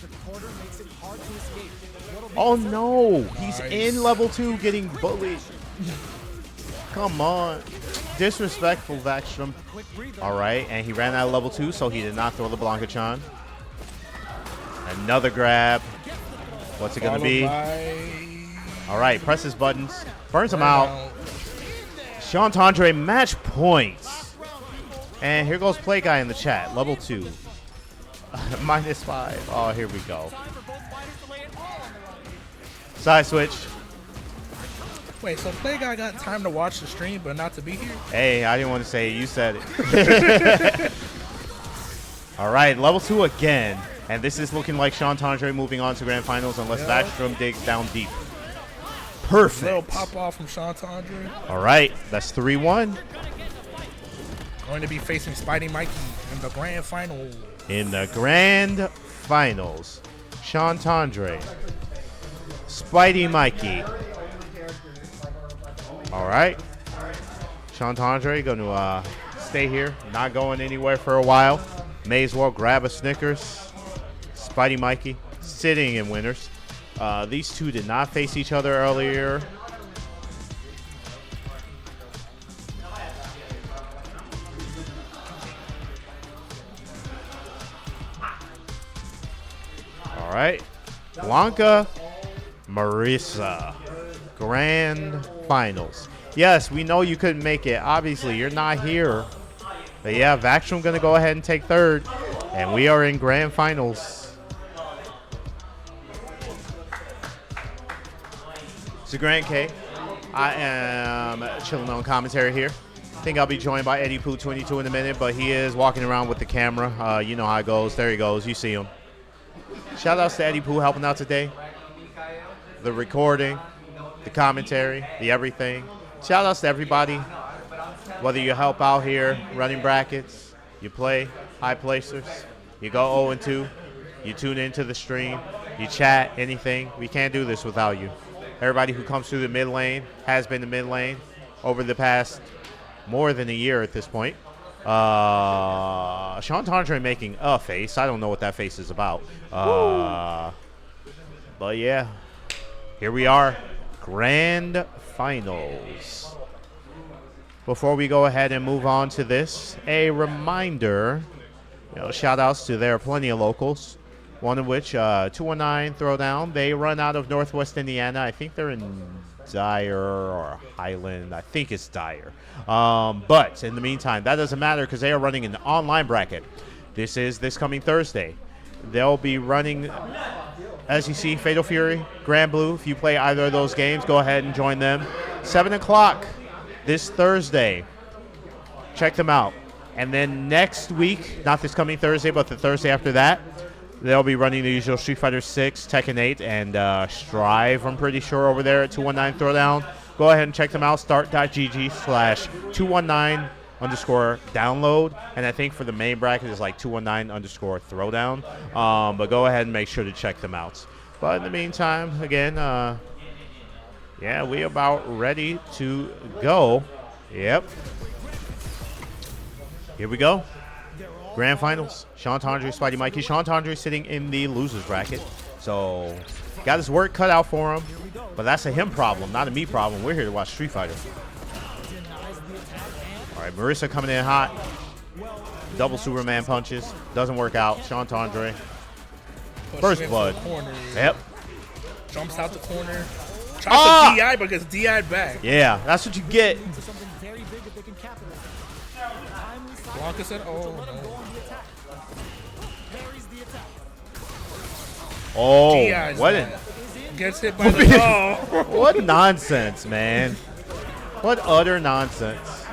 The quarter makes it hard to escape. What'll be Oh no, he's Nice. in level 2 getting bullied. Come on. Disrespectful, Vaxstrom. quick breather? All right, and he ran out of level 2, so he did not throw the Blanca-chan. Another grab. What's it going to be? All right, presses buttons. Burns him out. Sean Tandre match points. And here goes Play Guy in the chat. Level 2. -5. Oh, here we go. Time for both fighters to lay it all on the line. Side switch. Wait, so Play Guy got time to watch the stream, but not to be here? Hey, I didn't want to say it. You said it. All right, level 2 again. And this is looking like Sean Tandre moving on to Grand Finals unless Yeah. Vaxstrom digs down deep. Little Perfect. pop off from Sean Tandre. All right, that's 3-1 Going to be facing Spidey Mikey in the grand final. in the Grand Finals. Sean Tandre. Spidey Mikey. All right. Sean Tandre going to stay here, not going anywhere for a while. May as well grab a Snickers. Spidey Mikey sitting in winners. These two did not face each other earlier. All right. Blanca Marisa. Grand Finals. Yes, we know you couldn't make it. Obviously, you're not here. But yeah, Vaxstrom going to go ahead and take third. And we are in Grand Finals. It's a Grand K. I am chilling on commentary here. I think I'll be joined by Eddie Poo 22 in a minute, but he is walking around with the camera. You know how it goes. There he goes. You see him. Shout outs to Eddie Poo helping out today. The recording, the commentary, the everything. Shout outs to everybody. Whether you help out here running brackets, you play high placers, you go 0-2, you tune into the stream, you chat, anything. We can't do this without you. Everybody who comes through the mid lane has been the mid lane over the past more than a year at this point. Sean Tandre making a face. I don't know what that face is about. But yeah, here we are, Grand Finals. Before we go ahead and move on to this, a reminder, shout outs to there are plenty of locals, one of which 219 Throwdown. They run out of Northwest Indiana. I think they're in Dyer or Highland. I think it's Dyer. But in the meantime, that doesn't matter because they are running an online bracket. This is this coming Thursday. They'll be running, as you see, Fatal Fury, Grand Blue. If you play either of those games, go ahead and join them. 7 o'clock this Thursday. Check them out. And then next week, not this coming Thursday, but the Thursday after that, they'll be running the usual Street Fighter 6, Tekken 8, and Strive, I'm pretty sure, over there at 219 Throwdown. Go ahead and check them out. Start.gg/219_download. And I think for the main bracket is like 219_throwdown. But go ahead and make sure to check them out. But in the meantime, again, yeah, we about ready to go. Yep. Here we go. Grand Finals. Sean Tandre, Spidey Mikey. Sean Tandre sitting in the losers bracket. So, got his work cut out for him. But that's a him problem, not a me problem. We're here to watch Street Fighter. All right, Marisa coming in hot. Double Superman punches. Doesn't work out. Sean Tandre. First blood. Yep. Jumps out the corner. Tries to DI, but gets DI'd back. Yeah, that's what you get. Something very big if they can capitalize. Timely side Blanca said, oh, to let him go no. on the attack. Parries the attack. Oh, DI's what that. a, Gets hit by the oh. what nonsense, man. What utter nonsense.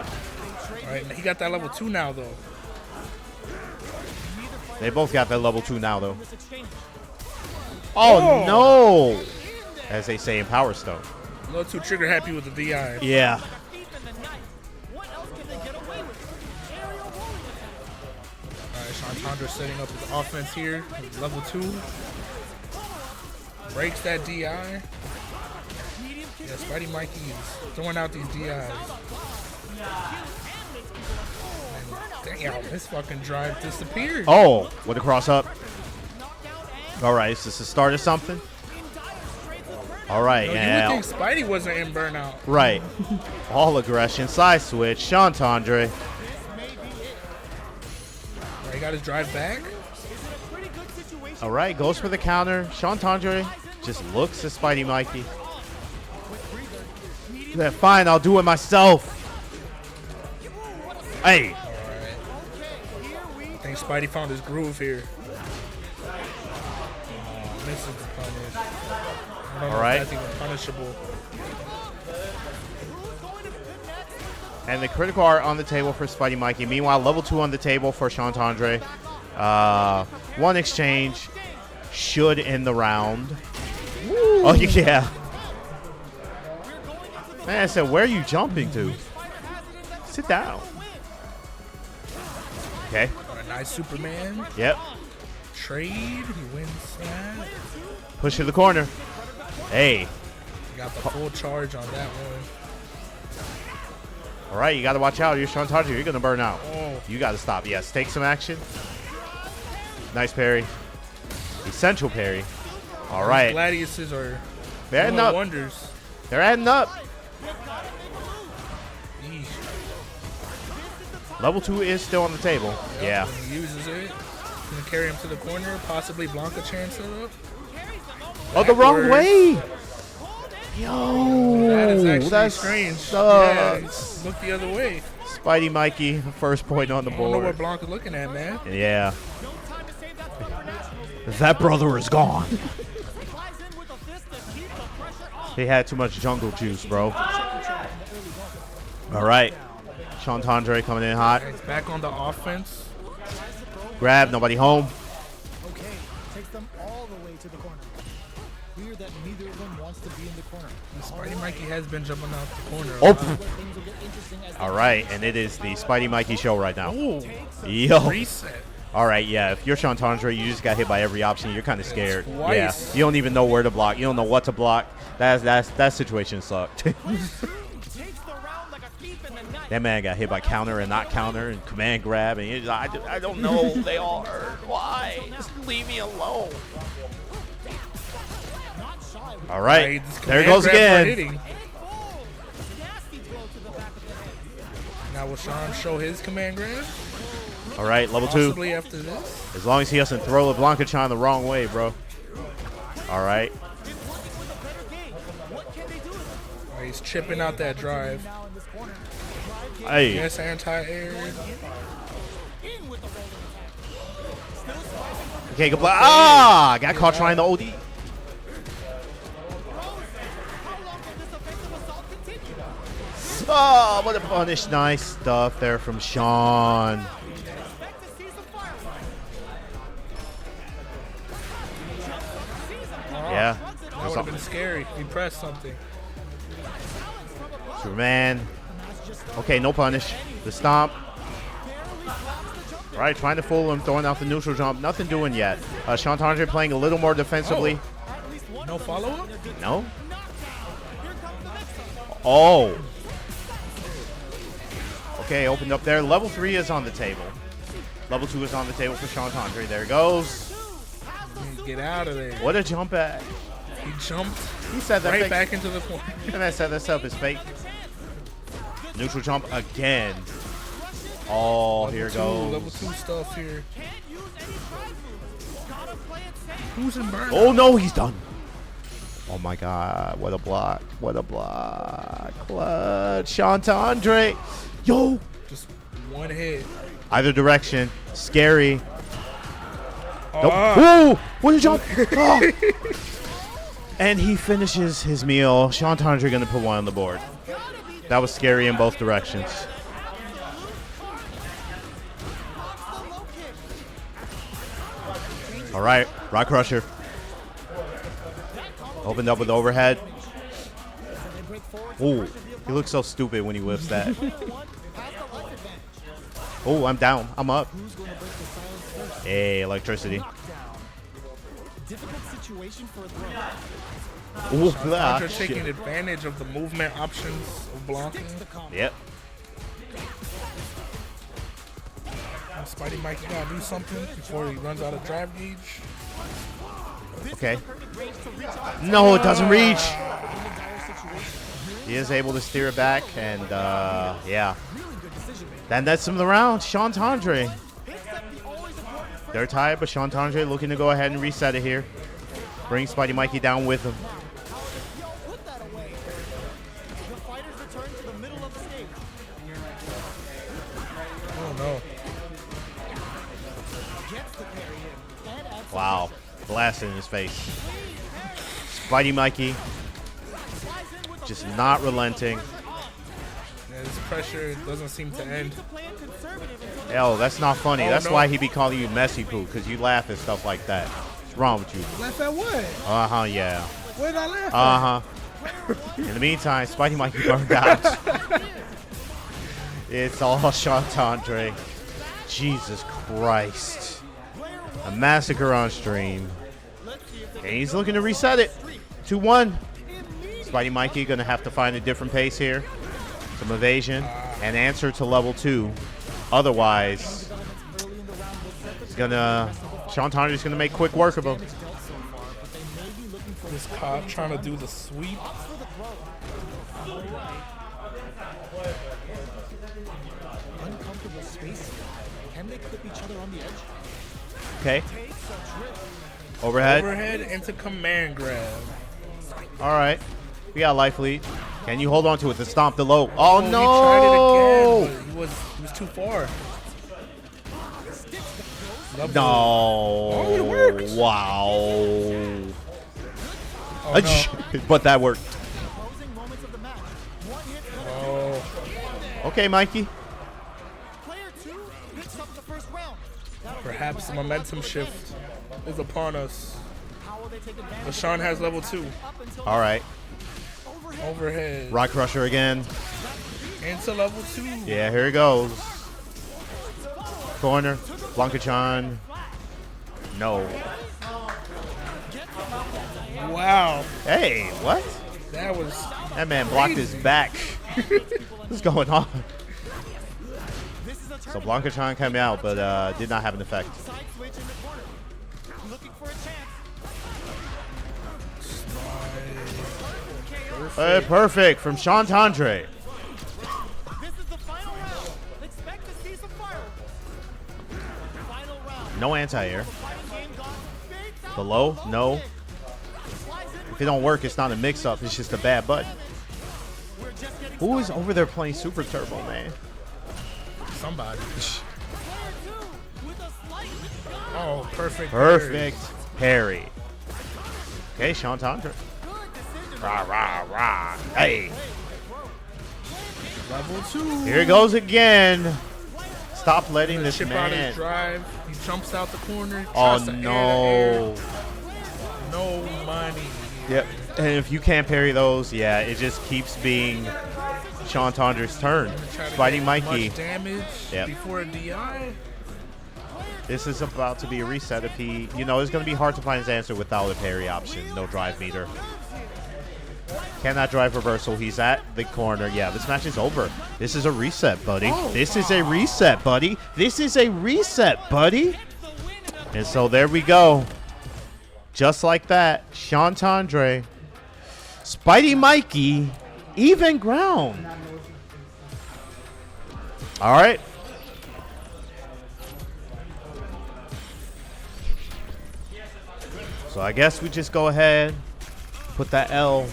All right, he got that level 2 now, though. They both got that level 2 now, though. This exchange. Oh, no. As they say in Power Stone. A little too trigger happy with the DI. Yeah. Deep in the night. What else can they get away with? Aerial rolling attack. All right, Shantandra setting up his offense here. Level 2. Breaks that DI. Yeah, Spidey Mikey is throwing out these DIs. And damn, this fucking drive disappeared. Oh, with a cross up. All right, is this the start of something? All right, Yo, yeah. you would think Spidey wasn't in burnout. Right. All aggression, side switch, Shantandre. He got his drive back. All right, goes for the counter. Shantandre just looks at Spidey Mikey. Yeah, fine, I'll do it myself. Hey. I think Spidey found his groove here. Misses the punish. I don't know All right. if that's even punishable. And the critical art on the table for Spidey Mikey. Meanwhile, level 2 on the table for Shantandre. One exchange should end the round. Oh, yeah. Man, I said, where are you jumping to? Sit down. Okay. Got a nice Superman. Yep. Trade. He wins that. Push to the corner. Hey. Got the full charge on that one. All right, you got to watch out. You're Shantandre. You're going to burn out. Oh. You got to stop. Yes, take some action. Nice parry. Essential parry. All right. Gladiuses are They're adding doing up. wonders. They're adding up. Yeesh. Level 2 is still on the table. Yeah. He uses it. Gonna carry him to the corner. Possibly Blanca chance it up. Oh, the wrong Backwards. way. Yo. That is actually That's strange. sucks. Yeah, look the other way. Spidey Mikey, first point on the I don't know what board. Blanca's looking at, man. Yeah. That brother is gone. He had too much jungle juice, bro. All right. Shantandre coming in hot. He's back on the offense. Grab, nobody home. Okay, takes them all the way to the corner. Weird that neither of them wants to be in the corner. Spidey Mikey has been jumping out the corner. Oh. Things will get interesting as All right, and it is the Spidey Mikey show right now. Ooh. Yo. Reset. All right, yeah. If you're Shantandre, you just got hit by every option. You're kind of scared. Twice. Yeah. You don't even know where to block. You don't know what to block. That situation sucked. takes the round like a thief in the night. That man got hit by counter and not counter and command grab, and he's like, I don't know. They all hurt. Why? Just leave me alone. All right, Right, there it command goes grab for again. hitting. Nasty throw to the back of the head. Now will Sean show his command grab? All right, level 2. Possibly after this. As long as he doesn't throw the Blanca-chan the wrong way, bro. All right. Oh, he's chipping out that drive. Hey. Yes, anti-air. Okay, good block. Ah! Got caught trying the OD. Oh, what a punish. Nice stuff there from Sean. Yeah. That would have been scary. He pressed something. Superman. Okay, no punish. The stomp. All right, trying to fool him, throwing out the neutral jump. Nothing doing yet. Shantandre playing a little more defensively. No follow-up? No? Oh. Okay, opened up there. Level 3 is on the table. Level 2 is on the table for Shantandre. There it goes. Get out of there. What a jump at. He jumped He said that right fake. back into the corner. And I said this up is fake. Neutral jump again. Oh, here Level goes. 2 stuff here. Who's in burn? Oh, no, he's done. Oh, my God. What a block. What a block. Clutch. Shantandre. Yo. Just one hit. Either direction. Scary. Nope. Oh, Ooh, what a jump. Oh. And he finishes his meal. Shantandre going to put one on the board. That was scary in both directions. All right, Rock Crusher. Opened up with overhead. Ooh, he looks so stupid when he whiffs that. Oh, I'm down. I'm up. Who's going to break the silence first? Hey, electricity. Knockdown. Difficult situation for a throw. Ooh, Chandra shit. taking advantage of the movement options of blocking. Sticks the combo. Yep. Spidey Mikey gotta do something before he runs out of drive gauge. Okay. No, it doesn't reach. He is able to steer it back, and yeah. Then that's him the round. Sean Tandre. They're tied, but Sean Tandre looking to go ahead and reset it here. Bring Spidey Mikey down with him. Yo, put that away. The fighters return to the middle of the stage. Oh no. Gets the parry in and adds Wow. Blast in his face. Spidey Mikey just not relenting. Yeah, this pressure doesn't seem to end. playing conservative until Hell, that's not funny. Oh, That's no. why he be calling you messy poo, because you laugh at stuff like that. What's wrong with you? Laugh at what? Uh-huh, yeah. What did I laugh at? Uh-huh. In the meantime, Spidey Mikey burned out. It's all Sean Tandre. Jesus Christ. A massacre on stream. And he's looking to reset it. 2-1. Spidey Mikey going to have to find a different pace here. Some evasion and answer to level 2. Otherwise, he's going to... Sean Tandre's going to make quick work of him. This cop trying to do the sweep. uncomfortable space. Can they clip each other on the edge? Okay. Overhead. Overhead into command grab. All right. We got life lead. Can you hold on to it to stomp the low? Oh, He no. tried it again, but he was too far. Level. No. Oh, it works. Wow. Oh, no. But that worked. Closing moments of the match. One hit. Oh, Okay, Mikey. Player 2 picks up the first round. perhaps the momentum shift is upon us. How will they take advantage? But Sean has level 2. Up until All right. Overhead. Rock Crusher again. Into level 2. Yeah, here he goes. Corner. Blanca-chan. No. Wow. Hey, what? That was That man blocked his back. What's going on? So Blanca-chan came out, but did not have an effect. side switch in the corner. Looking for a chance. Perfect from Sean Tandre. This is the final round. Expect to see some fire. Final round. No anti-air. Fighting game gone. Fades out. Below? No. Slides in If it don't work, it's not a mix-up. It's just a bad button. We're just getting Who is over there playing Super Turbo, man? somebody. player 2 with a slight Oh, perfect. Perfect parry. Okay, Sean Tandre. good decision. Rah, rah, rah. Hey, Level 2. here he goes again. Stop letting this Chip out his man. drive. He jumps out the corner. Oh, tries to air the no. air. No money. Yep. And if you can't parry those, yeah, it just keeps being Sean Tandre's turn. Try to Spidey get Mikey. Much damage Yep. before a DI. This is about to be a reset. If he, you know, it's going to be hard to find his answer without a parry option. No drive meter. Cannot drive reversal. He's at the corner. Yeah, this match is over. This is a reset, buddy. This is a reset, buddy. This is a reset, buddy. And so there we go. Just like that, Sean Tandre, Spidey Mikey, even ground. All right. So I guess we just go ahead, put that L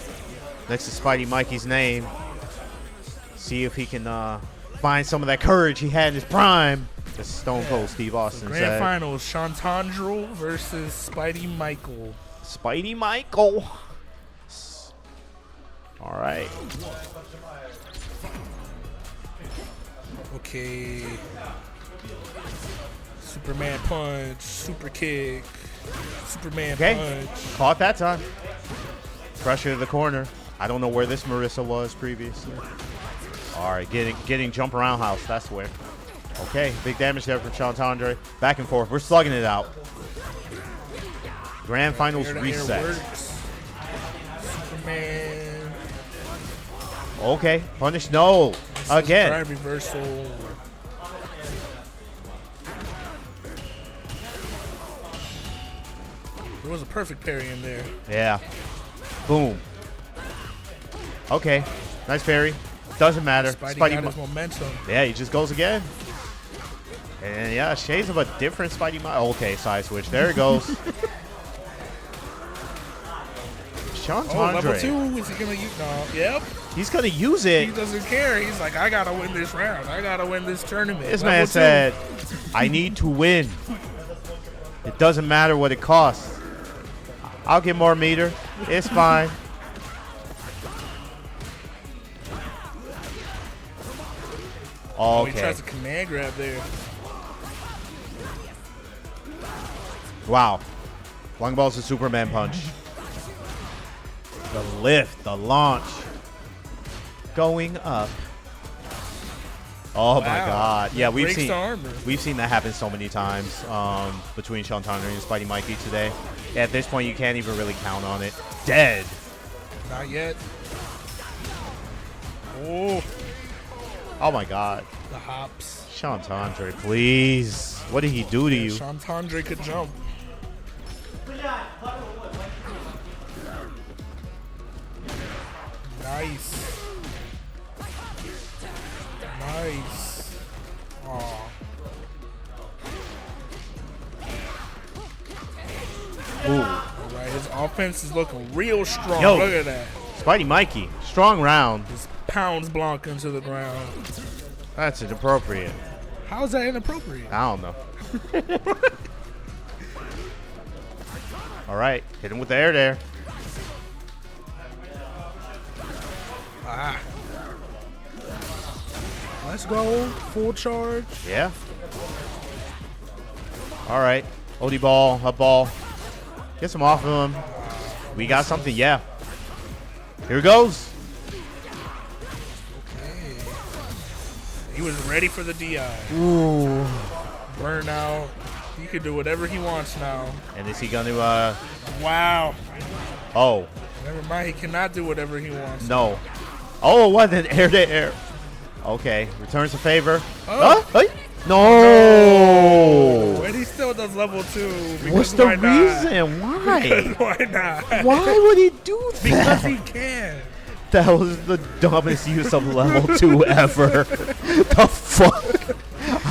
next to Spidey Mikey's name. See if he can find some of that courage he had in his prime. As Stone Cold Steve Austin Grand said. Finals, Sean Tandre versus Spidey Michael. Spidey Michael. All right. Okay. Superman punch, super kick, Superman Okay. punch. Caught that time. Pressure to the corner. I don't know where this Marissa was previously. All right, getting jump around house. That's where. Okay, big damage there from Chantandre. Back and forth. We're slugging it out. Grand Finals Air to air reset. works. Superman. Okay, punish. No. Again. Drive reversal. There was a perfect parry in there. Yeah. Boom. Okay. Nice parry. Doesn't matter. Spidey Spidey got his momentum. yeah, he just goes again. And yeah, shades of a different Spidey. Okay, side switch. There it goes. Oh, level Chantandre. 2. Is he gonna use? No. Yep. He's gonna use He it. doesn't care. He's like, I gotta win this round. I gotta win this tournament. This Level man 2. said, I need to win. It doesn't matter what it costs. I'll get more meter. It's fine. Oh, he Okay. tries to command grab there. Wow. Long ball's a Superman punch. The lift, the launch. Going up. Oh my Wow. god. Yeah, Breaks the armor. we've seen that happen so many times between Chantandre and Spidey Mikey today. At this point you can't even really count on it. Dead. Not yet. Oh, Oh my god. the hops. Chantandre, please. What did he do to you? Chantandre could jump. Nice. Nice. Aw. Ooh. All right, his offense is looking real strong. Yo. Look at that. Spidey Mikey. Strong round. Just pounds Blanca into the ground. That's inappropriate. How is that inappropriate? I don't know. All right, hit him with the air there. Ah. Let's go. Full charge. Yeah. All right, OD ball, up ball. Get some off of him. We got something, yeah. Here it goes. He was ready for the DI. Ooh. Burnout. He can do whatever he wants now. And is he gonna, Wow. oh, Never mind. He cannot do whatever he wants. no. Oh, what an air to air. Okay, returns a favor. Oh. Huh? Hey. No. But he still does level 2. Because What's the why not? reason? Why? Why not? Why would he do Because that? he can. That was the dumbest use of level 2 ever. The fuck?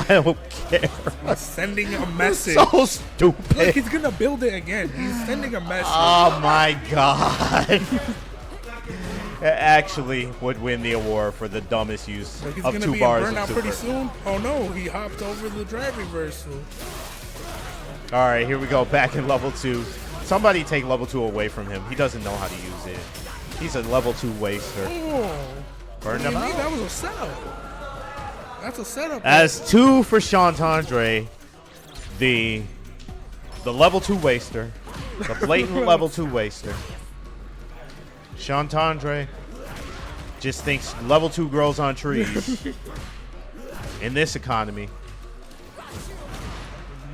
I don't care. He's sending a message. So Look, stupid. he's gonna build it again. He's sending a message. Oh my god. It actually would win the award for the dumbest use Like he's of gonna 2 be in bars burnout of pretty super. soon. Oh no, he hopped over the drive reversal. All right, here we go. Back in level 2. Somebody take level 2 away from him. He doesn't know how to use it. He's a level 2 waster. Oh, Burn what do them you mean? out. That was a setup. That's a setup. As 2 for Chantandre, the level 2 waster, the blatant level 2 waster. Chantandre just thinks level 2 grows on trees in this economy.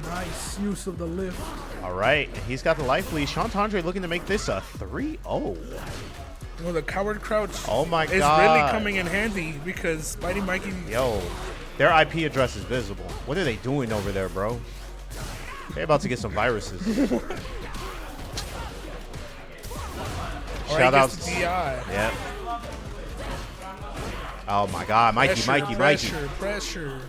Nice use of the lift. All right, and he's got the life lead. Chantandre looking to make this a 3-0. Well, the coward crouch Oh my is god. really coming in handy because Spidey Mikey. Yo, their IP address is visible. What are they doing over there, bro? They're about to get some viruses. Shout out. to DI. Yep. Oh my god, Mikey, Pressure, Mikey, pressure, Mikey. pressure.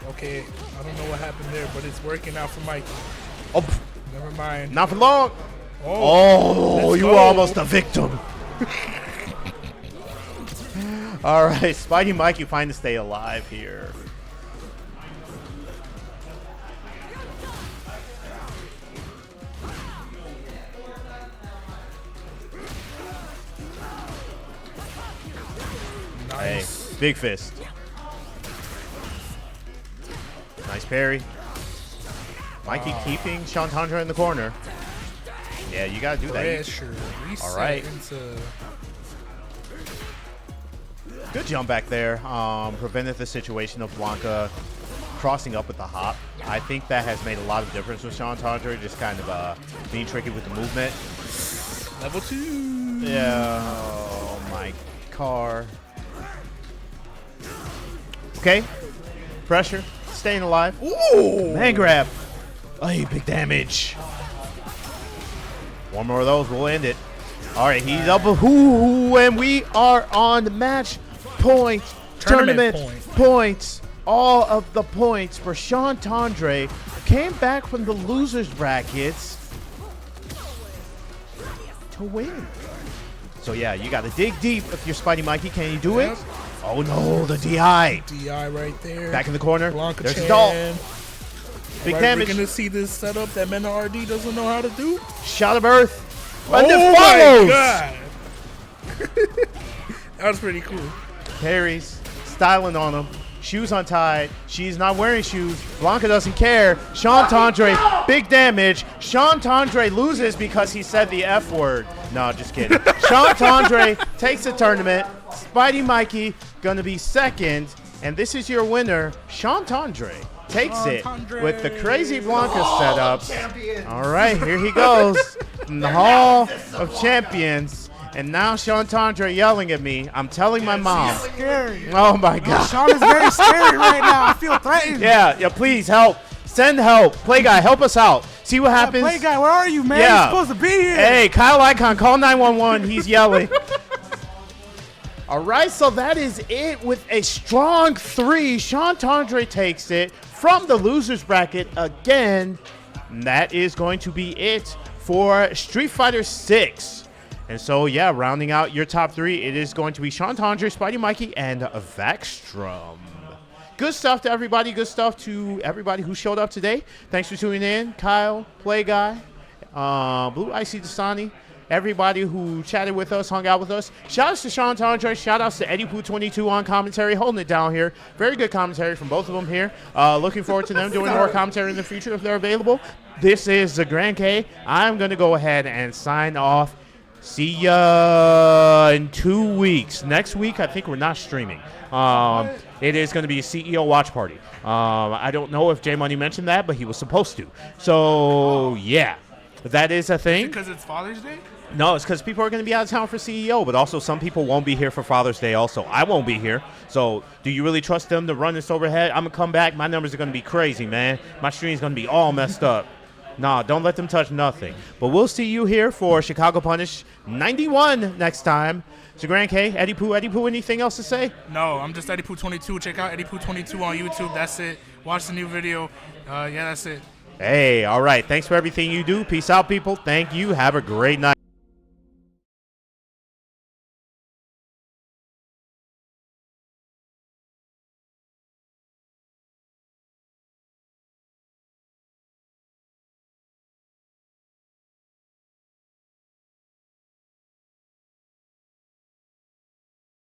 Okay, I don't know what happened there, but it's working out for Mikey. Oh, pff, Never mind. not for long. Oh, Oh, let's you go. were almost a victim. All right, Spidey Mikey find to stay alive here. Hey, nice. big fist. Nice parry. Mikey keeping Chantandre in the corner. Yeah, you gotta do that. Pressure. Reset All right. into Good jump back there. Prevented the situation of Blanca crossing up with the hop. I think that has made a lot of difference with Sean Tondre, just kind of being tricky with the movement. Level 2. Yeah. Oh, my car. Okay. Pressure. Staying alive. Ooh. Man grab. Oh, big damage. One more of those. We'll end it. All right. He's up. Ooh, and we are on match point. Tournament points. All of the points for Sean Tondre. Came back from the losers brackets to win. So yeah, you got to dig deep if you're Spidey Mikey. Can you do it? Oh no, the DI. DI right there. Back in the corner. Blanca There's Chan. Dalt. Big Right, damage. we're going to see this setup that Mena RD doesn't know how to do. Shot of Earth. Oh And then my follows. God. That was pretty cool. Parries. Styling on him. Shoes untied. She's not wearing shoes. Blanca doesn't care. Sean Tondre, big damage. Sean Tondre loses because he said the F word. No, just kidding. Sean Tondre takes the tournament. Spidey Mikey gonna be second. And this is your winner. Sean Tondre takes it with the crazy Blanca setup. All right, here he goes in the Hall of Champions. And now Sean Tondre yelling at me. I'm telling my mom. Scary. Oh my God. Sean is very scary right now. I feel threatened. Yeah, please help. Send help. Play guy, help us out. See what happens. Play guy, where are you, man? Yeah. You're supposed to be here. Hey, Kyle Icon, call 911. He's yelling. All right, so that is it with a strong 3. Sean Tondre takes it from the losers bracket again. And that is going to be it for Street Fighter 6. And so, yeah, rounding out your top 3, it is going to be Sean Tondre, Spidey Mikey, and Vaxstrom. Good stuff to everybody. Good stuff to everybody who showed up today. Thanks for tuning in. Kyle, Play Guy, Blue Icy Dasani, everybody who chatted with us, hung out with us. Shout-outs to Sean Tondre. Shout-outs to Eddie Poo22 on commentary, holding it down here. Very good commentary from both of them here. Looking forward to them doing more commentary in the future if they're available. This is the Grand K. I'm going to go ahead and sign off. See ya in 2 weeks. Next week, I think we're not streaming. It is going to be a CEO watch party. I don't know if J Money mentioned that, but he was supposed to. So, yeah, that is a thing. Because it's Father's Day? No, it's because people are going to be out of town for CEO, but also some people won't be here for Father's Day also. I won't be here. So do you really trust them to run this overhead? I'm going to come back. My numbers are going to be crazy, man. My stream's going to be all messed up. Nah, don't let them touch nothing. But we'll see you here for Chicago Punish 91 next time. So Grand K, Eddie Poo, anything else to say? No, I'm just Eddie Poo22. Check out Eddie Poo22 on YouTube. That's it. Watch the new video. Yeah, that's it. Hey, all right. Thanks for everything you do. Peace out, people. Thank you. Have a great night.